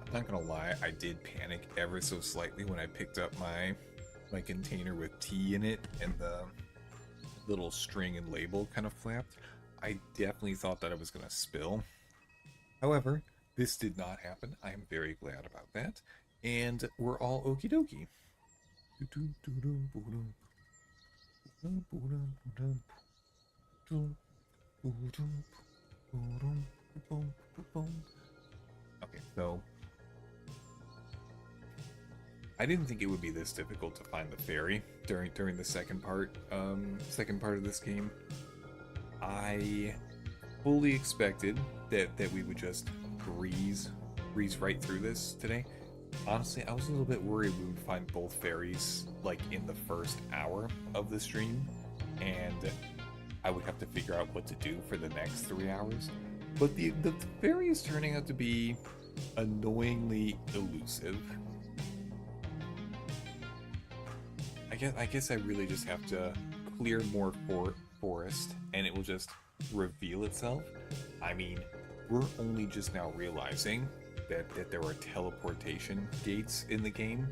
I'm not gonna lie, I did panic ever so slightly when I picked up my container with tea in it and the little string and label kind of flapped. I definitely thought that I was gonna spill. However, this did not happen. I am very glad about that. And we're all okie dokie. Okay, so I didn't think it would be this difficult to find the fairy during the second part of this game. I fully expected that we would just breeze right through this today. Honestly, I was a little bit worried we would find both fairies like in the first hour of the stream, and I would have to figure out what to do for the next 3 hours. But the fairy is turning out to be annoyingly elusive. I guess I really just have to clear more forest, and it will just reveal itself. I mean, we're only just now realizing that there were teleportation gates in the game.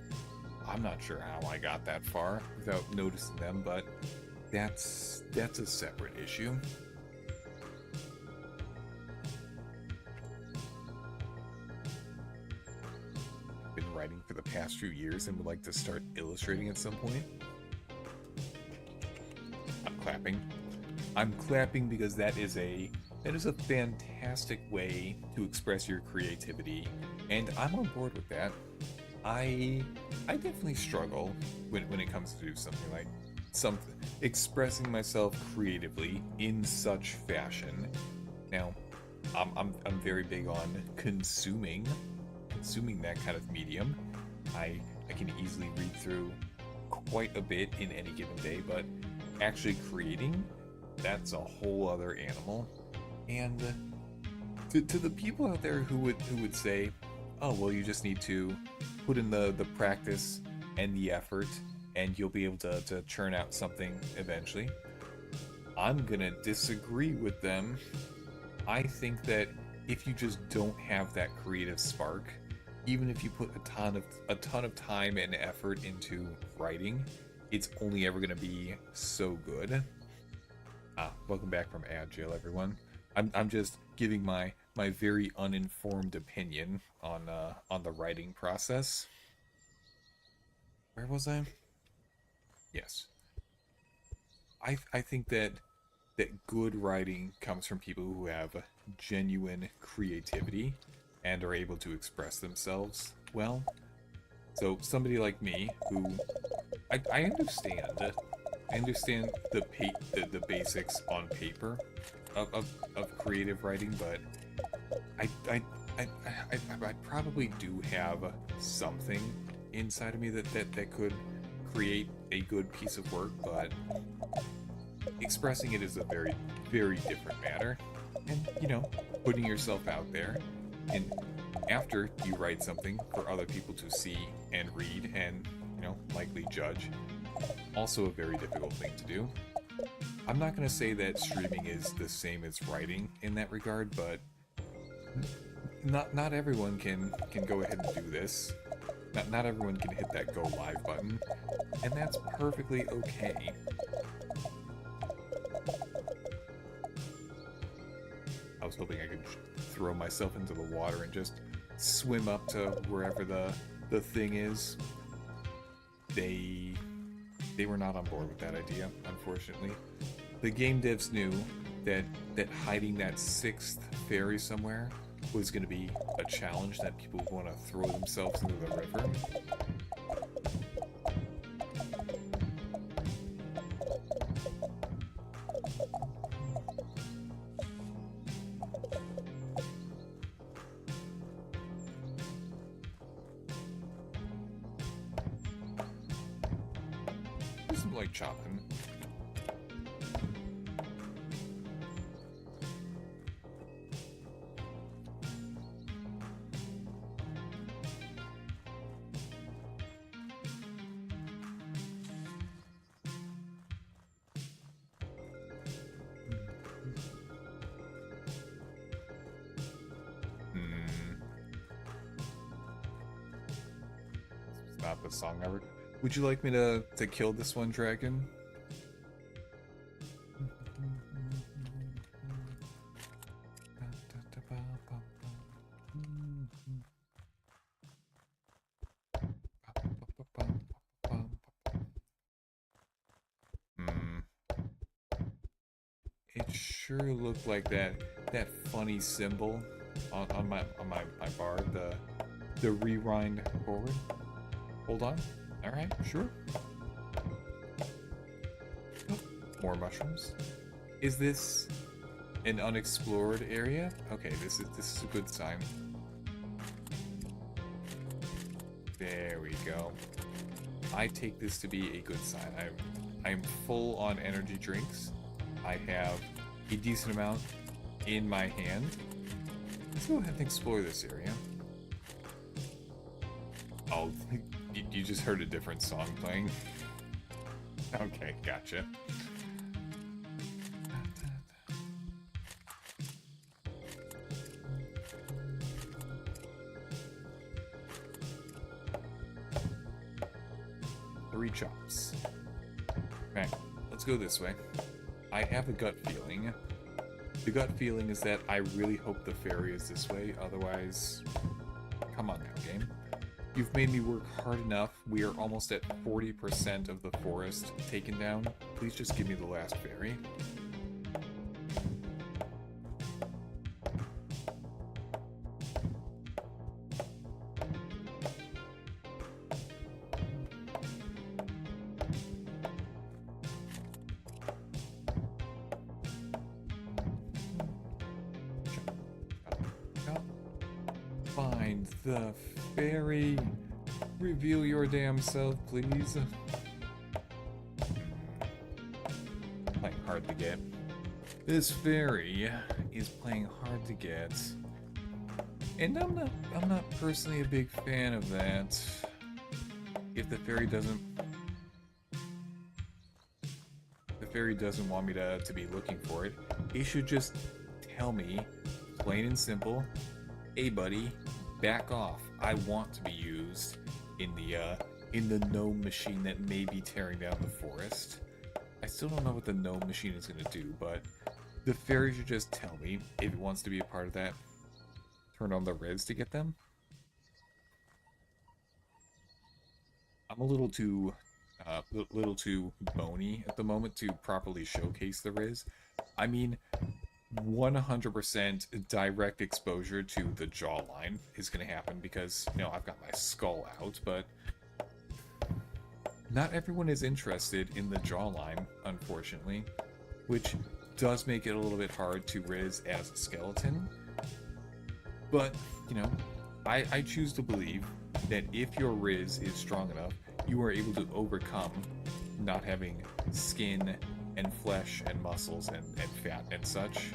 I'm not sure how I got that far without noticing them, but that's a separate issue. Been writing for the past few years and would like to start illustrating at some point. I'm clapping. I'm clapping because that is a fantastic way to express your creativity, and I'm on board with that. I definitely struggle when it comes to do something like expressing myself creatively in such fashion. Now, I'm very big on consuming that kind of medium. I can easily read through quite a bit in any given day, but actually creating, that's a whole other animal. And to the people out there who would say, oh well, you just need to put in the practice and the effort and you'll be able to churn out something eventually, I'm gonna disagree with them. I think that if you just don't have that creative spark, even if you put a ton of time and effort into writing, it's only ever gonna be so good. Welcome back from ad jail, everyone. I'm just giving my very uninformed opinion on the writing process. Where was I? Yes. I think that good writing comes from people who have genuine creativity and are able to express themselves well. So somebody like me who I understand. I understand the basics on paper of creative writing, but I, I, I probably do have something inside of me that could create a good piece of work, but expressing it is a very, very different matter. And, you know, putting yourself out there, and after you write something for other people to see and read and, you know, likely judge, also a very difficult thing to do. I'm not going to say that streaming is the same as writing in that regard, but not everyone can go ahead and do this. Not everyone can hit that go live button, and that's perfectly okay. I was hoping I could throw myself into the water and just swim up to wherever the thing is. They were not on board with that idea, unfortunately. The game devs knew that hiding that sixth fairy somewhere was going to be a challenge that people would want to throw themselves into the river. This is like chopping. Not the song ever. Would you like me to kill this one dragon? It sure looked like that funny symbol on my bar, the rewind forward. Hold on. Alright, sure. Oh, more mushrooms. Is this an unexplored area? Okay, this is a good sign. There we go. I take this to be a good sign. I'm full on energy drinks. I have a decent amount in my hand. Let's go ahead and explore this area. Oh, you just heard a different song playing. Okay, gotcha. Three chops. Okay, let's go this way. I have a gut feeling. The gut feeling is that I really hope the ferry is this way, otherwise... Come on now, game. You've made me work hard enough. We are almost at 40% of the forest taken down. Please just give me the last ferry. Find the ferry. Reveal your damn self, please. Playing hard to get. This ferry is playing hard to get. And I'm not personally a big fan of that. If the ferry doesn't want me to be looking for it, it should just tell me, plain and simple, hey buddy, back off. I want to be used in the gnome machine that may be tearing down the forest. I still don't know what the gnome machine is going to do, but the fairy should just tell me if it wants to be a part of that. Turn on the res to get them. I'm a little too little too bony at the moment to properly showcase the Riz. I mean, 100% direct exposure to the jawline is going to happen because, you know, I've got my skull out, but not everyone is interested in the jawline, unfortunately, which does make it a little bit hard to Riz as a skeleton. But, you know, I choose to believe that if your Riz is strong enough, you are able to overcome not having skin and flesh and muscles and fat and such.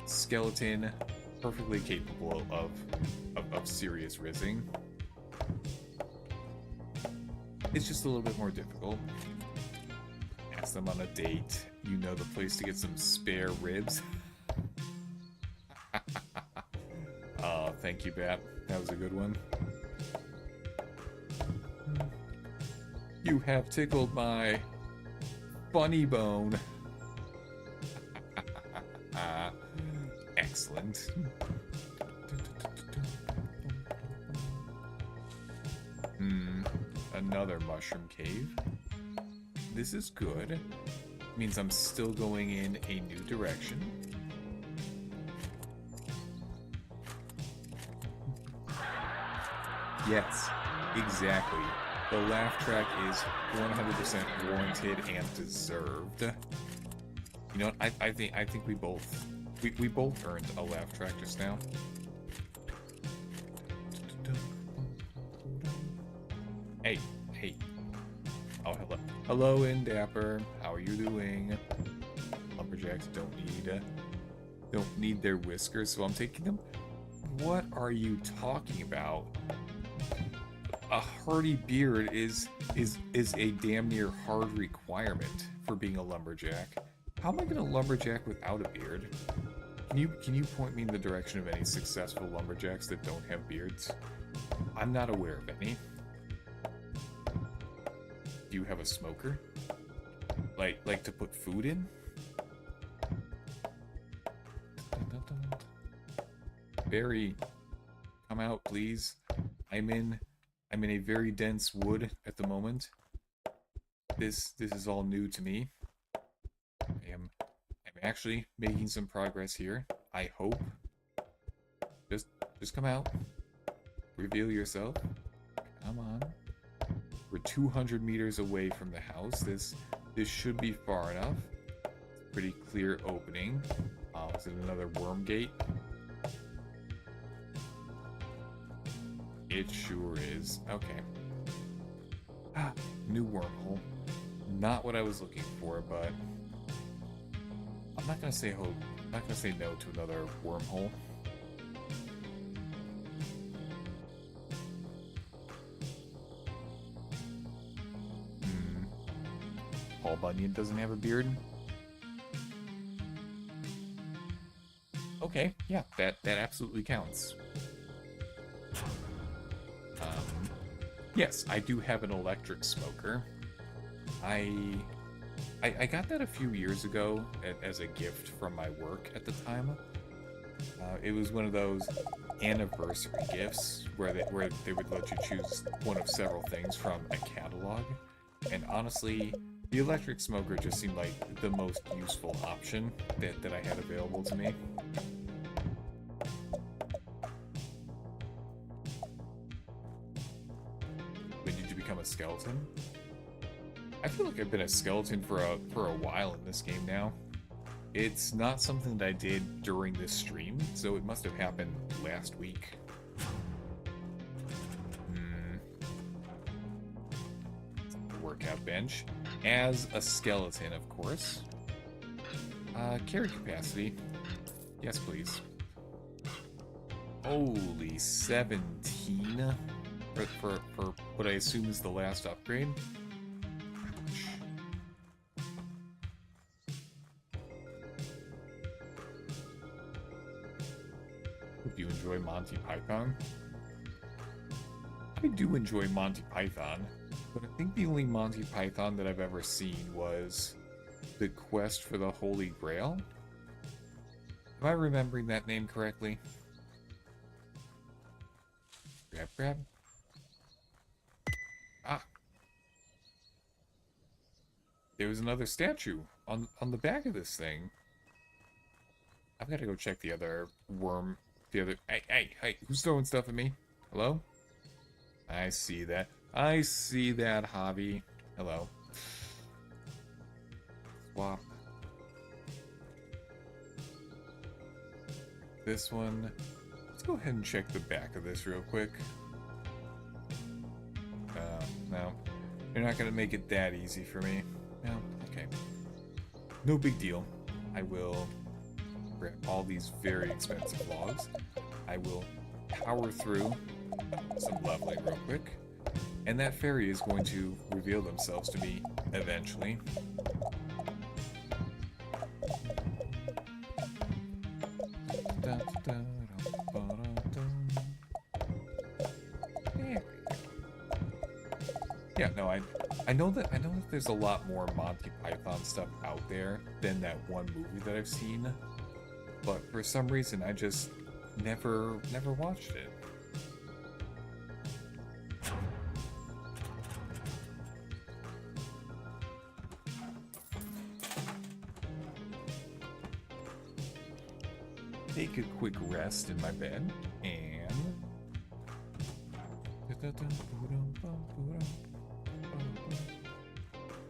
Skeleton, perfectly capable of serious rizzing. It's just a little bit more difficult. Ask them on a date. You know the place to get some spare ribs. Thank you, Bat. That was a good one. You have tickled my funny bone. Excellent. Another mushroom cave. This is good. Means I'm still going in a new direction. Yes, exactly. The laugh track is 100% warranted and deserved. You know what? I think we both earned a laugh track just now. Hey. Oh, hello. Hello, Indapper. How are you doing? Lumberjacks don't need their whiskers, so I'm taking them. What are you talking about? A hardy beard is a damn near hard requirement for being a lumberjack. How am I gonna lumberjack without a beard? Can you point me in the direction of any successful lumberjacks that don't have beards? I'm not aware of any. Do you have a smoker? Like to put food in? Barry, come out, please. I'm in a very dense wood at the moment. This is all new to me. I'm actually making some progress here. I hope. Just come out. Reveal yourself. Come on. We're 200 meters away from the house. This should be far enough. It's a pretty clear opening. Is it another worm gate? It sure is. Okay. New wormhole. Not what I was looking for, but I'm not gonna say hope. I'm not gonna say no to another wormhole. Paul Bunyan doesn't have a beard. Okay, yeah, that absolutely counts. Yes, I do have an electric smoker. I got that a few years ago as a gift from my work at the time. It was one of those anniversary gifts where they would let you choose one of several things from a catalog. And honestly, the electric smoker just seemed like the most useful option that I had available to me. When did you become a skeleton? I feel like I've been a skeleton for a while in this game now. It's not something that I did during this stream, so it must have happened last week. Workout bench. As a skeleton, of course. Carry capacity. Yes, please. Holy 17 for what I assume is the last upgrade. Hope you enjoy Monty Python. I do enjoy Monty Python, but I think the only Monty Python that I've ever seen was The Quest for the Holy Grail. Am I remembering that name correctly? Grab. Ah. there was another statue on the back of this thing. I've got to go check the other worm. The other... Hey, who's throwing stuff at me? Hello? I see that. I see that, hobby. Hello. Swap. This one. Let's go ahead and check the back of this real quick. No. You're not going to make it that easy for me. No? Okay. No big deal. I will grab all these very expensive logs. I will power through some leveling real quick. And that fairy is going to reveal themselves to me eventually. Yeah, no, I know that there's a lot more Monty Python stuff out there than that one movie that I've seen, but for some reason I just never watched it. Take a quick rest in my bed and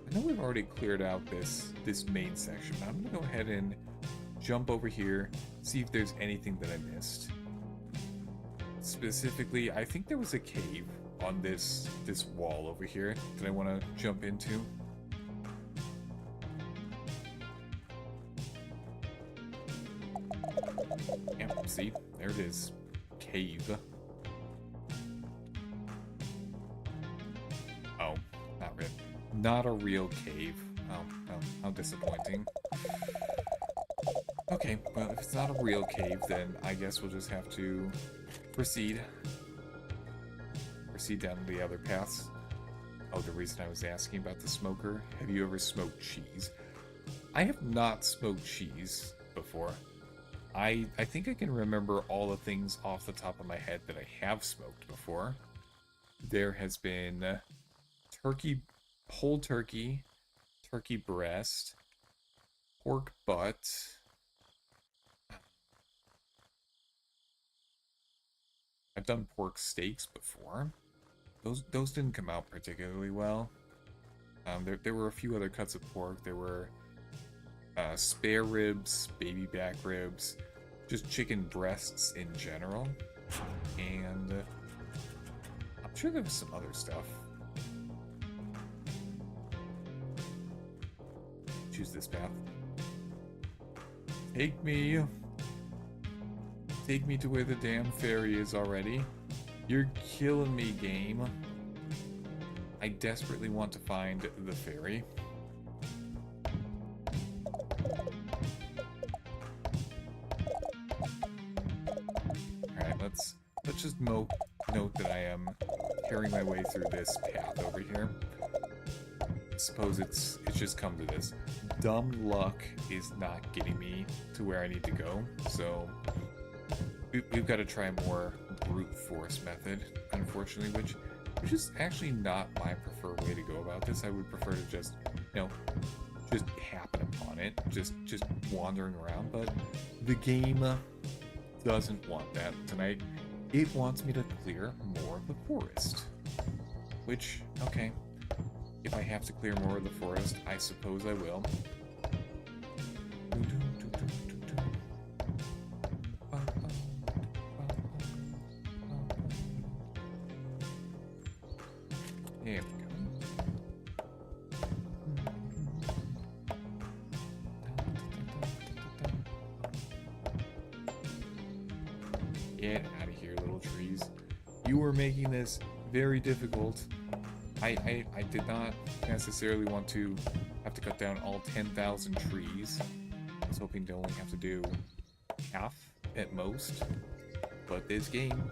I know we've already cleared out this main section, but I'm gonna go ahead and jump over here, see if there's anything that I missed. Specifically, I think there was a cave on this wall over here that I want to jump into. Yeah, see, there it is. Cave. Oh, not real. Not a real cave. Oh, how disappointing. Okay, well, if it's not a real cave, then I guess we'll just have to proceed down the other paths. Oh, the reason I was asking about the smoker, have you ever smoked cheese? I have not smoked cheese before. I think I can remember all the things off the top of my head that I have smoked before. There has been turkey, whole turkey, turkey breast, pork butt. I've done pork steaks before. Those didn't come out particularly well. There were a few other cuts of pork. There were spare ribs, baby back ribs, just chicken breasts in general, and I'm sure there was some other stuff. Choose this path. Take me to where the damn fairy is already. You're killing me, game. I desperately want to find the fairy. Alright, let's just note that I am carrying my way through this path over here. I suppose it's just come to this. Dumb luck is not getting me to where I need to go, so we've got to try a more brute force method, unfortunately, which is actually not my preferred way to go about this. I would prefer to just, just happen upon it, just wandering around, but the game doesn't want that tonight. It wants me to clear more of the forest, which, okay, if I have to clear more of the forest, I suppose I will. There we go. Get out of here, little trees. You were making this very difficult. I did not necessarily want to have to cut down all 10,000 trees. I was hoping to only have to do half at most. But this game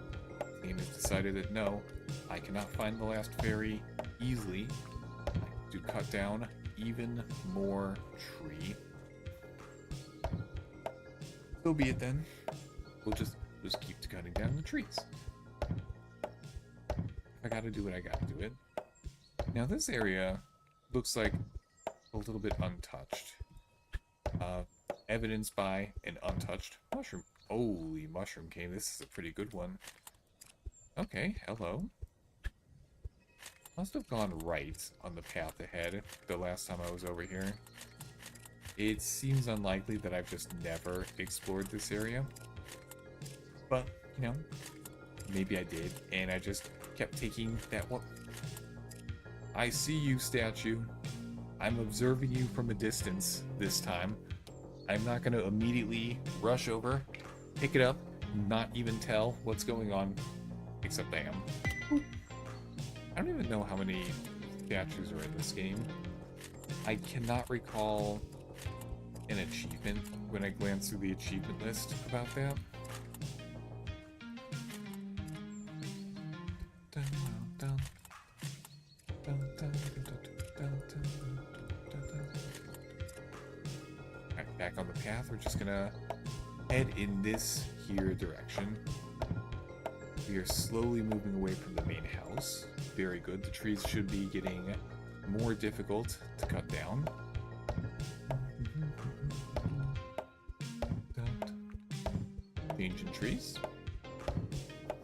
has decided that no, I cannot find the last fairy easily. I have to cut down even more tree. So be it then. We'll just keep cutting down the trees. I gotta do it, I gotta do it. Now this area looks like a little bit untouched. Evidenced by an untouched mushroom. Holy mushroom cane, this is a pretty good one. Okay, hello. Must have gone right on the path ahead the last time I was over here. It seems unlikely that I've just never explored this area. But, you know, maybe I did, and I just kept taking that one. I see you, statue. I'm observing you from a distance this time. I'm not going to immediately rush over, pick it up, not even tell what's going on, except I am. I don't even know how many statues are in this game. I cannot recall an achievement when I glance through the achievement list about that. Alright, back on the path. We're just gonna head in this here direction. We are slowly moving away from the main house. Very good. The trees should be getting more difficult to cut down. Ancient trees.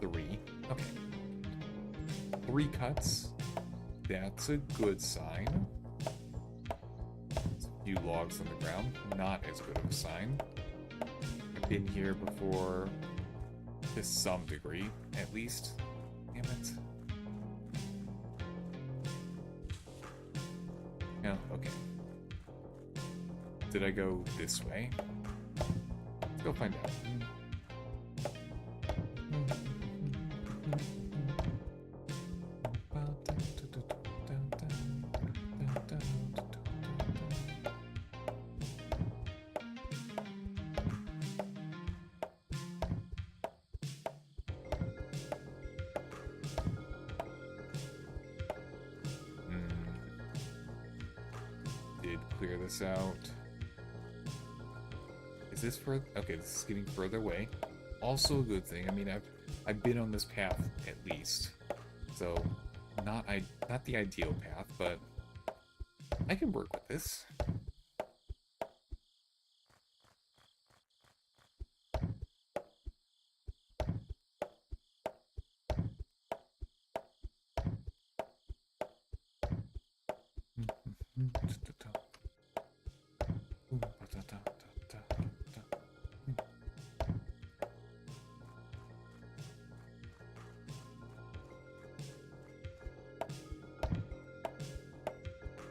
3. Okay. 3 cuts. That's a good sign. There's a few logs on the ground. Not as good of a sign. I've been here before to some degree, at least. Damn it. No, okay. Did I go this way? Let's go find out. Clear this out. Is this further? Okay, this is getting further away. Also a good thing. I mean, I've been on this path at least, so not the ideal path, but I can work with this.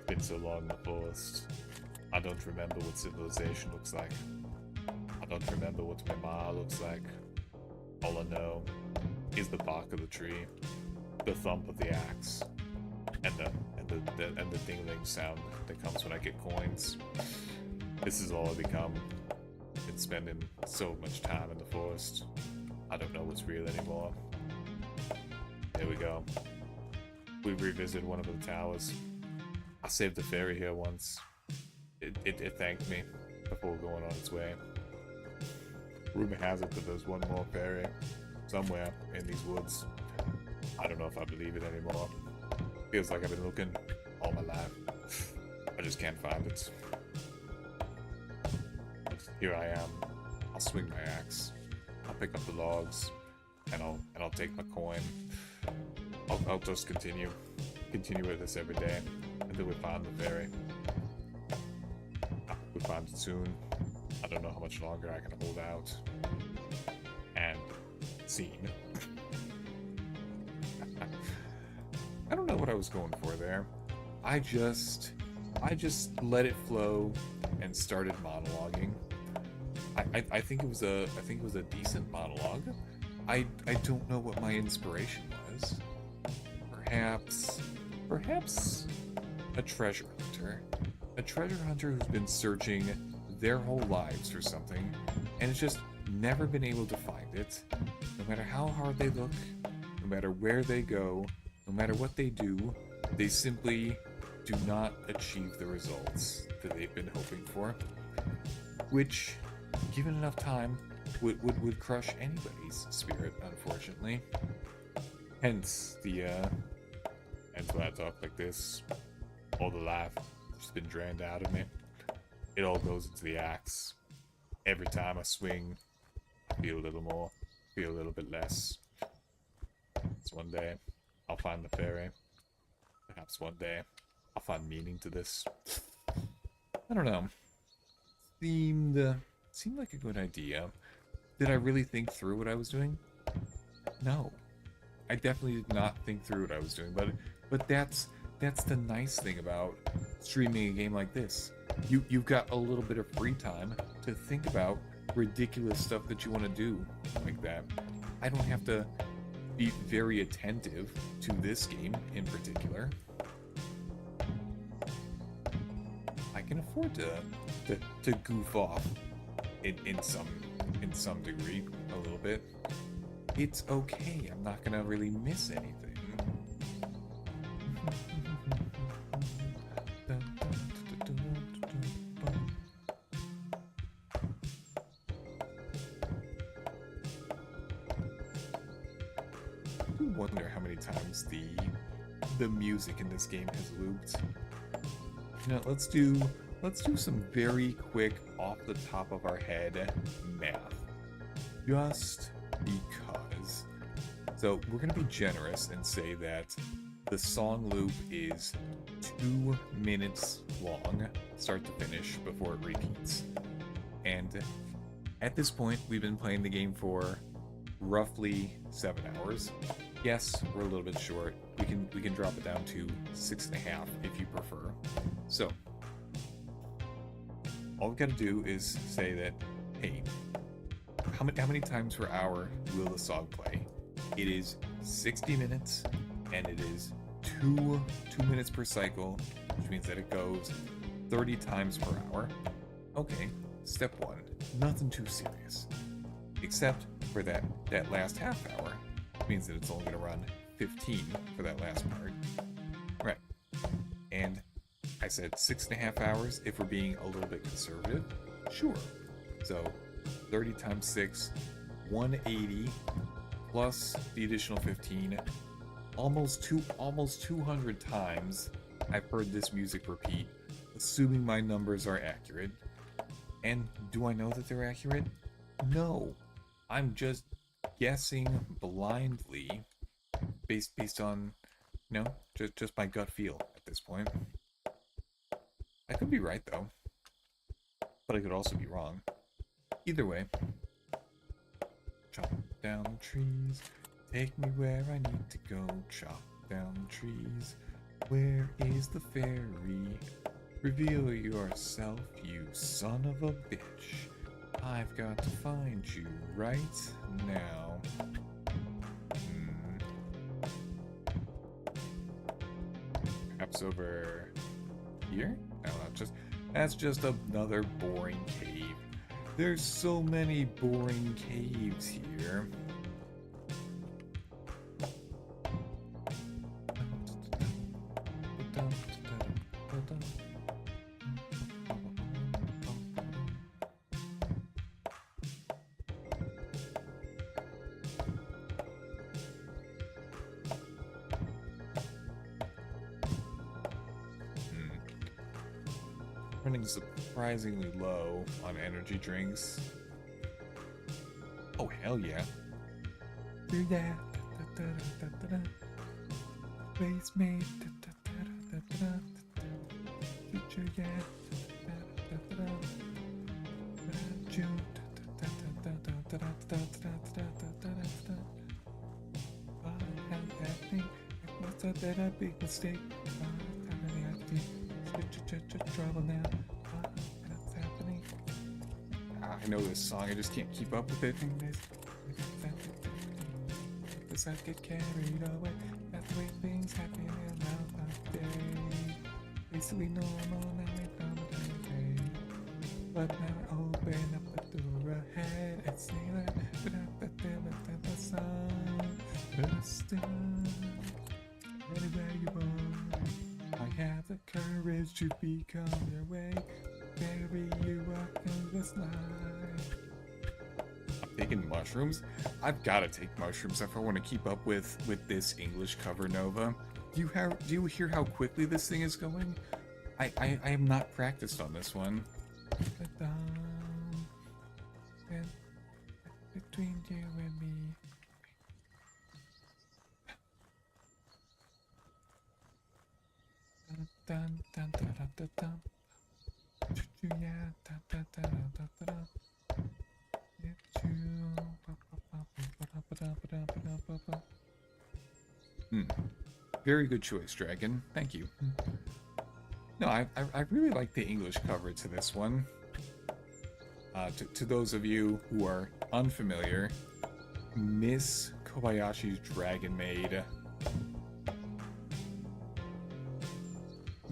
Been so long in the forest. I don't remember what civilization looks like. I don't remember what my ma looks like. All I know is the bark of the tree, the thump of the axe, and the ding-ding sound that comes when I get coins. This is all I become. Been spending so much time in the forest. I don't know what's real anymore. There we go. We revisit one of the towers. I saved the ferry here once. It thanked me before going on its way. Rumor has it that there's one more ferry somewhere in these woods. I don't know if I believe it anymore. Feels like I've been looking all my life. I just can't find it. But here I am. I'll swing my axe. I'll pick up the logs, and I'll take my coin. I'll just continue with this every day until we find the ferry. We find it soon. I don't know how much longer I can hold out. And scene. I don't know what I was going for there. I just let it flow and started monologuing. I think it was a decent monologue. I don't know what my inspiration was. Perhaps a treasure hunter. A treasure hunter who's been searching their whole lives for something and has just never been able to find it. No matter how hard they look, no matter where they go, no matter what they do, they simply do not achieve the results that they've been hoping for. Which, given enough time, would crush anybody's spirit, unfortunately. Hence why I talk like this. All the life just been drained out of me. It all goes into the axe. Every time I swing, I feel a little more, feel a little bit less. So one day, I'll find the fairy. Perhaps one day, I'll find meaning to this. I don't know. Seemed like a good idea. Did I really think through what I was doing? No. I definitely did not think through what I was doing, but that's the nice thing about streaming a game like this. You've got a little bit of free time to think about ridiculous stuff that you want to do like that. I don't have to be very attentive to this game in particular. I can afford to goof off in some degree a little bit. It's okay. I'm not gonna really miss anything. I do wonder how many times the music in this game has looped. You know, let's do some very quick off the top of our head math. Just because. So we're going to be generous and say that the song loop is 2 minutes long, start to finish, before it repeats. And at this point, we've been playing the game for roughly 7 hours. Yes, we're a little bit short. We can drop it down to 6.5 if you prefer. So all we've got to do is say that, hey, how many times per hour will the song play? It is 60 minutes, and it is 2 minutes per cycle, which means that it goes 30 times per hour. Okay, step 1, nothing too serious. Except for that last half hour, which means that it's only going to run 15 for that last part. Right. And I said 6.5 hours if we're being a little bit conservative. Sure. So 30 times 6, 180 plus the additional 15. Almost 200 times I've heard this music repeat, assuming my numbers are accurate. And do I know that they're accurate? No. I'm just guessing blindly based on, you know, just my gut feel at this point. I could be right though, but I could also be wrong. Either way, chop down trees, take me where I need to go. Chop down trees, where is the fairy? Reveal yourself, you son of a bitch. I've got to find you right now. Perhaps over here? No, that's just another boring cave. There's so many boring caves here. Running surprisingly low on energy drinks. Oh, hell yeah. Do that. Face me. Future, yeah. June. I must have been a big mistake. Trouble now. What's happening? I know this song, I just can't keep up with it. Does that get carried away? That's the way things happen in our day. Basically normal, now we found a day. But now I open up the door ahead and sing that the song. First time, anywhere you want. I have the courage to become your way. Bury you up in this life. I'm taking mushrooms? I've got to take mushrooms if I want to keep up with this English cover, Nova. Do you hear how quickly this thing is going? I am not practiced on this one. Between you and me. Dun, dun, dun, dun, dun, dun. Yeah, dun, dun, dun, dun, dun, dun. Very good choice, Dragon. Thank you. No, I really like the English cover to this one. To those of you who are unfamiliar, Miss Kobayashi's Dragon Maid.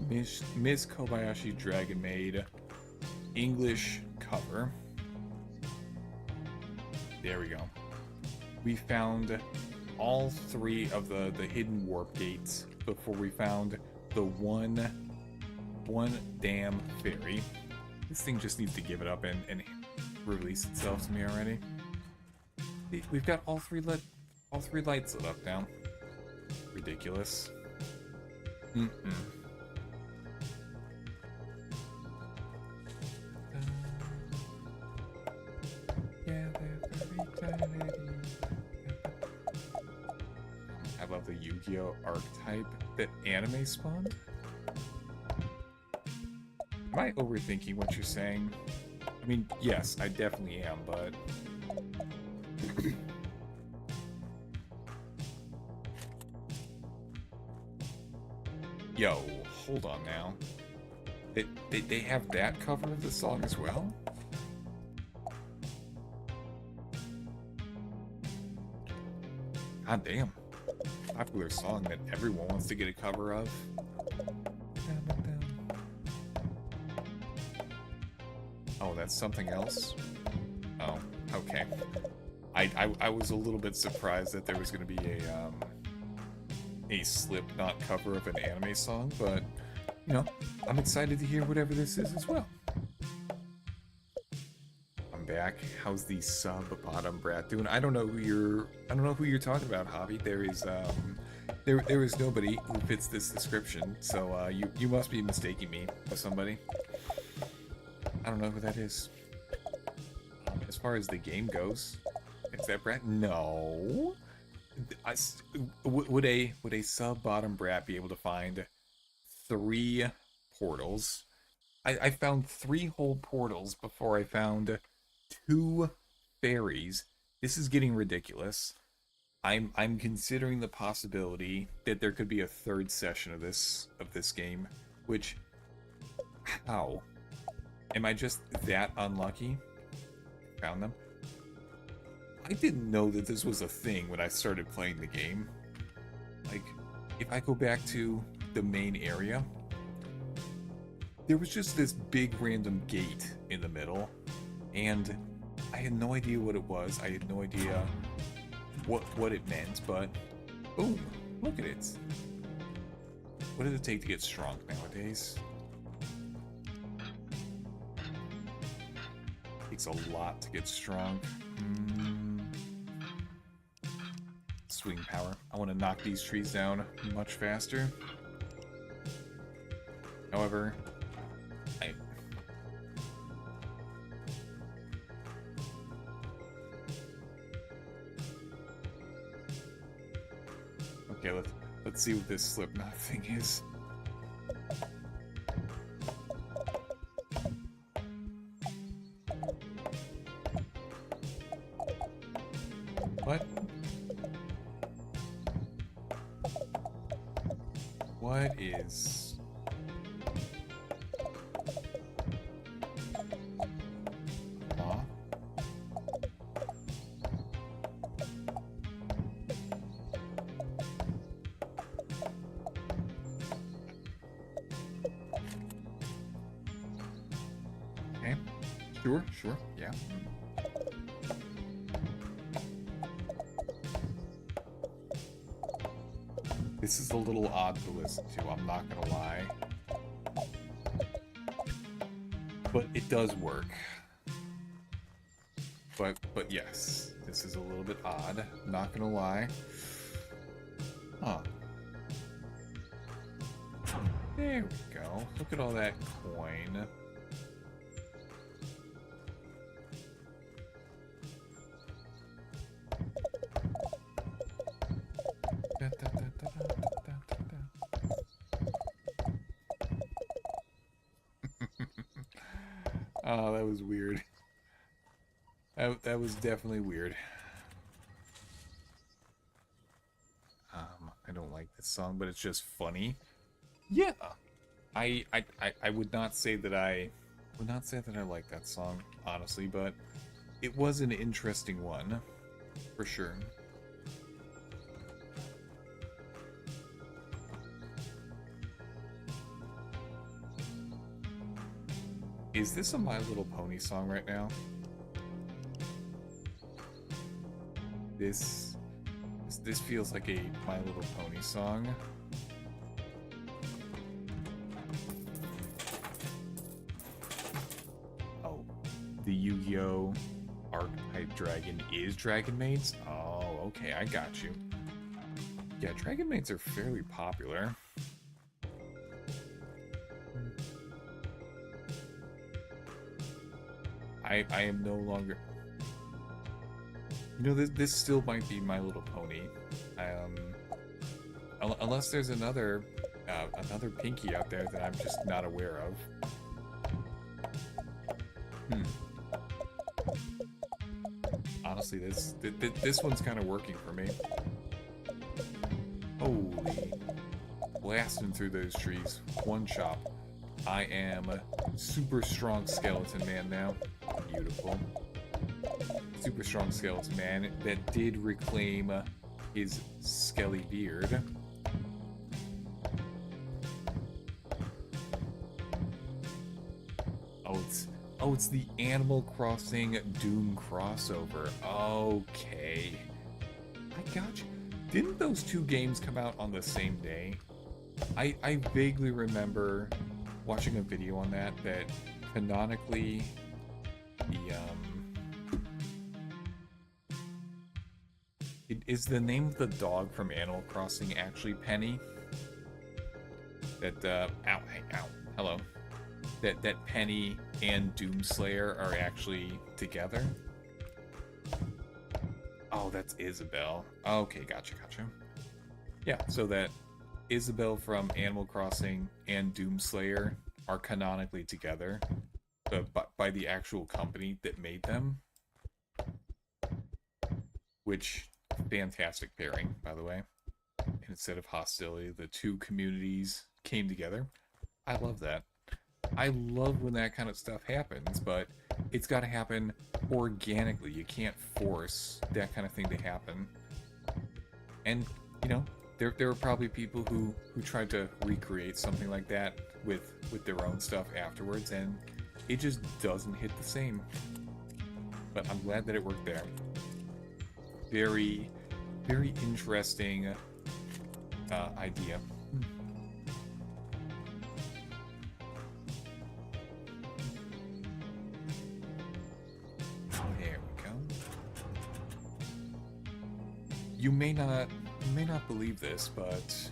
Miss Kobayashi's Dragon Maid English cover. There we go. We found all 3 of the hidden warp gates before we found the one damn fairy. This thing just needs to give it up and release itself to me already. We've got all three lights lit up now. Ridiculous. Yeah, they're very tiny. I love the Yu-Gi-Oh archetype that anime spawned. Am I overthinking what you're saying? I mean, yes, I definitely am, but... Yo, hold on now. They have that cover of the song as well? God damn. Popular song that everyone wants to get a cover of. Oh, that's something else? Oh, okay. I was a little bit surprised that there was going to be a Slipknot cover of an anime song, but, you know, I'm excited to hear whatever this is as well. I'm back. How's the sub-bottom brat doing? I don't know who you're talking about, Hobby. There is nobody who fits this description, so you must be mistaking me with somebody. I don't know who that is. As far as the game goes, is that brat? No. Would a sub-bottom brat be able to find 3 portals? I found 3 whole portals before I found 2 fairies. This is getting ridiculous. I'm considering the possibility that there could be a 3rd session of this game, which, how? Am I just that unlucky? Found them. I didn't know that this was a thing when I started playing the game. Like, if I go back to the main area, there was just this big random gate in the middle, and I had no idea what it was. I had no idea what it meant, but boom, look at it. What does it take to get strong nowadays? Takes a lot to get strong. Swing power. I want to knock these trees down much faster. However, okay, let's see what this Slipknot thing is. What? What is... Huh? Okay. Sure, yeah. This is a little odd to listen to, I'm not gonna lie. But it does work. But yes, this is a little bit odd, not gonna lie. Huh. There we go. Look at all that coin. Oh, that was weird. That was definitely weird. I don't like this song, but it's just funny. Yeah. I would not say that I like that song, honestly, but it was an interesting one, for sure. Is this a My Little Pony song right now? This feels like a My Little Pony song. Oh, the Yu-Gi-Oh! Archetype Dragon is Dragon Mates? Oh, okay, I got you. Yeah, Dragon Mates are fairly popular. I am no longer... You know, this still might be My Little Pony. Unless there's another Pinky out there that I'm just not aware of. Honestly, this one's kind of working for me. Holy. Blasting through those trees. One chop. I am a super strong skeleton man now. Beautiful. Super strong skeleton man that did reclaim his skelly beard. Oh, it's the Animal Crossing Doom crossover. Okay. I got you. Didn't those two games come out on the same day? I vaguely remember watching a video on that canonically is the name of the dog from Animal Crossing actually Penny? That hello. That Penny and Doomslayer are actually together? Oh, that's Isabelle. Okay, gotcha. Yeah, so that Isabelle from Animal Crossing and Doomslayer are canonically together, by the actual company that made them. Which, fantastic pairing, by the way. And instead of hostility, the two communities came together. I love that. I love when that kind of stuff happens, but it's got to happen organically. You can't force that kind of thing to happen. And, you know, there were probably people who tried to recreate something like that with their own stuff afterwards, and it just doesn't hit the same. But I'm glad that it worked there. Very, very interesting idea. There we go. You may not believe this, but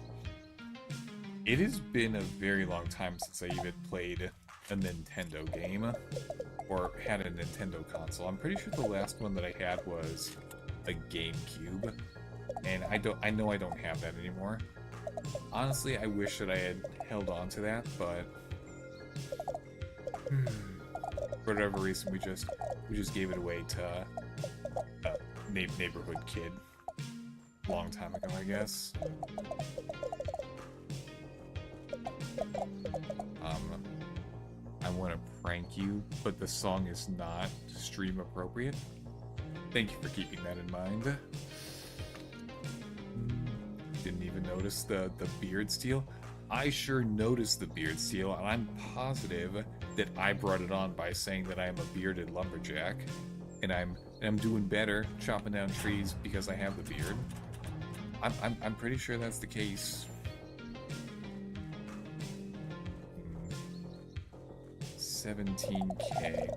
it has been a very long time since I even played a Nintendo game or had a Nintendo console. I'm pretty sure the last one that I had was a GameCube, and I know I don't have that anymore. Honestly, I wish that I had held on to that, but for whatever reason, we just gave it away to a neighborhood kid long time ago, I guess. I want to prank you, but the song is not stream appropriate. Thank you for keeping that in mind. Didn't even notice the beard steal. I sure noticed the beard steal, and I'm positive that I brought it on by saying that I am a bearded lumberjack, and I'm doing better chopping down trees because I have the beard. I'm pretty sure that's the case. 17K.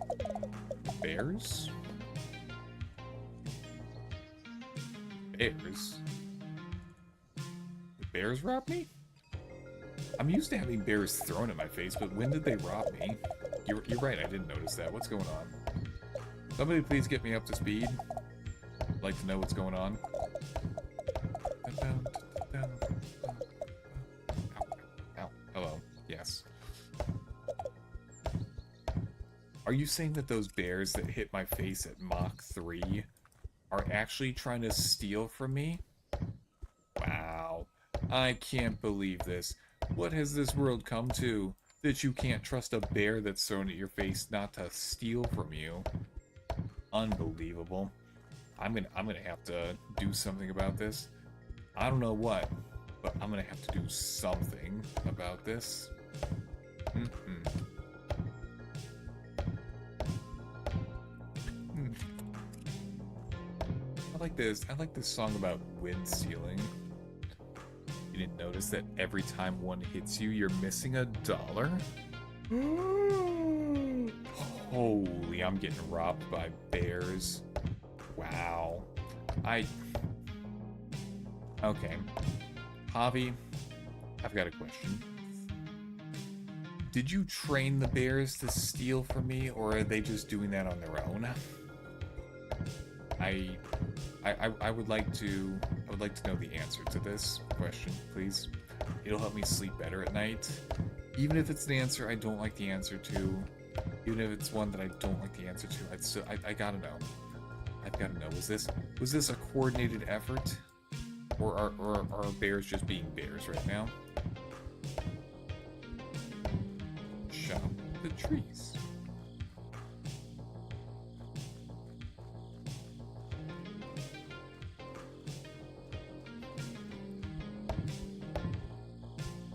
Bears? Bears? The bears robbed me? I'm used to having bears thrown at my face, but when did they rob me? You're right, I didn't notice that. What's going on? Somebody please get me up to speed. I'd like to know what's going on. Ow. Hello. Yes. Are you saying that those bears that hit my face at Mach 3 are actually trying to steal from me? Wow. I can't believe this. What has this world come to? That you can't trust a bear that's thrown at your face not to steal from you? Unbelievable. I'm gonna have to do something about this. I don't know what, but I'm gonna have to do something about this. I like this song about wind stealing. You didn't notice that every time one hits you, you're missing $1? Holy, I'm getting robbed by bears. Wow. Okay. Javi, I've got a question. Did you train the bears to steal from me, or are they just doing that on their own? I would like to know the answer to this question, please. It'll help me sleep better at night. Even if it's an answer I don't like the answer to, even if it's one that I don't like the answer to, I gotta know. I've gotta know. Was this a coordinated effort, or are bears just being bears right now? Shut up the trees.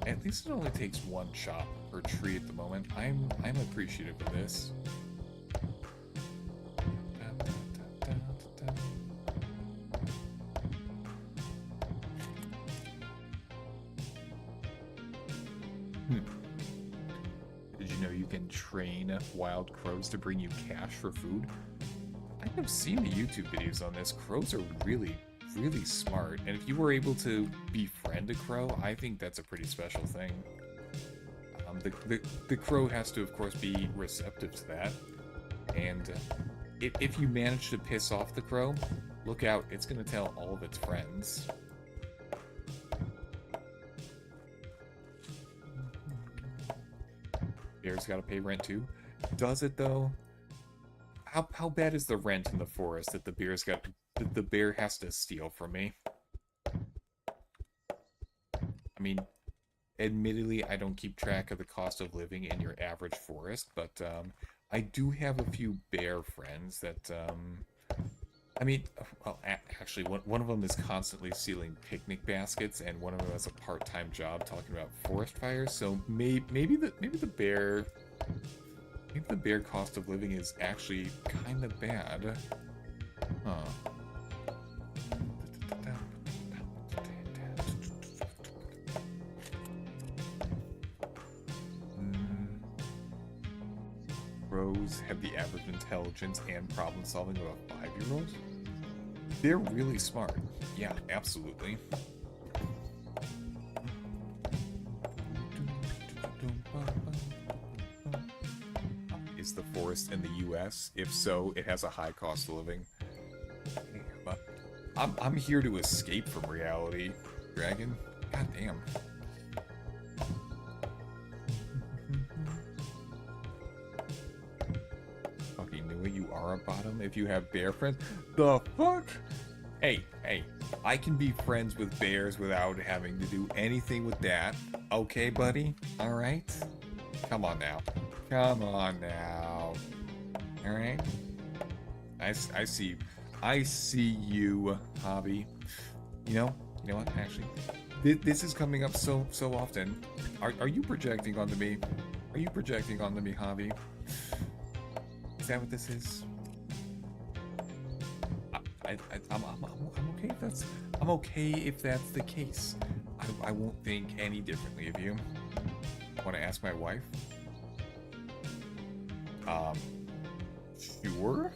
At least it only takes one chop per tree at the moment. I'm appreciative of this. Did you know you can train wild crows to bring you cash for food? I have seen the YouTube videos on this. Crows are really smart, and if you were able to befriend a crow, I think that's a pretty special thing. The crow has to, of course, be receptive to that, and if you manage to piss off the crow, look out, it's going to tell all of its friends. Bear's got to pay rent too. Does it though? How bad is the rent in the forest that the bear has to steal from me? I mean, admittedly, I don't keep track of the cost of living in your average forest, but I do have a few bear friends that, I mean, well, actually, one of them is constantly stealing picnic baskets, and one of them has a part-time job talking about forest fires. So maybe the bear cost of living is actually kind of bad. Huh. Crows have the average intelligence and problem solving of a 5-year-old? They're really smart. Yeah, absolutely. Is the forest in the US? If so, it has a high cost of living. I'm here to escape from reality, Dragon. God damn. Fucking knew it, you are a bottom if you have bear friends. The fuck? Hey, I can be friends with bears without having to do anything with that. Okay, buddy? Alright? Come on now. Come on now. Alright? I see you, Hobby. You know what, actually? This is coming up so often. Are you projecting onto me? Are you projecting onto me, Hobby? Is that what this is? I'm okay if that's the case. I won't think any differently of you. Want to ask my wife? Sure.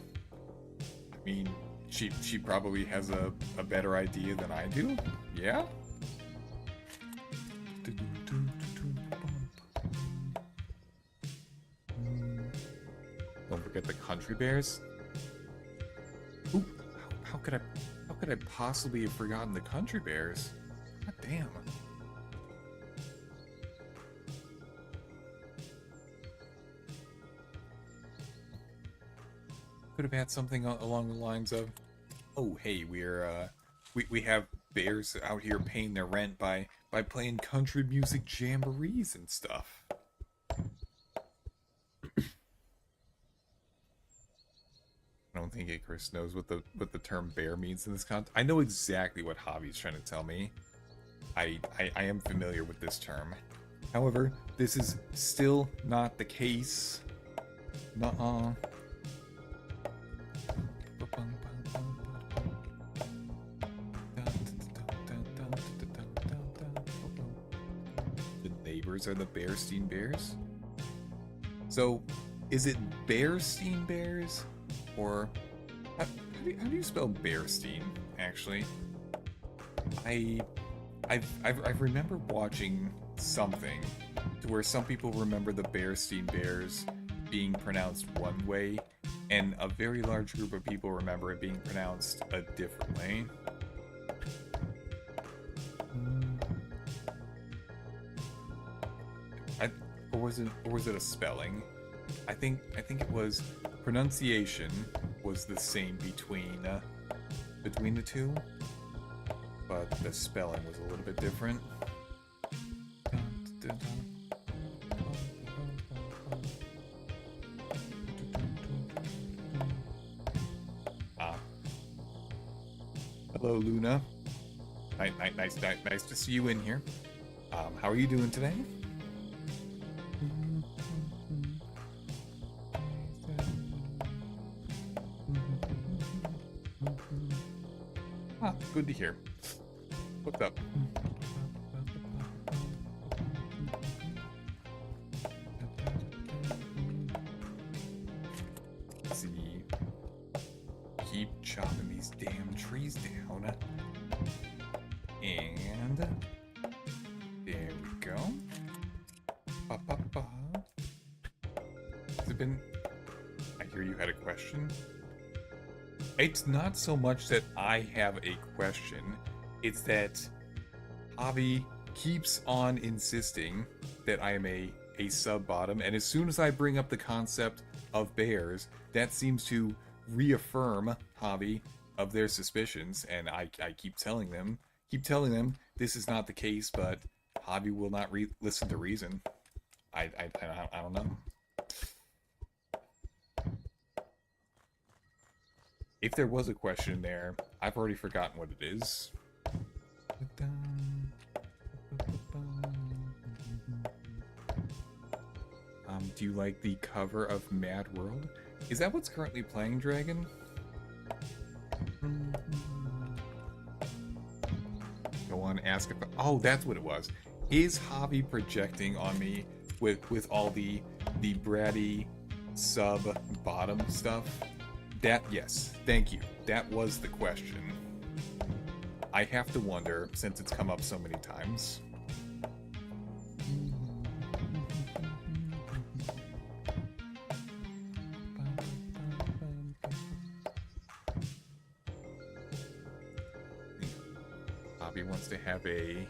I mean, she probably has a better idea than I do. Yeah. country bears? Ooh, how could I possibly have forgotten the country bears? God damn. Could have had something along the lines of, oh hey, we have bears out here paying their rent by playing country music jamborees and stuff. I don't think Icarus knows what the term bear means in this context. I know exactly what Javi's trying to tell me. I am familiar with this term. However, this is still not the case. Nuh-uh. The neighbors are the Bearstein Bears? So, is it Bearstein Bears? Or, how do you spell Bearstein, actually? I remember watching something to where some people remember the Bearstein Bears being pronounced one way, and a very large group of people remember it being pronounced a different way. Or was it a spelling? I think it was pronunciation was the same between the two, but the spelling was a little bit different. Hello, Luna. Nice to see you in here. How are you doing today? Good to hear. What's up? Let's see. Keep chopping these damn trees down. And there we go. Has it been... I hear you had a question. It's not so much that I have a question, it's that Javi keeps on insisting that I am a sub-bottom, and as soon as I bring up the concept of bears, that seems to reaffirm Javi of their suspicions, and I keep telling them this is not the case, but Javi will not listen to reason. I don't know. If there was a question there, I've already forgotten what it is. Do you like the cover of Mad World? Is that what's currently playing, Dragon? Go on, ask if... Oh, that's what it was. Is Javi projecting on me with all the bratty sub-bottom stuff? That, yes, thank you. That was the question. I have to wonder, since it's come up so many times. Bobby wants to have a...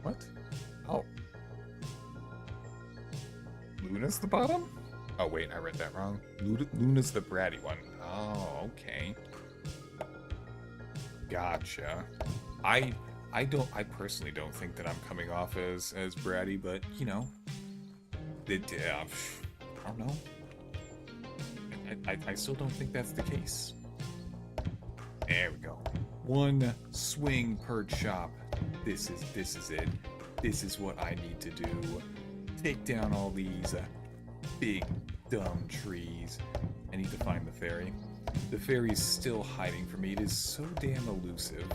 What? Oh. Luna's the bottom? Oh, wait, I read that wrong. Luna's the bratty one. Oh, okay. Gotcha. I personally don't think that I'm coming off as bratty, but, you know. I don't know. I still don't think that's the case. There we go. One swing per chop. This is it. This is what I need to do. Take down all these big dumb trees. I need to find the fairy. The fairy's still hiding from me. It is so damn elusive.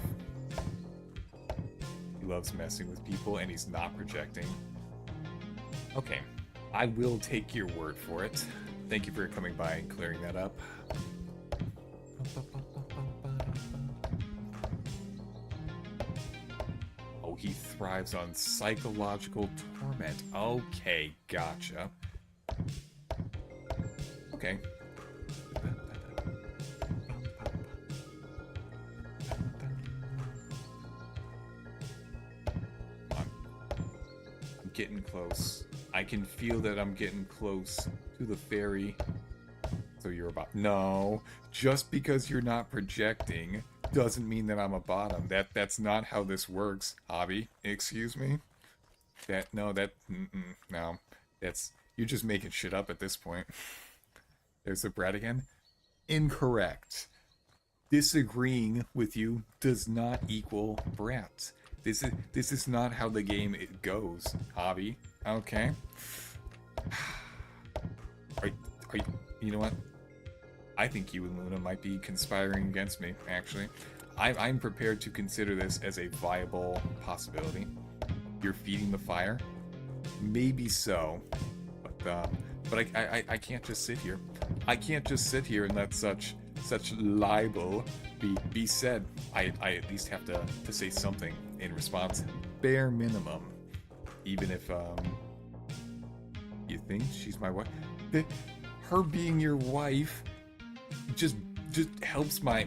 He loves messing with people and he's not projecting. Okay, I will take your word for it. Thank you for coming by and clearing that up. Oh, he thrives on psychological torment. Okay, gotcha. Okay. getting close. I can feel that I'm getting close to the fairy. So you're about... No, just because you're not projecting doesn't mean that I'm a bottom. That's not how this works, Hobby. Excuse me? No, that's... You're just making shit up at this point. There's the brat again. Incorrect. Disagreeing with you does not equal brat. This is not how the game it goes, Hobby. Okay. You know what? I think you and Luna might be conspiring against me, actually. I'm prepared to consider this as a viable possibility. You're feeding the fire? Maybe so. But I can't just sit here. I can't just sit here and let such libel be said. I at least have to say something in response. Bare minimum. Even if you think she's my wife. Her being your wife just helps my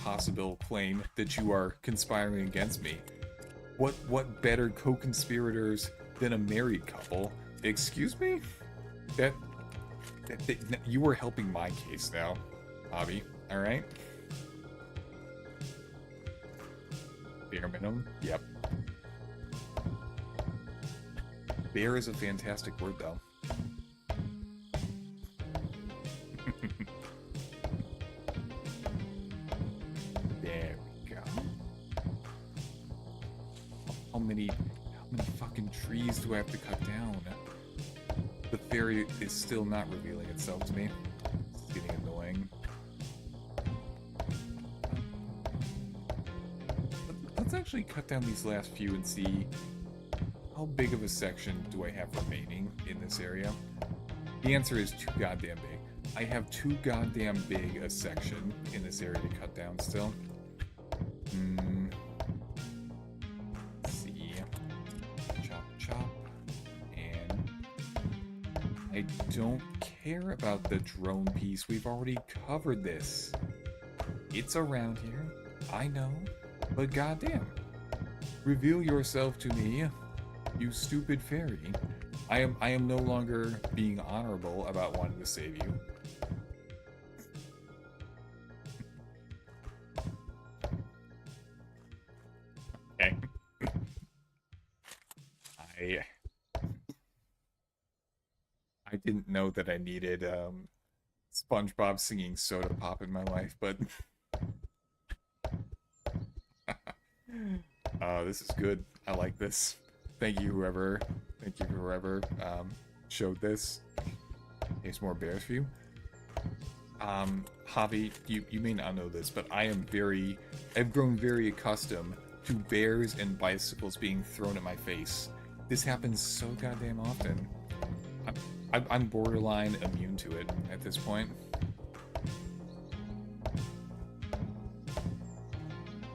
possible claim that you are conspiring against me. What better co-conspirators than a married couple? Excuse me? You were helping my case now, Hobby. All right. Bare minimum. Yep. Bear is a fantastic word, though. There we go. How many fucking trees do I have to cut down? The fairy is still not revealing itself to me. It's getting annoying. Let's actually cut down these last few and see how big of a section do I have remaining in this area. The answer is too goddamn big. I have too goddamn big a section in this area to cut down still. Let's see. Chop, chop. And I don't care about the drone piece. We've already covered this. It's around here. I know. But goddamn. Reveal yourself to me, you stupid fairy. I am no longer being honorable about wanting to save you. Okay. I didn't know that I needed SpongeBob singing Soda Pop in my life, but this is good. I like this. Thank you whoever showed this. Here's more bears for you. Javi, you may not know this, but I've grown very accustomed to bears and bicycles being thrown at my face. This happens so goddamn often. I'm borderline immune to it at this point.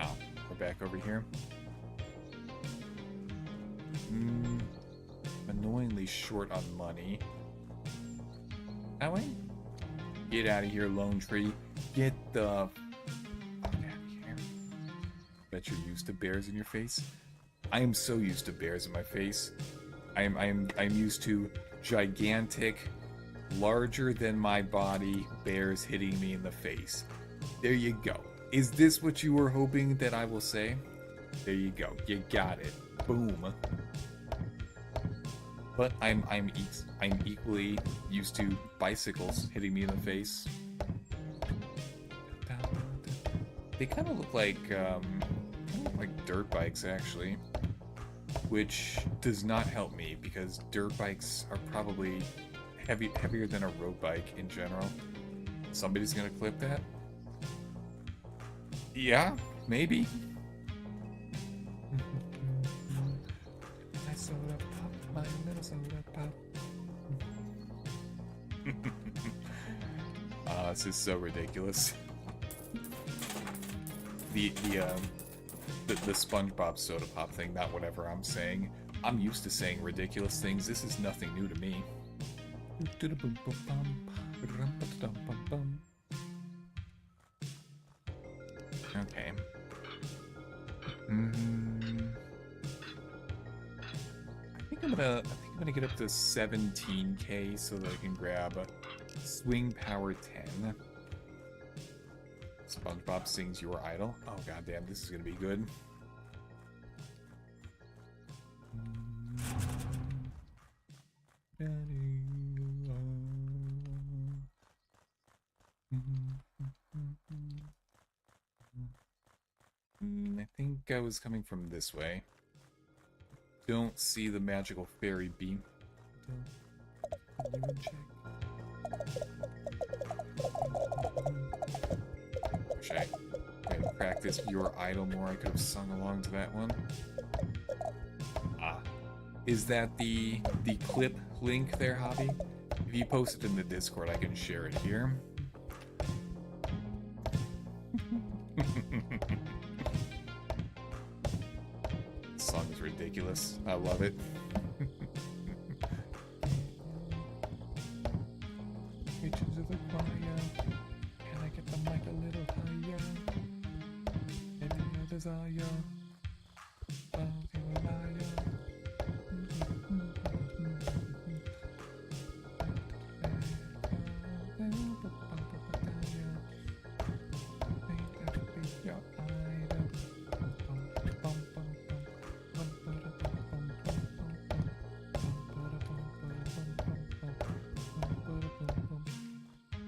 Oh, we're back over here. Annoyingly short on money. Ellie? Get out of here, Lone Tree. Get the fuck out of here. Bet you're used to bears in your face. I am so used to bears in my face. I'm used to gigantic, larger than my body bears hitting me in the face. There you go. Is this what you were hoping that I will say? There you go. You got it. Boom. But I'm equally used to bicycles hitting me in the face. They kind of look like dirt bikes, actually, which does not help me because dirt bikes are probably heavier than a road bike in general. Somebody's gonna clip that? Yeah, maybe. My soda pop, my little soda pop. This is so ridiculous. The SpongeBob soda pop thing, not whatever I'm saying. I'm used to saying ridiculous things. This is nothing new to me. Okay. I think in the I'm gonna get up to 17k so that I can grab Swing Power 10. SpongeBob sings Your Idol. Oh goddamn, this is gonna be good. I think I was coming from this way. Don't see the magical fairy beam. Wish I had practiced Your Idol more. I could have sung along to that one. Ah. Is that the clip link there, Hobby? If you post it in the Discord, I can share it here. This song is ridiculous. I love it. Reach into the choir. Can I get the mic a little higher? Every other desire.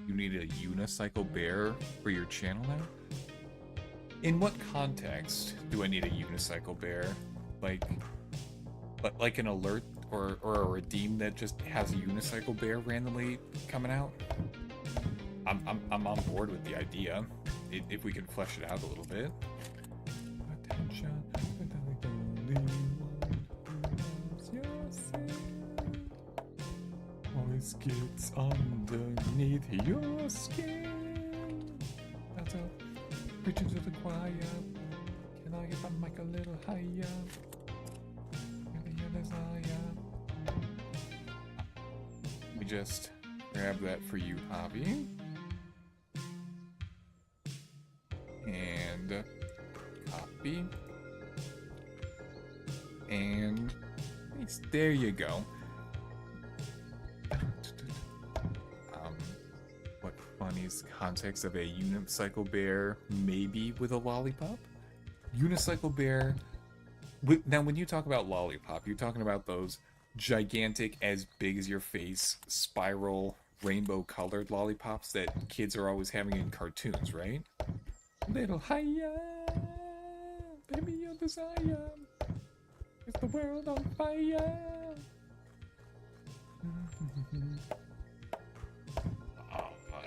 You need a unicycle bear for your channel now? In what context do I need a unicycle bear? Like an alert or a redeem that just has a unicycle bear randomly coming out? I'm on board with the idea, if we can flesh it out a little bit. Attention, always gets underneath your skin. That's all. Preaching to the choir. Can I get the mic a little higher? Give me your desire. Let me just grab that for you, Hobby. And copy. And paste. There you go. What fun is context of a unicycle bear, maybe with a lollipop? Unicycle bear. Now, when you talk about lollipop, you're talking about those gigantic, as big as your face, spiral, rainbow-colored lollipops that kids are always having in cartoons, right? Little higher, baby, your desire is the world on fire.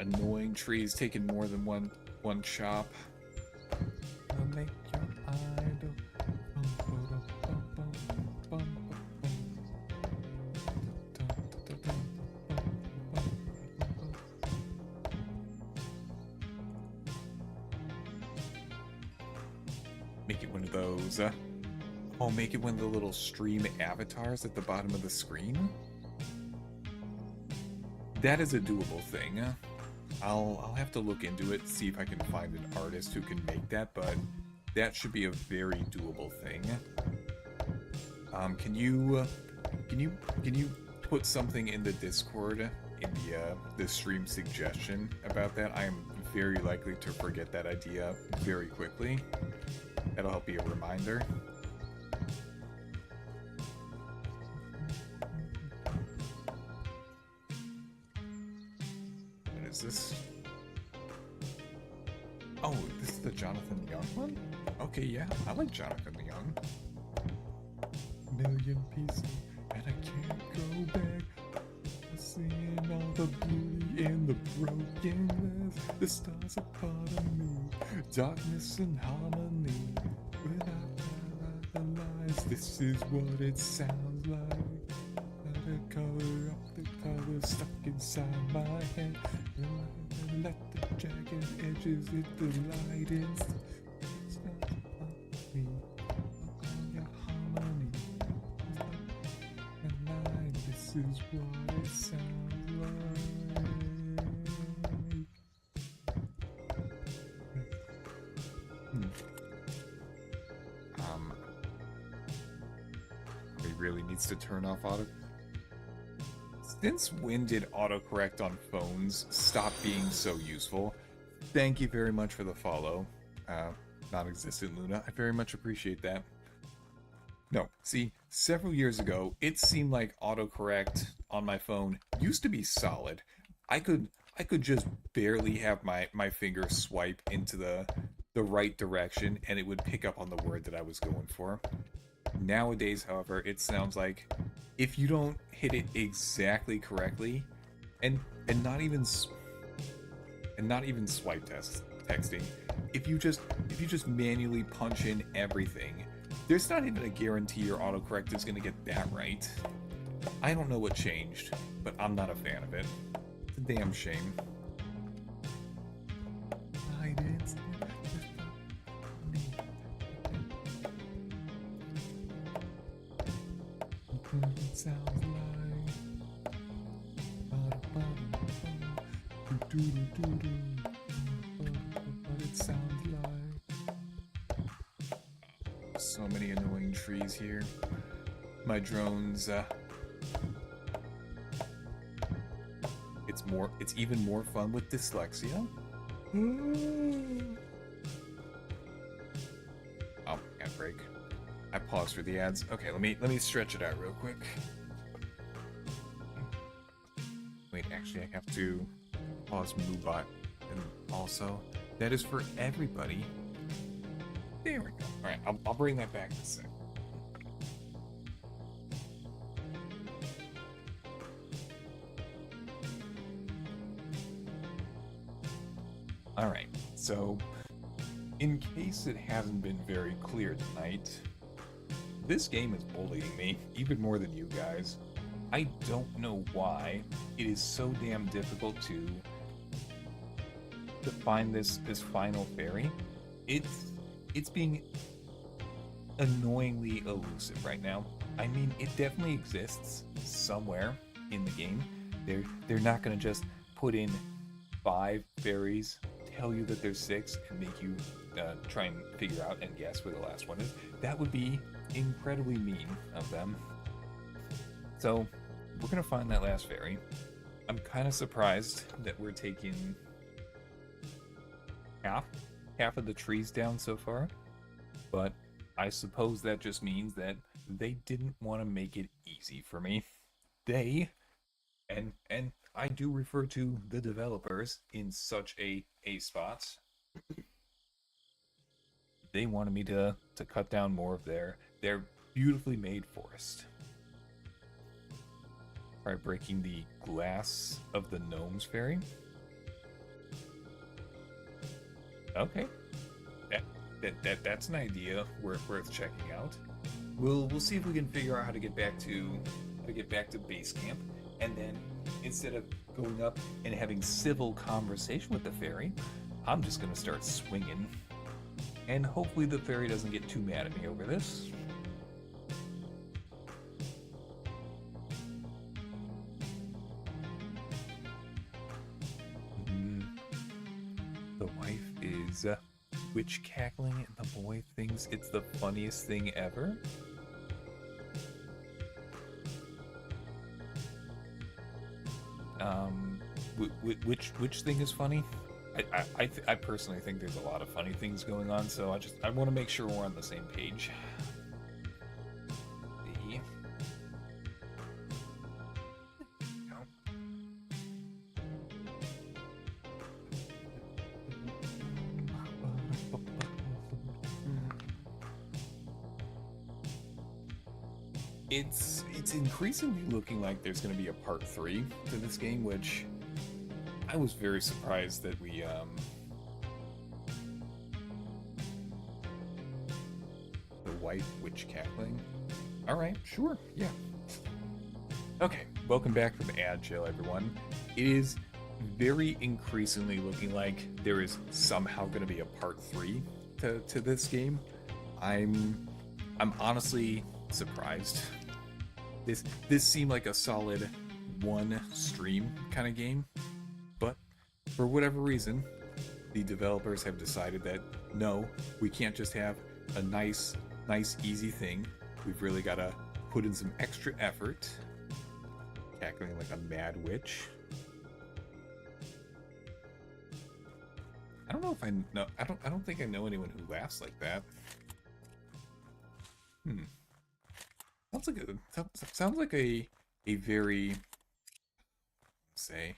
Annoying trees taking more than one chop. I'll make your idol. Make it one of those. Oh, make it one of the little stream avatars at the bottom of the screen. That is a doable thing. I'll have to look into it, see if I can find an artist who can make that, but that should be a very doable thing. Can you put something in the Discord in the stream suggestion about that? I am very likely to forget that idea very quickly. That'll help be a reminder. What is this? Oh, this is the Jonathan Young one? Okay, yeah, I like Jonathan Young. Million pieces, and I can't go back. Seeing all the beauty in the brokenness. The stars are part of me, darkness and harmony. When I realize this is what it sounds like. Let the color up, the color stuck inside my head. And let the jagged edges hit the light inside. It's not about me, about your harmony. And this is what it sounds like. Are we really needs to turn off auto. Since when did autocorrect on phones stop being so useful? Thank you very much for the follow, non-existent Luna. I very much appreciate that. No, see, several years ago, it seemed like autocorrect on my phone used to be solid. I could just barely have my finger swipe into the right direction and it would pick up on the word that I was going for. Nowadays, however, it sounds like if you don't hit it exactly correctly, and not even swipe texting, if you just manually punch in everything, there's not even a guarantee your autocorrect is gonna get that right. I don't know what changed, but I'm not a fan of it. It's a damn shame. I did. It sounds like so many annoying trees here. My drones it's even more fun with dyslexia. Oh, ad break. I paused for the ads. Okay, let me stretch it out real quick. Wait, actually I have to pause MooBot, and also that is for everybody. There we go. All right, I'll bring that back in a sec. All right, so in case it hasn't been very clear tonight, this game is bullying me, even more than you guys. I don't know why it is so damn difficult to find this final fairy. It's being annoyingly elusive right now. I mean, it definitely exists somewhere in the game. They're not gonna just put in 5 fairies, tell you that there's 6, and make you try and figure out and guess where the last one is. That would be incredibly mean of them. So we're gonna find that last fairy. I'm kind of surprised that we're taking half of the trees down so far, but I suppose that just means that they didn't want to make it easy for me. They, and I do refer to the developers in such a spot, they wanted me to cut down more of their beautifully made forest. Try breaking the glass of the gnomes fairy. Okay, that's an idea worth checking out. We'll see if we can figure out how to get back to base camp, and then instead of going up and having civil conversation with the fairy, I'm just gonna start swinging, and hopefully the fairy doesn't get too mad at me over this. The wife is witch cackling, and the boy thinks it's the funniest thing ever. Which thing is funny? I personally think there's a lot of funny things going on, so I want to make sure we're on the same page. It's increasingly looking like there's going to be a part 3 to this game, which I was very surprised that we the white witch cackling. All right, sure, yeah. Okay, welcome back from ad chill, everyone. It is very increasingly looking like there is somehow going to be a part 3 to this game. I'm honestly surprised. This seemed like a solid one stream kind of game, but for whatever reason, the developers have decided that no, we can't just have a nice easy thing. We've really got to put in some extra effort tackling like a mad witch. I don't know if I know. I don't think I know anyone who laughs like that. Sounds like a very, say,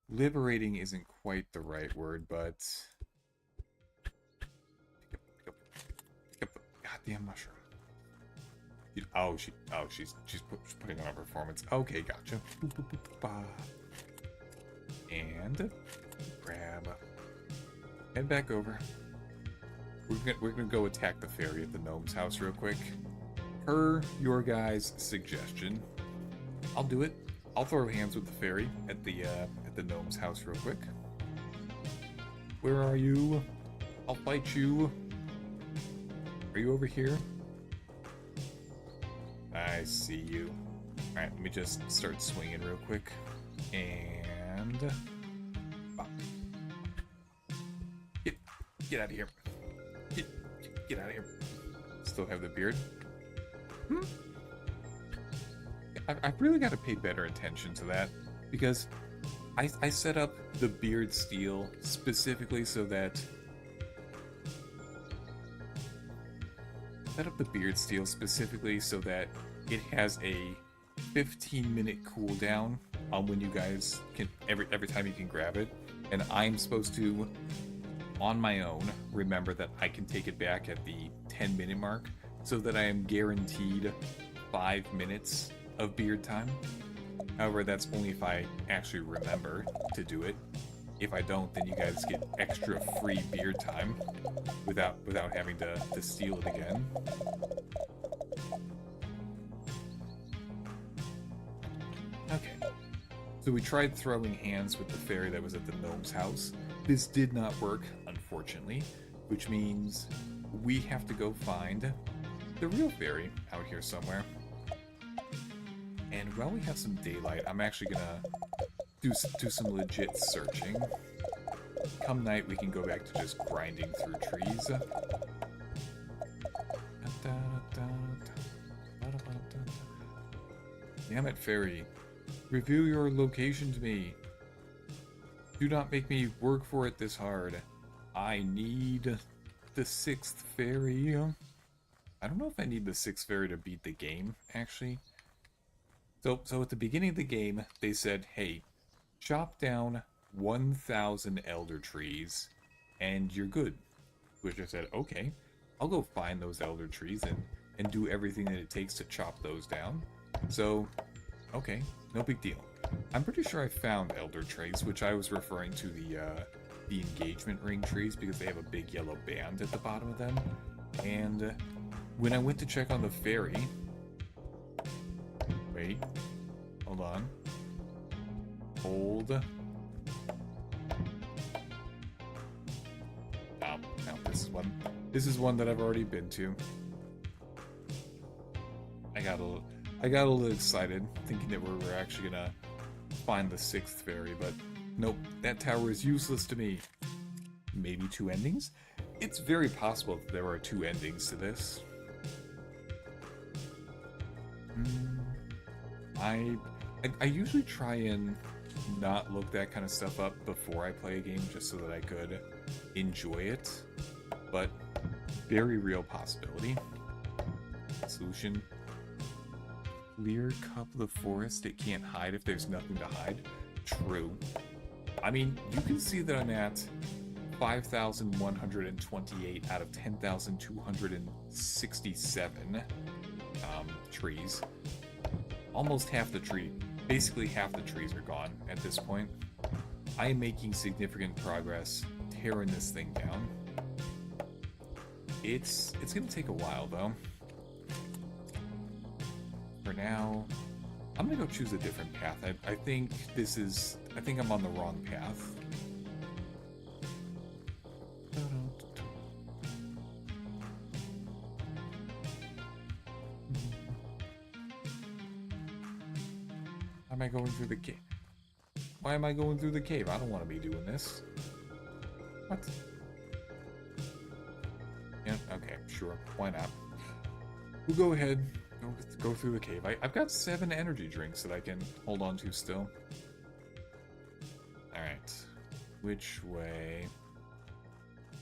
liberating isn't quite the right word, but pick up the goddamn mushroom. She's putting on a performance. Okay, gotcha. And grab. Head back over. We're gonna go attack the fairy at the gnome's house real quick. Per your guys' suggestion, I'll do it. I'll throw hands with the fairy at the gnome's house real quick. Where are you? I'll fight you. Are you over here? I see you. Alright, let me just start swinging real quick. And... Bop. Get out of here. Get out of here. Still have the beard. I've really got to pay better attention to that, because I set up the beard steal specifically so that it has a 15-minute cooldown on when you guys can every time you can grab it, and I'm supposed to, on my own, remember that I can take it back at the 10-minute mark, so that I am guaranteed 5 minutes of beard time. However, that's only if I actually remember to do it. If I don't, then you guys get extra free beard time without having to steal it again. Okay. So we tried throwing hands with the fairy that was at the gnome's house. This did not work, unfortunately, which means we have to go find the real fairy out here somewhere. And while we have some daylight, I'm actually gonna do some legit searching. Come night, we can go back to just grinding through trees. Damn it, fairy. Reveal your location to me. Do not make me work for it this hard. I need the 6th fairy. I don't know if I need the 6th fairy to beat the game, actually. So at the beginning of the game, they said, hey, chop down 1,000 elder trees, and you're good. Which I said, okay, I'll go find those elder trees and do everything that it takes to chop those down. So, okay, no big deal. I'm pretty sure I found elder trees, which I was referring to the engagement ring trees, because they have a big yellow band at the bottom of them. And when I went to check on the fairy... Wait. Hold on. Hold. No, this is one that I've already been to. I got a little excited, thinking that we were actually gonna find the 6th fairy, but nope, that tower is useless to me. Maybe 2 endings? It's very possible that there are 2 endings to this. I usually try and not look that kind of stuff up before I play a game, just so that I could enjoy it, but very real possibility. Solution. Clear cup of the forest. It can't hide if there's nothing to hide. True. I mean, you can see that I'm at 5,128 out of 10,267 trees. Almost half the tree. Basically half the trees are gone at this point. I am making significant progress tearing this thing down. It's gonna take a while though. For now, I'm gonna go choose a different path. I think I'm on the wrong path. Why am I going through the cave? Why am I going through the cave? I don't want to be doing this. What? Yeah, okay, sure. Why not? We'll go ahead go through the cave. I've got 7 energy drinks that I can hold on to still. Alright. Which way?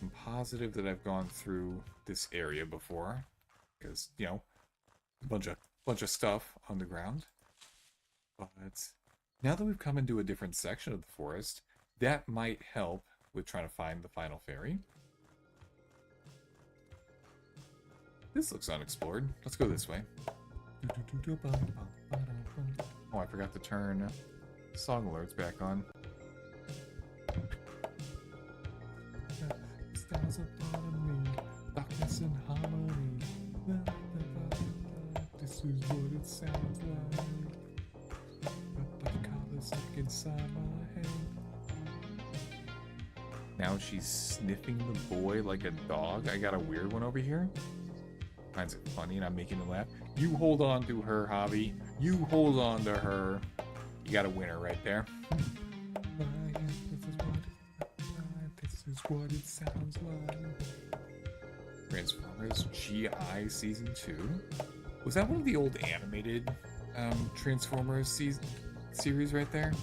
I'm positive that I've gone through this area before. Because, you know, a bunch of stuff on the ground. But now that we've come into a different section of the forest, that might help with trying to find the final fairy. This looks unexplored. Let's go this way. Oh, I forgot to turn song alerts back on. Stars upon me, darkness and harmony. This is what it sounds like. Stuck inside my head. Now she's sniffing the boy like a dog. I got a weird one over here. Finds it funny and I'm making it laugh. You hold on to her, Javi. You hold on to her. You got a winner right there. This is what it sounds like. Transformers GI Season 2. Was that one of the old animated Transformers series right there?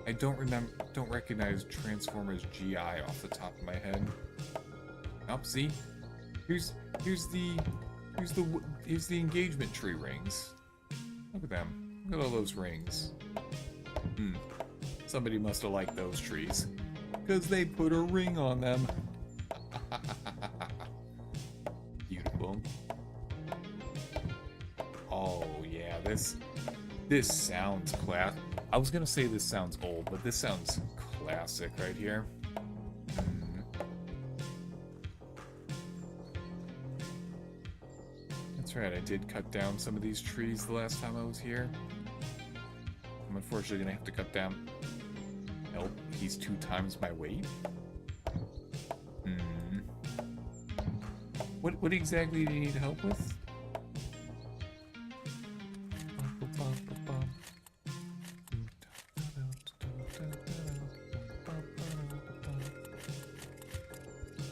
I don't recognize Transformers GI off the top of my head. Oh, see? Here's the engagement tree rings. Look at them. Look at all those rings. Somebody must have liked those trees. Because they put a ring on them. Beautiful. Oh yeah, this sounds class. I was gonna say this sounds old, but this sounds classic right here. That's right, I did cut down some of these trees the last time I was here. I'm unfortunately gonna have to cut down... Nope, he's 2 times my weight. What exactly do you need help with?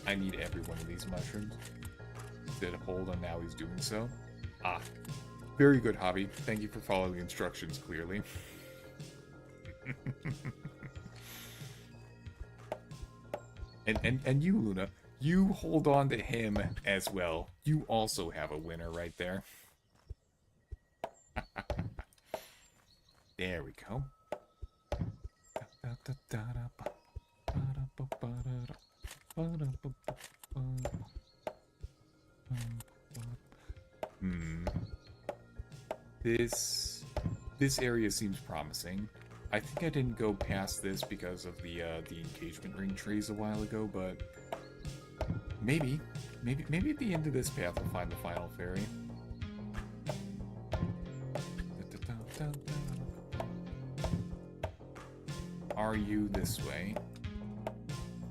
I need every one of these mushrooms. Did hold on, now he's doing so. Ah, very good, Hobby. Thank you for following the instructions clearly. and you, Luna, you hold on to him as well. You also have a winner right there. There we go. This area seems promising. I think I didn't go past this because of the engagement ring trees a while ago, but maybe at the end of this path we'll find the final fairy. Are you this way?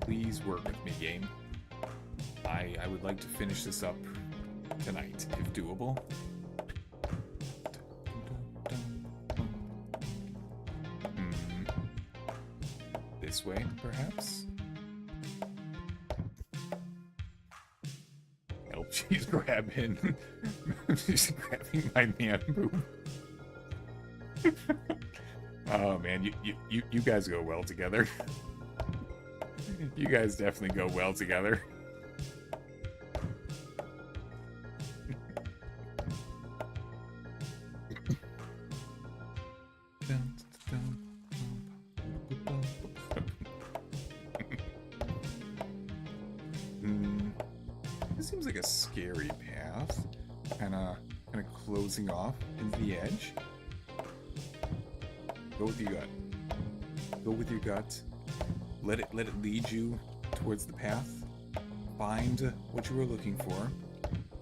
Please work with me, game. I would like to finish this up tonight, if doable. This way, perhaps? Help, she's grabbing my man boob. Oh man, you guys go well together. You guys definitely go well together. This seems like a scary path. Kinda closing off into the edge. Go with your gut. Go with your gut. Let it lead you towards the path. Find what you were looking for.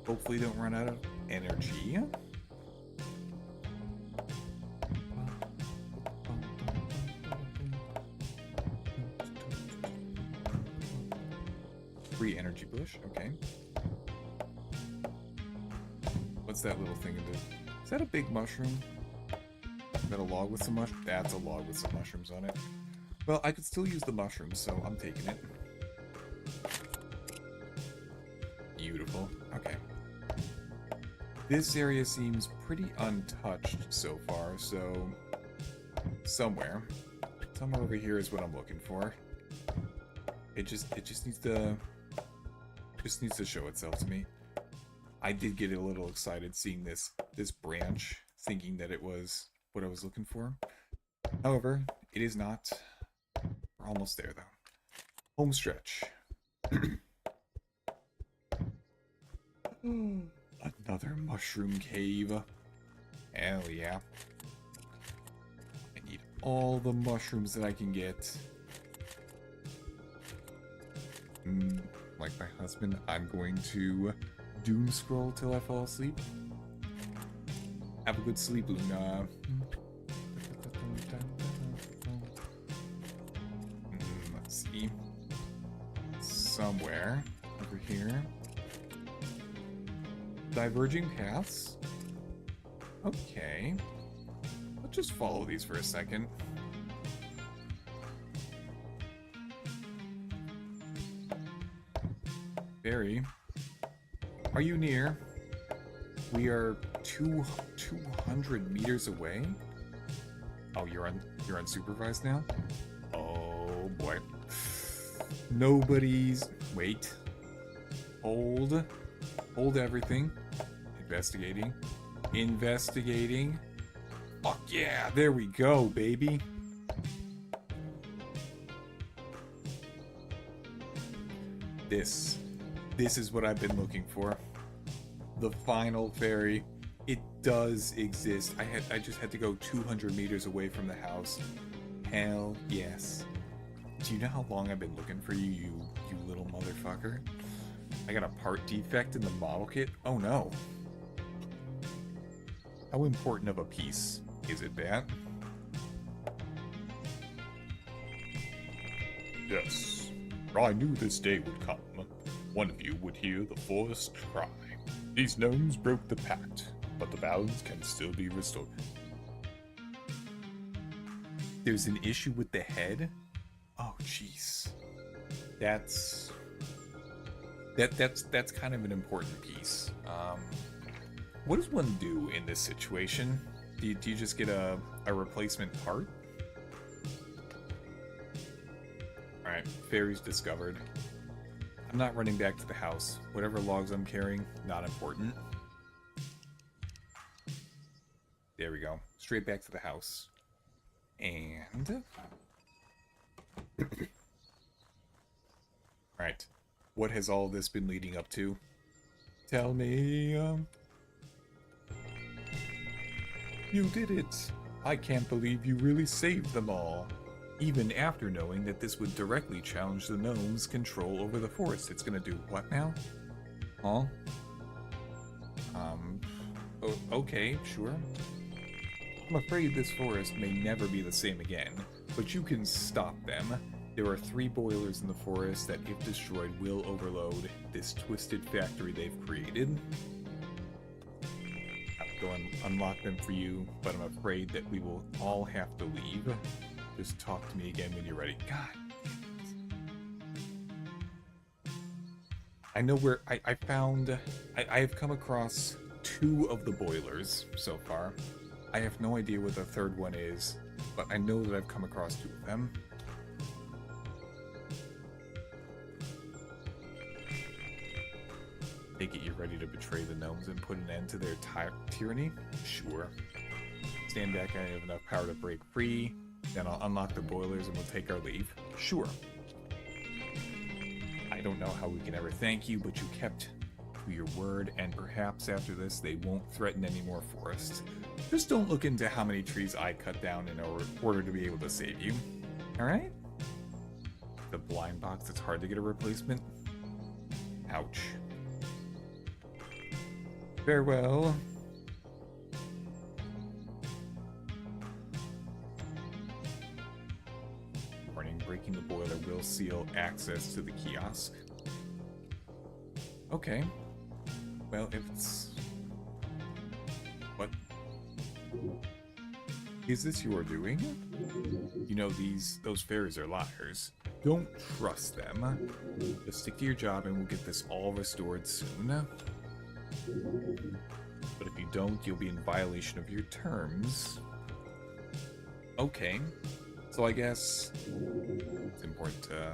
Hopefully don't run out of energy. Free energy bush, okay. What's that little thing in there? Is that a big mushroom? Is that a log with some mushrooms? That's a log with some mushrooms on it. Well, I could still use the mushrooms, so I'm taking it. Beautiful. Okay. This area seems pretty untouched so far, so somewhere over here is what I'm looking for. It just needs to show itself to me. I did get a little excited seeing this branch, thinking that it was what I was looking for. However, it is not. We're almost there though. Home stretch. Another mushroom cave. Hell yeah. I need all the mushrooms that I can get. Like my husband, I'm going to doom scroll till I fall asleep. Have a good sleep, Luna. Let's see. Somewhere over here. Diverging paths. Okay. Let's just follow these for a second. Barry, are you near? We are 200 meters away. Oh, you're unsupervised now? Oh boy. Nobody's... Wait. Hold everything. Investigating. Fuck yeah, there we go, baby. This is what I've been looking for. The final fairy. It does exist. I just had to go 200 meters away from the house. Hell yes. Do you know how long I've been looking for you, you little motherfucker? I got a part defect in the model kit? Oh no. How important of a piece is it, that? Yes. I knew this day would come. One of you would hear the forest cry. These gnomes broke the pact, but the balance can still be restored. There's an issue with the head? Oh, jeez. That's kind of an important piece. What does one do in this situation? Do you just get a replacement part? Alright, fairies discovered. I'm not running back to the house. Whatever logs I'm carrying, not important. There we go. Straight back to the house. And... Alright. What has all this been leading up to? Tell me, You did it! I can't believe you really saved them all. Even after knowing that this would directly challenge the gnomes' control over the forest. It's gonna do what now? Huh? Okay, sure. I'm afraid this forest may never be the same again, but you can stop them. There are 3 boilers in the forest that, if destroyed, will overload this twisted factory they've created. I'll go and unlock them for you, but I'm afraid that we will all have to leave. Just talk to me again when you're ready. God. I know where I have come across 2 of the boilers so far. I have no idea what the 3rd one is, but I know that I've come across 2 of them. Take it you're ready to betray the gnomes and put an end to their tyranny? Sure. Stand back, I have enough power to break free. Then I'll unlock the boilers and we'll take our leave. Sure. I don't know how we can ever thank you, but you kept to your word, and perhaps after this they won't threaten any more forests. Just don't look into how many trees I cut down in order to be able to save you. Alright? The blind box, it's hard to get a replacement? Ouch. Farewell. Breaking the boiler will seal access to the kiosk. Okay. Well, if it's... What? Is this your doing? You know, those fairies are liars. Don't trust them. Just stick to your job and we'll get this all restored soon. But if you don't, you'll be in violation of your terms. Okay. So I guess it's important to...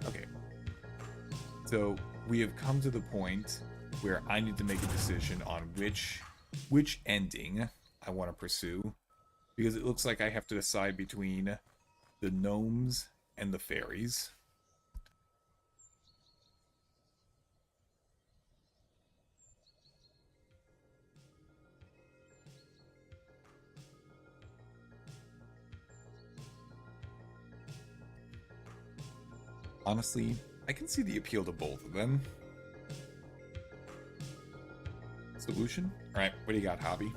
Okay. So we have come to the point where I need to make a decision on which ending I want to pursue. Because it looks like I have to decide between the gnomes and the fairies. Honestly, I can see the appeal to both of them. Solution? Alright, what do you got, Hobby?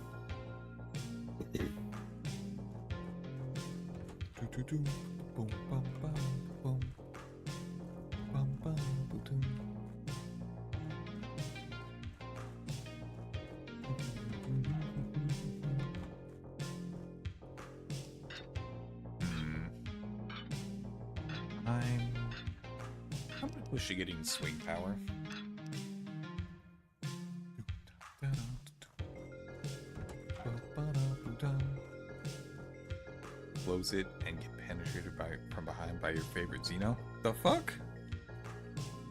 I'm gonna push to getting swing power. Close it and get penetrated from behind by your favorite Xeno. The fuck?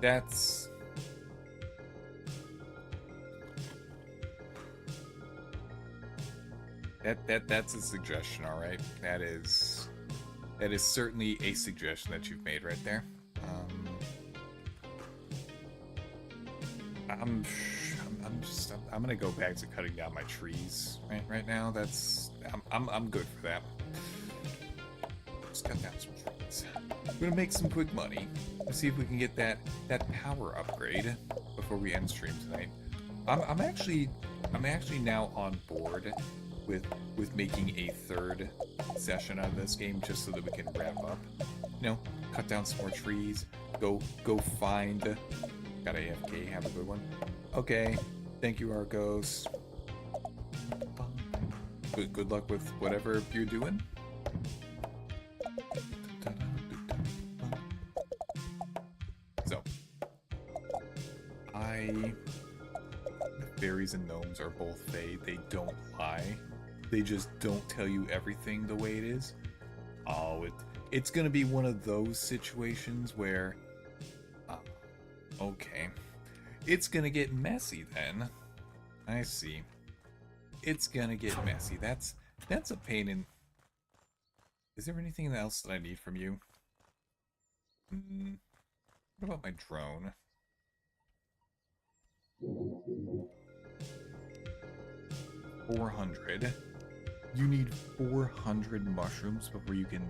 That's... That's a suggestion, alright? That is certainly a suggestion that you've made right there. I'm gonna go back to cutting down my trees right now. I'm good for that. Just cut down some trees. I'm gonna make some quick money. Let's see if we can get that power upgrade before we end stream tonight. I'm actually now on board with making a third session out of this game just so that we can wrap up. You know, cut down some more trees. Go find. Got AFK. Have a good one. Okay. Thank you, Arcos. Good luck with whatever you're doing. So, the fairies and gnomes are both fae. They don't lie. They just don't tell you everything the way it is. Oh, it's gonna be one of those situations where, okay, it's gonna get messy then. I see. It's gonna get messy. That's a pain in... Is there anything else that I need from you? What about my drone? $400. You need 400 mushrooms before you can...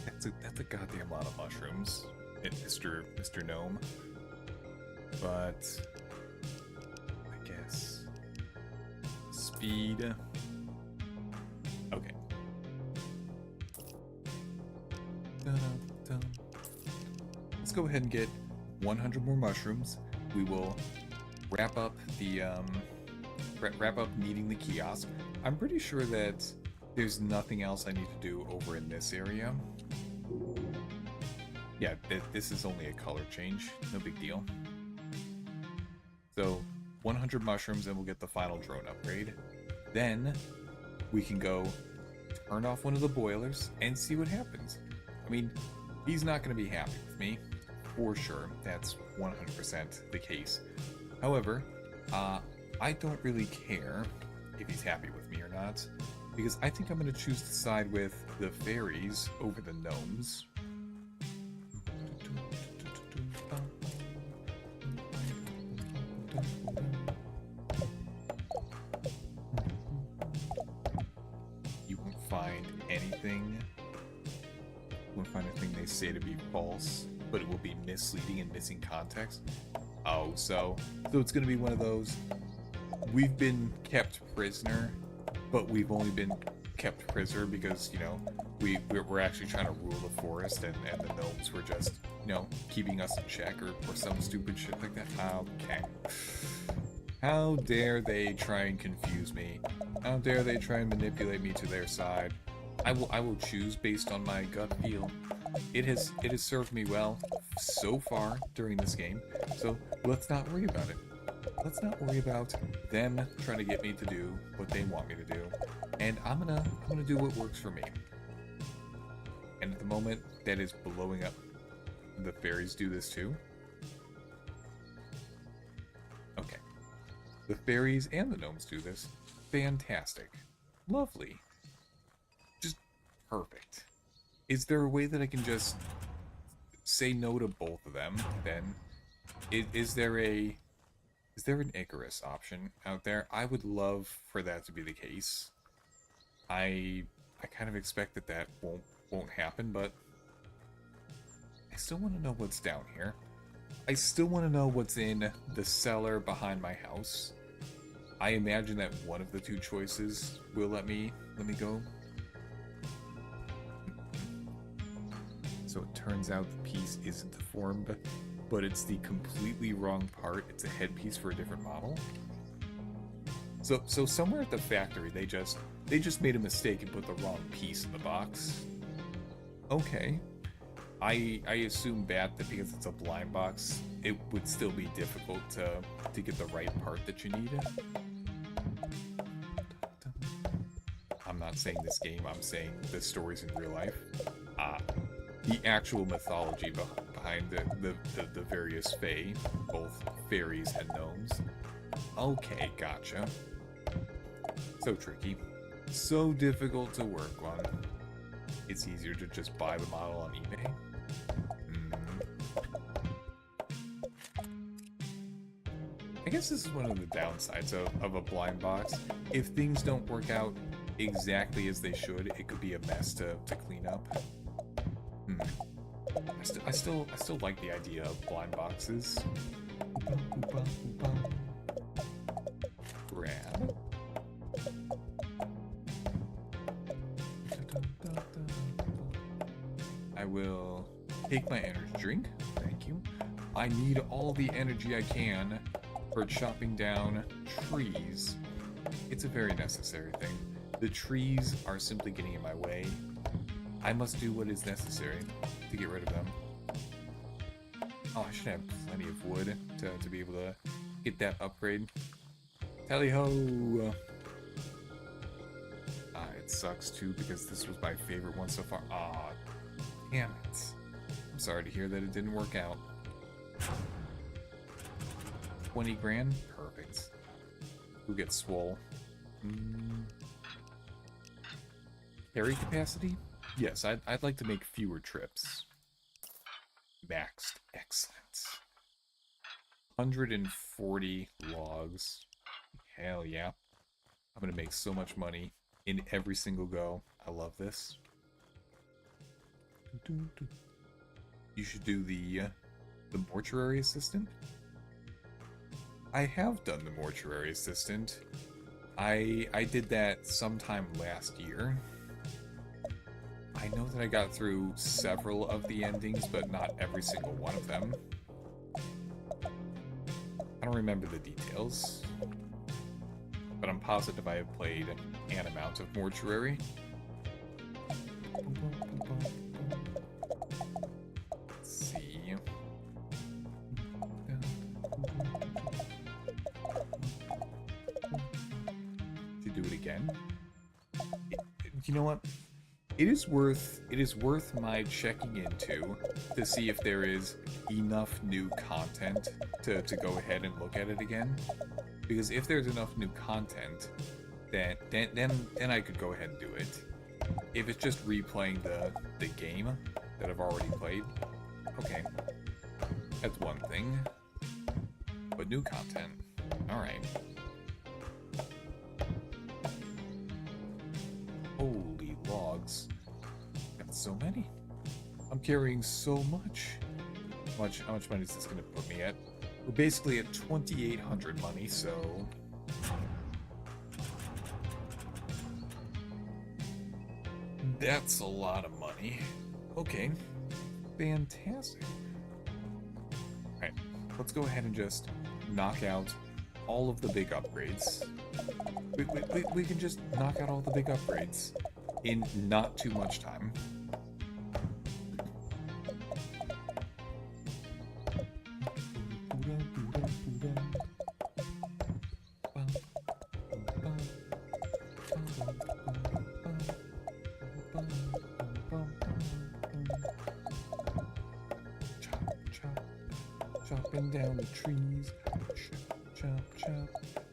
That's a goddamn lot of mushrooms, Mr. Gnome. But I guess speed. Okay. Let's go ahead and get 100 more mushrooms. We will wrap up the wrap up needing the kiosk. I'm pretty sure that there's nothing else I need to do over in this area. Yeah, this is only a color change. No big deal. So, 100 mushrooms and we'll get the final drone upgrade. Then, we can go turn off one of the boilers and see what happens. I mean, he's not going to be happy with me. For sure. That's 100% the case. However, I don't really care if he's happy with me or not, because I think I'm going to choose to side with the fairies over the gnomes. You won't find anything. You won't find anything they say to be false, but it will be misleading and missing context. Oh, so it's going to be one of those, we've been kept prisoner, but we've only been kept prisoner because, you know, we're actually trying to rule the forest, and the gnomes were just, you know, keeping us in check or some stupid shit like that. Okay. How dare they try and confuse me? How dare they try and manipulate me to their side? I will choose based on my gut feel. It has served me well so far during this game, so let's not worry about it. Let's not worry about them trying to get me to do what they want me to do. And I'm gonna do what works for me. And at the moment, that is blowing up. The fairies do this too. Okay. The fairies and the gnomes do this. Fantastic. Lovely. Just perfect. Is there a way that I can just say no to both of them, then? Is there an Icarus option out there? I would love for that to be the case. I kind of expect that won't happen, but I still want to know what's down here. I still want to know what's in the cellar behind my house. I imagine that one of the two choices will let me go. So it turns out the piece isn't deformed, but it's the completely wrong part. It's a headpiece for a different model. So somewhere at the factory, they just made a mistake and put the wrong piece in the box. Okay. I assume that because it's a blind box, it would still be difficult to get the right part that you need. I'm not saying this game, I'm saying the stories in real life. The actual mythology behind the various fae, both fairies and gnomes. Okay, gotcha. So tricky. So difficult to work on. It's easier to just buy the model on eBay. I guess this is one of the downsides of a blind box. If things don't work out exactly as they should, it could be a mess to clean up. I still like the idea of blind boxes. Grab. I will take my energy drink. Thank you. I need all the energy I can for chopping down trees. It's a very necessary thing. The trees are simply getting in my way. I must do what is necessary to get rid of them. Oh, I should have plenty of wood to be able to get that upgrade. Tally-ho! It sucks too because this was my favorite one so far. Aw, damn it. I'm sorry to hear that it didn't work out. 20 grand? Perfect. Who gets swole? Carry capacity? Yes, I'd like to make fewer trips. Maxed. Excellent. 140 logs. Hell yeah. I'm gonna make so much money in every single go. I love this. You should do the mortuary assistant. I have done the mortuary assistant. I did that sometime last year. I know that I got through several of the endings, but not every single one of them. I don't remember the details, but I'm positive I have played an amount of mortuary. Let's see. To do it again. You know what? It is worth my checking into to see if there is enough new content to go ahead and look at it again. Because if there's enough new content, then I could go ahead and do it. If it's just replaying the game that I've already played, okay, that's one thing. But new content, all right. Holy logs. Got so many. I'm carrying so much. How much money is this going to put me at? We're basically at 2,800 money, so... That's a lot of money. Okay. Fantastic. Alright, let's go ahead and just knock out all of the big upgrades. We can just knock out all the big upgrades in not too much time. Chopping down the trees. Chop, chop, chop.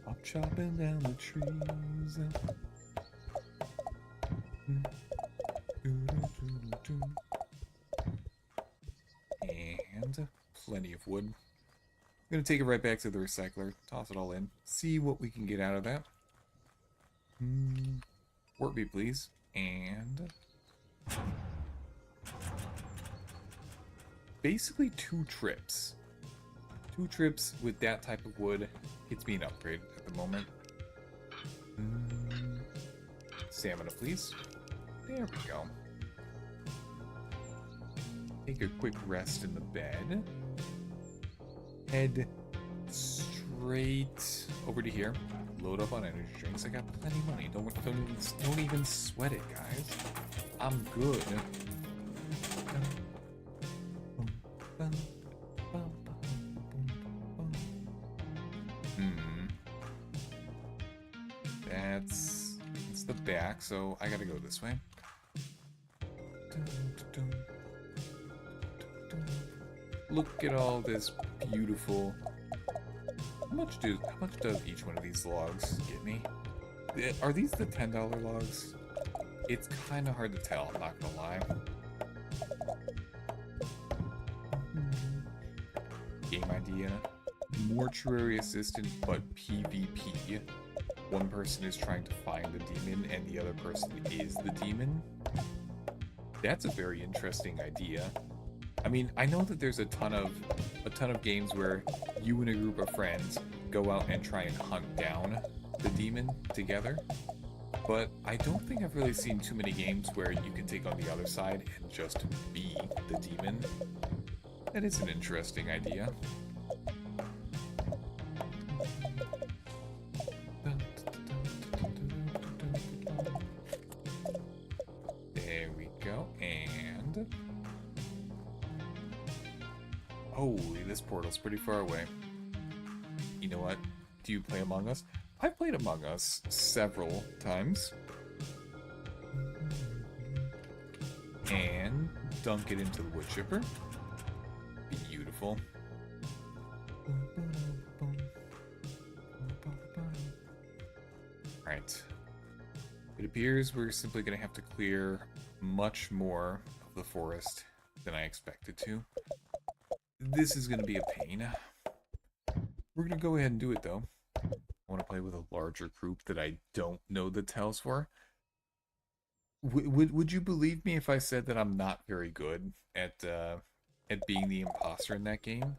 I'm chopping down the trees. And plenty of wood. I'm gonna take it right back to the recycler, toss it all in, see what we can get out of that. Work me, please. And basically 2 trips. 2 trips with that type of wood gets me an upgrade at the moment. Stamina, please. There we go. Take a quick rest in the bed. Head straight over to here. Load up on energy drinks. I got plenty of money. Don't even sweat it, guys. I'm good. That's the back, so I gotta go this way. Look at all this beautiful. How much does each one of these logs get me? Are these the $10 logs? It's kind of hard to tell, I'm not gonna lie. Game idea. Mortuary assistant, but PvP. One person is trying to find the demon, and the other person is the demon. That's a very interesting idea. I mean, I know that there's a ton of games where you and a group of friends go out and try and hunt down the demon together, but I don't think I've really seen too many games where you can take on the other side and just be the demon. That is an interesting idea. There we go, and holy, this portal's pretty far away. You know what? Do you play Among Us? I've played Among Us several times. And dunk it into the wood chipper. Beautiful. Alright. It appears we're simply going to have to clear much more of the forest than I expected to. This is going to be a pain. We're going to go ahead and do it, though. I want to play with a larger group that I don't know the tells for. Would you believe me if I said that I'm not very good at being the imposter in that game?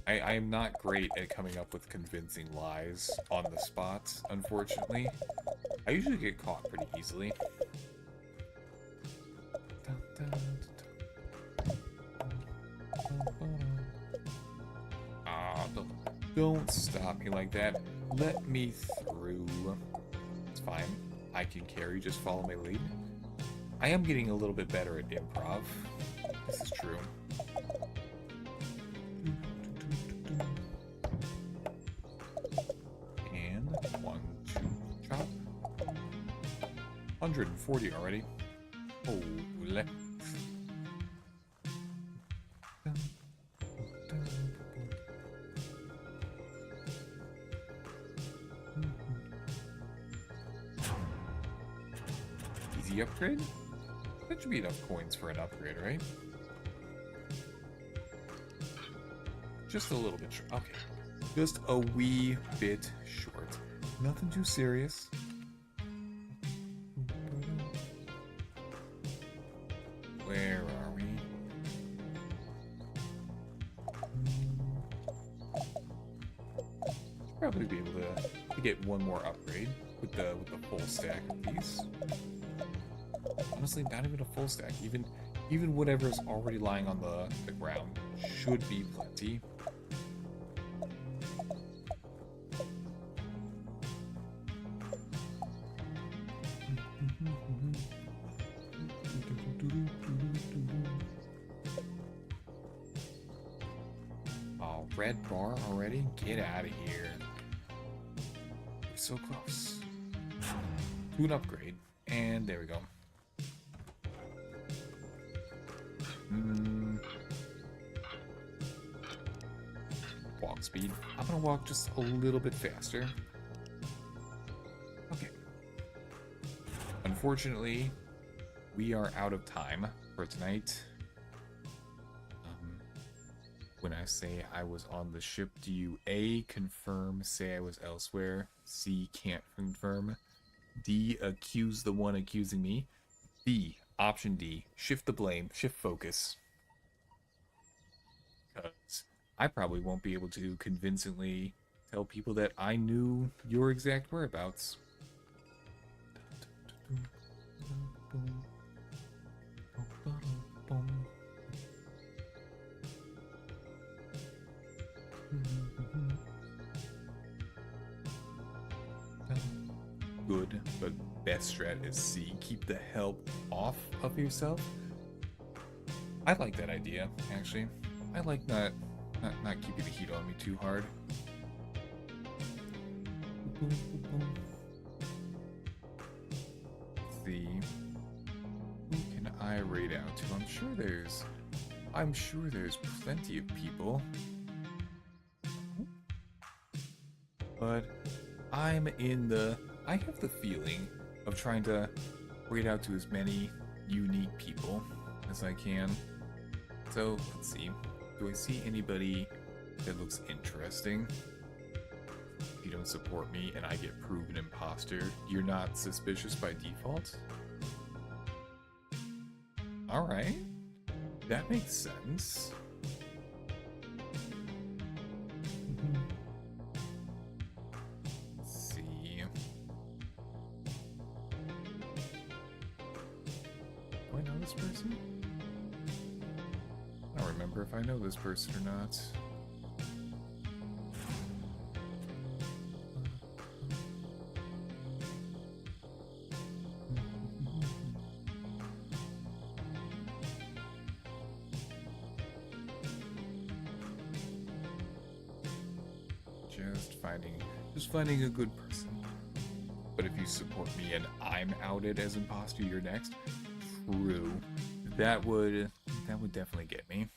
I am not great at coming up with convincing lies on the spot, unfortunately. I usually get caught pretty easily. Don't stop me like that. Let me through. It's fine. I can carry, just follow my lead. I am getting a little bit better at improv. This is true. And 1, 2, chop. 140 already. Holy. Easy upgrade? That should be enough coins for an upgrade, right? Just a little bit short. Okay. Just a wee bit short. Nothing too serious. Where are we? Should probably be able to get one more upgrade with the full stack of these. Honestly, not even a full stack. Even whatever's already lying on the ground should be plenty. Oh, red bar already? Get out of here. We're so close. To an upgrade. And there we go. walk speed. I'm gonna walk just a little bit faster. Okay. Unfortunately, we are out of time for tonight. When I say I was on the ship, do you A, confirm, say I was elsewhere, C, can't confirm, D, accuse the one accusing me, D, option D, shift the blame, shift focus? Because I probably won't be able to convincingly tell people that I knew your exact whereabouts. Good, but best strat is C. Keep the help off of yourself. I like that idea, actually. I like not keeping the heat on me too hard. Let's see. Who can I raid out to? I'm sure there's plenty of people. But I have the feeling of trying to raid out to as many unique people as I can. So, let's see. Do I see anybody that looks interesting? If you don't support me and I get proven imposter, you're not suspicious by default? Alright. That makes sense. Person? I don't remember if I know this person or not. Just finding a good person. But if you support me and I'm outed as imposter, you're next. True. That would definitely get me.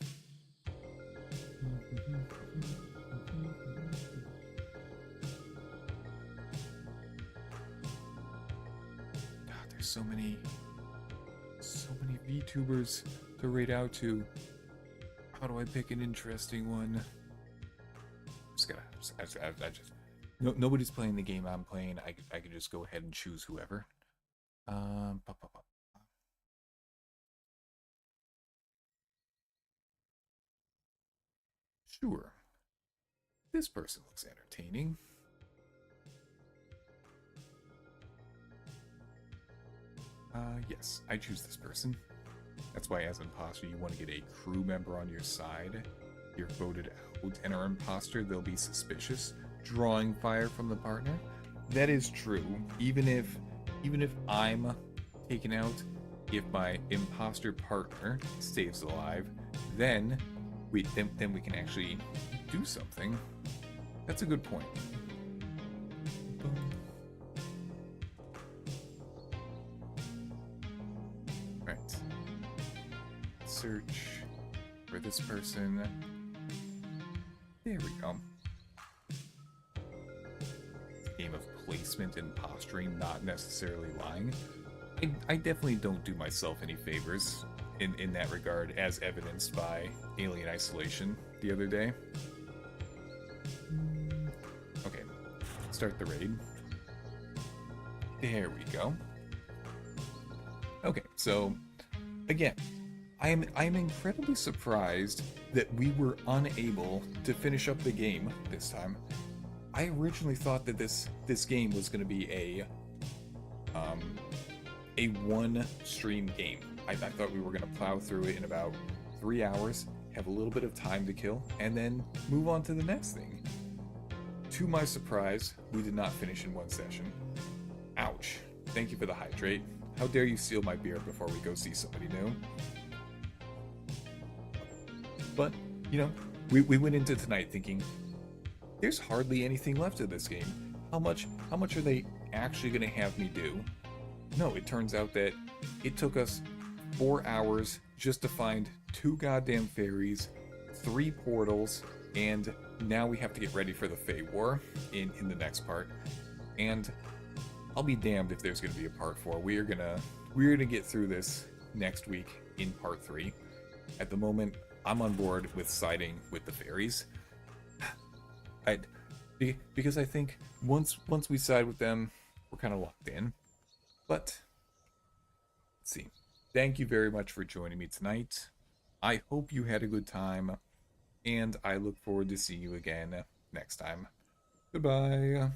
God, there's so many VTubers to raid out to. How do I pick an interesting one? Nobody's playing the game I'm playing. I can just go ahead and choose whoever. Sure. This person looks entertaining. Yes, I choose this person. That's why as imposter you want to get a crew member on your side. If you're voted out and are imposter, they'll be suspicious, drawing fire from the partner. That is true. Even if I'm taken out, if my imposter partner stays alive, then we can actually do something. That's a good point. Right. Search for this person. There we go. Game of placement and posturing, not necessarily lying. I definitely don't do myself any favors in that regard, as evidenced by Alien Isolation the other day. Okay, start the raid. There we go. Okay, so again, I am incredibly surprised that we were unable to finish up the game this time. I originally thought that this game was going to be a one stream game. I thought we were going to plow through it in about 3 hours, have a little bit of time to kill, and then move on to the next thing. To my surprise, we did not finish in one session. Ouch. Thank you for the hydrate. How dare you steal my beer before we go see somebody new? But, you know, we went into tonight thinking, there's hardly anything left of this game. How much are they actually going to have me do? No, it turns out that it took us 4 hours just to find 2 goddamn fairies, 3 portals, and now we have to get ready for the Fey War in the next part. And I'll be damned if there's going to be a part 4. We're gonna get through this next week in part 3. At the moment, I'm on board with siding with the fairies. Because I think once we side with them, we're kind of locked in. But let's see. Thank you very much for joining me tonight. I hope you had a good time, and I look forward to seeing you again next time. Goodbye.